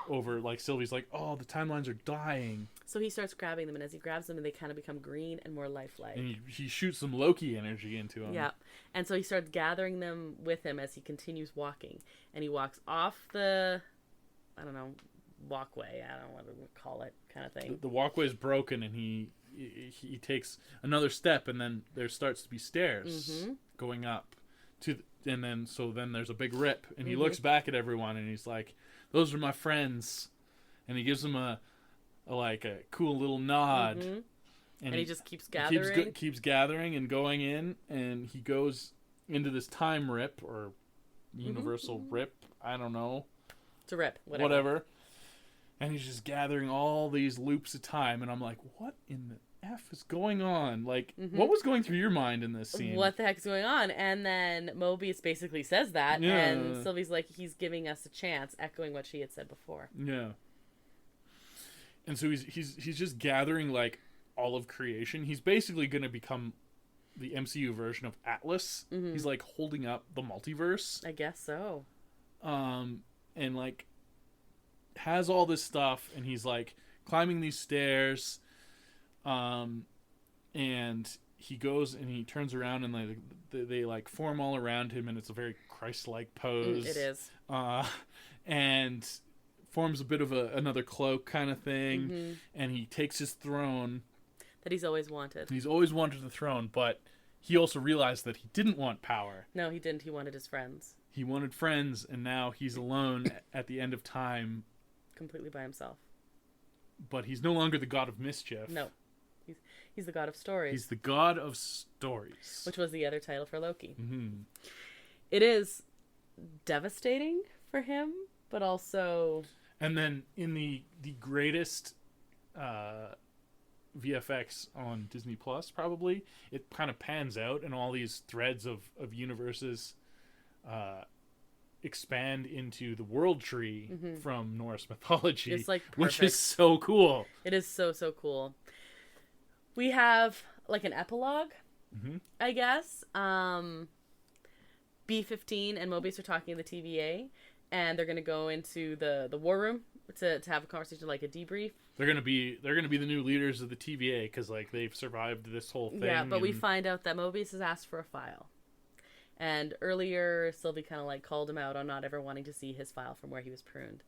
Speaker 1: over, like Sylvie's like, "Oh, the timelines are dying."
Speaker 2: So he starts grabbing them, and as he grabs them, they kind of become green and more lifelike.
Speaker 1: And he shoots some Loki energy into them.
Speaker 2: Yeah, and so he starts gathering them with him as he continues walking, and he walks off the, I don't know, walkway. I don't know what to call it, kind of thing.
Speaker 1: The walkway is broken, and he takes another step, and then there starts to be stairs going up and then there's a big rip, and he looks back at everyone, and he's like, "Those are my friends," and he gives them a cool little nod,
Speaker 2: and he just keeps gathering,
Speaker 1: keeps gathering and going in, and he goes into this time rip or universal rip. I don't know.
Speaker 2: It's a rip,
Speaker 1: whatever. And he's just gathering all these loops of time, and I'm like, what in the F is going on? Like, what was going through your mind in this scene?
Speaker 2: What the heck is going on? And then Mobius basically says that, and Sylvie's like, he's giving us a chance, echoing what she had said before.
Speaker 1: Yeah. And so he's just gathering, like, all of creation. He's basically going to become the MCU version of Atlas. He's, like, holding up the multiverse.
Speaker 2: I guess so.
Speaker 1: And, like, has all this stuff, and he's like climbing these stairs, and he goes and he turns around, and they like form all around him, and it's a very Christ-like pose.
Speaker 2: It is.
Speaker 1: And forms a bit of another cloak kind of thing, and he takes his throne
Speaker 2: that he's always wanted.
Speaker 1: He's always wanted the throne, but he also realized that he didn't want power.
Speaker 2: No, he didn't. He wanted his friends.
Speaker 1: He wanted friends, and now he's alone at the end of time.
Speaker 2: Completely by himself.
Speaker 1: But he's no longer the god of mischief.
Speaker 2: No. He's the god of stories.
Speaker 1: He's the god of stories.
Speaker 2: Which was the other title for Loki.
Speaker 1: Mm-hmm.
Speaker 2: It is devastating for him, but also...
Speaker 1: And then in the greatest VFX on Disney Plus, probably, it kind of pans out, and all these threads of universes expand into the world tree from Norse mythology.
Speaker 2: It's like perfect.
Speaker 1: Which is so cool.
Speaker 2: It is so cool. We have like an epilogue, I guess. B-15 and Mobius are talking in the TVA, and they're gonna go into the war room to have a conversation, like a debrief.
Speaker 1: They're gonna be the new leaders of the TVA because like they've survived this whole thing.
Speaker 2: Yeah, but we find out that Mobius has asked for a file. And earlier, Sylvie kind of like called him out on not ever wanting to see his file from where he was pruned.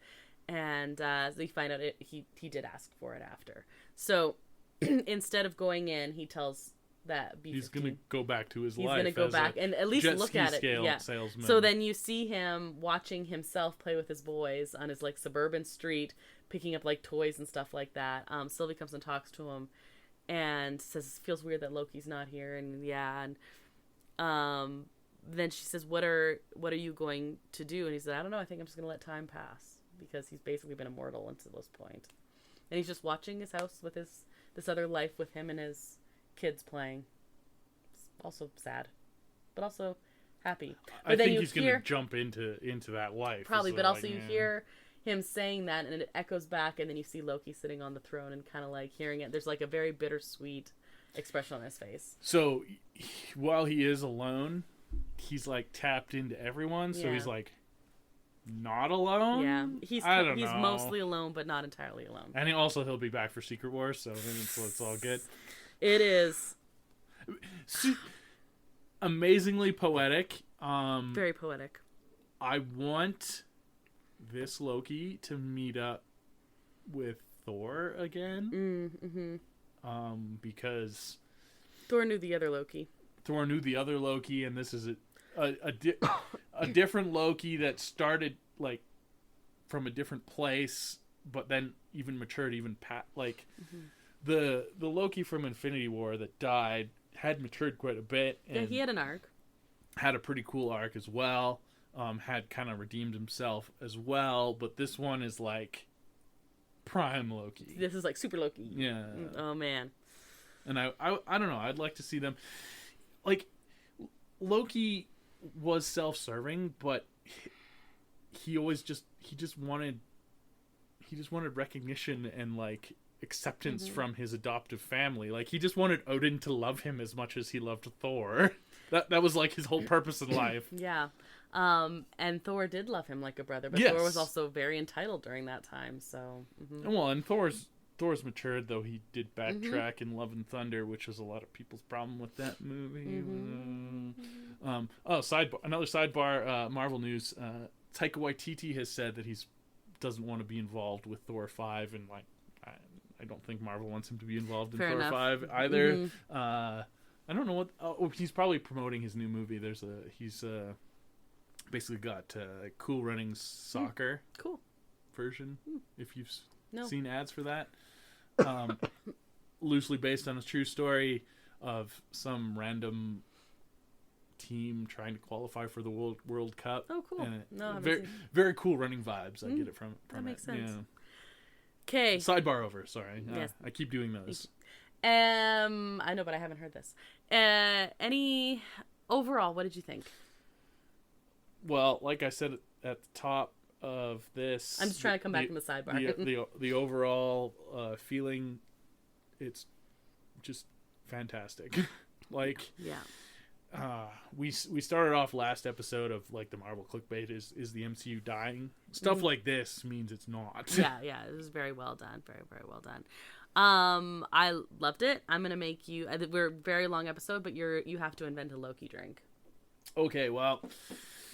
Speaker 2: And we find out he did ask for it after. So instead of going in, he tells that B-15,
Speaker 1: he's going to go back to his life.
Speaker 2: He's going to go back and at least look at it. Yeah.
Speaker 1: Salesman.
Speaker 2: So then you see him watching himself play with his boys on his like suburban street, picking up like toys and stuff like that. Sylvie comes and talks to him and says, it feels weird that Loki's not here. And then she says, what are you going to do? And he said, I don't know. I think I'm just going to let time pass because he's basically been immortal until this point. And he's just watching his house with this other life with him and his kids playing. It's also sad, but also happy. But
Speaker 1: I think he's going to jump into that life.
Speaker 2: Probably, but also you hear him saying that and it echoes back, and then you see Loki sitting on the throne and kind of like hearing it. There's like a very bittersweet expression on his face.
Speaker 1: So while he is alone, he's like tapped into everyone, so he's like not alone.
Speaker 2: Yeah, he's mostly alone, but not entirely alone.
Speaker 1: And he'll be back for Secret Wars, so it's all good.
Speaker 2: It is
Speaker 1: amazingly poetic.
Speaker 2: Very poetic.
Speaker 1: I want this Loki to meet up with Thor again. Because
Speaker 2: Thor knew the other Loki.
Speaker 1: And this is a different Loki that started like from a different place, but then even matured, the Loki from Infinity War that died had matured quite a bit. And
Speaker 2: yeah, he had an arc.
Speaker 1: Had a pretty cool arc as well. Had kind of redeemed himself as well, but this one is like prime Loki.
Speaker 2: This is like super Loki.
Speaker 1: Yeah.
Speaker 2: Oh man.
Speaker 1: And I don't know. I'd like to see them. Like, Loki was self-serving, but he just wanted recognition and like acceptance from his adoptive family. Like, he just wanted Odin to love him as much as he loved Thor. That was like his whole purpose in life.
Speaker 2: Yeah. And Thor did love him like a brother, but Thor was also very entitled during that time. So.
Speaker 1: Well, and Thor's matured, though he did backtrack in Love and Thunder, which was a lot of people's problem with that movie. Another sidebar, Marvel news. Taika Waititi has said that he doesn't want to be involved with Thor 5, and like, I I don't think Marvel wants him to be involved in
Speaker 2: Fair
Speaker 1: Thor
Speaker 2: enough.
Speaker 1: 5 either. I don't know what. Oh, he's probably promoting his new movie. He's basically got Cool Runnings soccer
Speaker 2: Cool.
Speaker 1: version. If you've
Speaker 2: No.
Speaker 1: seen ads for that, loosely based on a true story of some random team trying to qualify for the World Cup.
Speaker 2: Oh, cool.
Speaker 1: And
Speaker 2: No, I haven't
Speaker 1: very
Speaker 2: seen.
Speaker 1: very cool running vibes. I get it from
Speaker 2: That makes
Speaker 1: it.
Speaker 2: sense.
Speaker 1: Yeah.
Speaker 2: Okay.
Speaker 1: Sidebar over. Sorry.
Speaker 2: Yes.
Speaker 1: I keep doing those.
Speaker 2: I know, but I haven't heard this. Overall, what did you think?
Speaker 1: Well, like I said at the top of this,
Speaker 2: I'm just trying to come back from the sidebar.
Speaker 1: The overall feeling, it's just fantastic. Like,
Speaker 2: Yeah.
Speaker 1: we started off last episode of like the Marvel clickbait is the MCU dying. Stuff like this means it's not.
Speaker 2: Yeah, it was very well done. Very, very well done. I loved it. I'm gonna make you. We're a very long episode, but you have to invent a Loki drink.
Speaker 1: Okay, well,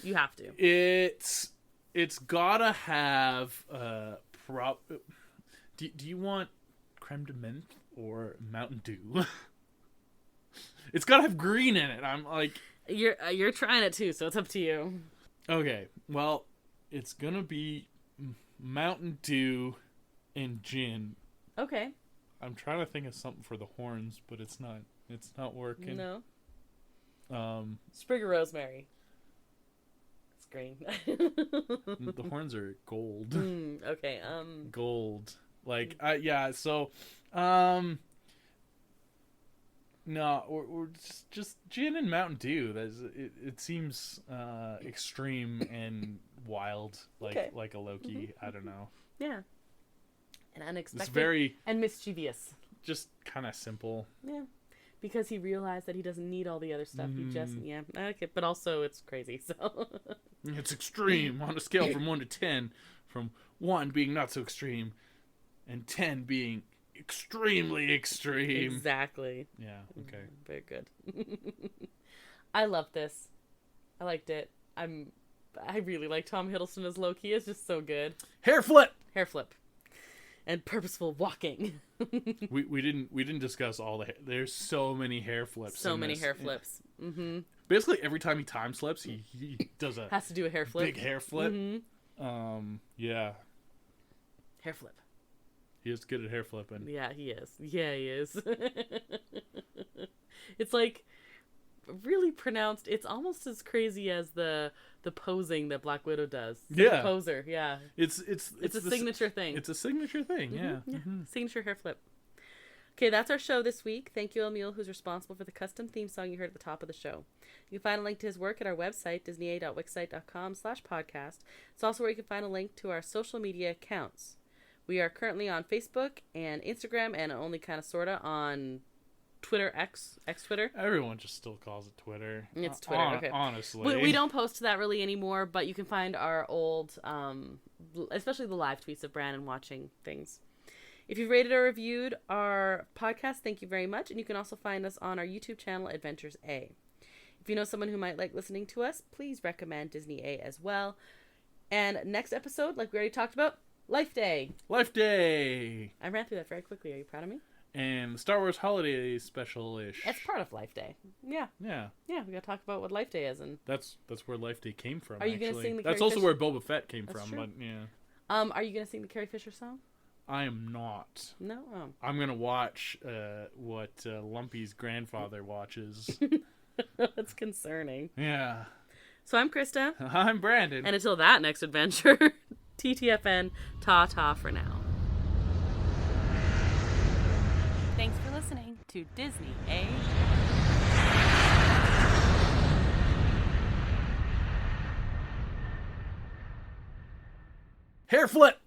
Speaker 2: You have to.
Speaker 1: it's gotta have Do you want creme de menthe or Mountain Dew? It's gotta have green in it. I'm like,
Speaker 2: You're trying it too, so it's up to you.
Speaker 1: okay, well, it's gonna be Mountain Dew and gin.
Speaker 2: Okay.
Speaker 1: I'm trying to think of something for the horns, but it's not working.
Speaker 2: No.
Speaker 1: Sprig
Speaker 2: Sprig of rosemary. It's green.
Speaker 1: The horns are gold.
Speaker 2: Okay.
Speaker 1: Gold. Like, yeah, so, no, we're just gin and Mountain Dew. It seems extreme and wild, like a Loki. I don't know.
Speaker 2: Yeah. And unexpected.
Speaker 1: It's very
Speaker 2: and mischievous.
Speaker 1: just kind of simple.
Speaker 2: Yeah. Because he realized that he doesn't need all the other stuff. He just, okay. But also it's crazy, so.
Speaker 1: It's extreme on a scale from 1 to 10, from 1 being not so extreme and 10 being extremely extreme.
Speaker 2: Exactly.
Speaker 1: Yeah, okay.
Speaker 2: Very good. I loved this. I liked it. I really like Tom Hiddleston as Loki. It's just so good.
Speaker 1: Hair flip.
Speaker 2: Hair flip. And purposeful walking.
Speaker 1: we didn't discuss all the there's so many hair flips.
Speaker 2: So
Speaker 1: in
Speaker 2: many
Speaker 1: this.
Speaker 2: hair flips. Mm-hmm.
Speaker 1: Basically every time he time slips, he does a
Speaker 2: Has to do a hair flip.
Speaker 1: big hair flip.
Speaker 2: Mm-hmm.
Speaker 1: Yeah.
Speaker 2: Hair flip.
Speaker 1: He is good at hair flipping.
Speaker 2: Yeah, he is. Yeah, he is. It's like really pronounced. It's almost as crazy as the posing that Black Widow does.
Speaker 1: Yeah.
Speaker 2: The poser. Yeah.
Speaker 1: It's
Speaker 2: a signature thing.
Speaker 1: It's a signature thing. Yeah.
Speaker 2: Yeah. Signature hair flip. Okay, that's our show this week. Thank you, Emil, who's responsible for the custom theme song you heard at the top of the show. You can find a link to his work at our website, disneya.wixsite.com/podcast. It's also where you can find a link to our social media accounts. We are currently on Facebook and Instagram, and only kind of sorta on Twitter, X Twitter.
Speaker 1: Everyone just still calls it Twitter.
Speaker 2: It's Twitter, okay.
Speaker 1: Honestly.
Speaker 2: We don't post to that really anymore, but you can find our old, especially the live tweets of Brandon watching things. If you've rated or reviewed our podcast, thank you very much. And you can also find us on our YouTube channel, Adventures A. If you know someone who might like listening to us, please recommend Disney A as well. And next episode, like we already talked about, Life Day.
Speaker 1: Life Day.
Speaker 2: I ran through that very quickly. Are you proud of me?
Speaker 1: And Star Wars Holiday Special-ish.
Speaker 2: It's part of Life Day. Yeah.
Speaker 1: Yeah.
Speaker 2: Yeah, we gotta talk about what Life Day is. And
Speaker 1: That's where Life Day came from,
Speaker 2: Are you gonna sing the
Speaker 1: That's
Speaker 2: Carrie
Speaker 1: also
Speaker 2: Fisher-
Speaker 1: where Boba Fett came
Speaker 2: That's
Speaker 1: from,
Speaker 2: true.
Speaker 1: but yeah.
Speaker 2: are you gonna sing the Carrie Fisher song?
Speaker 1: I am not.
Speaker 2: No? Oh.
Speaker 1: I'm going to watch what Lumpy's grandfather watches.
Speaker 2: That's concerning.
Speaker 1: Yeah.
Speaker 2: So I'm Krysta.
Speaker 1: I'm Brandon.
Speaker 2: And until that next adventure, TTFN, ta-ta for now. Thanks for listening to Disney A.
Speaker 1: Hair flip!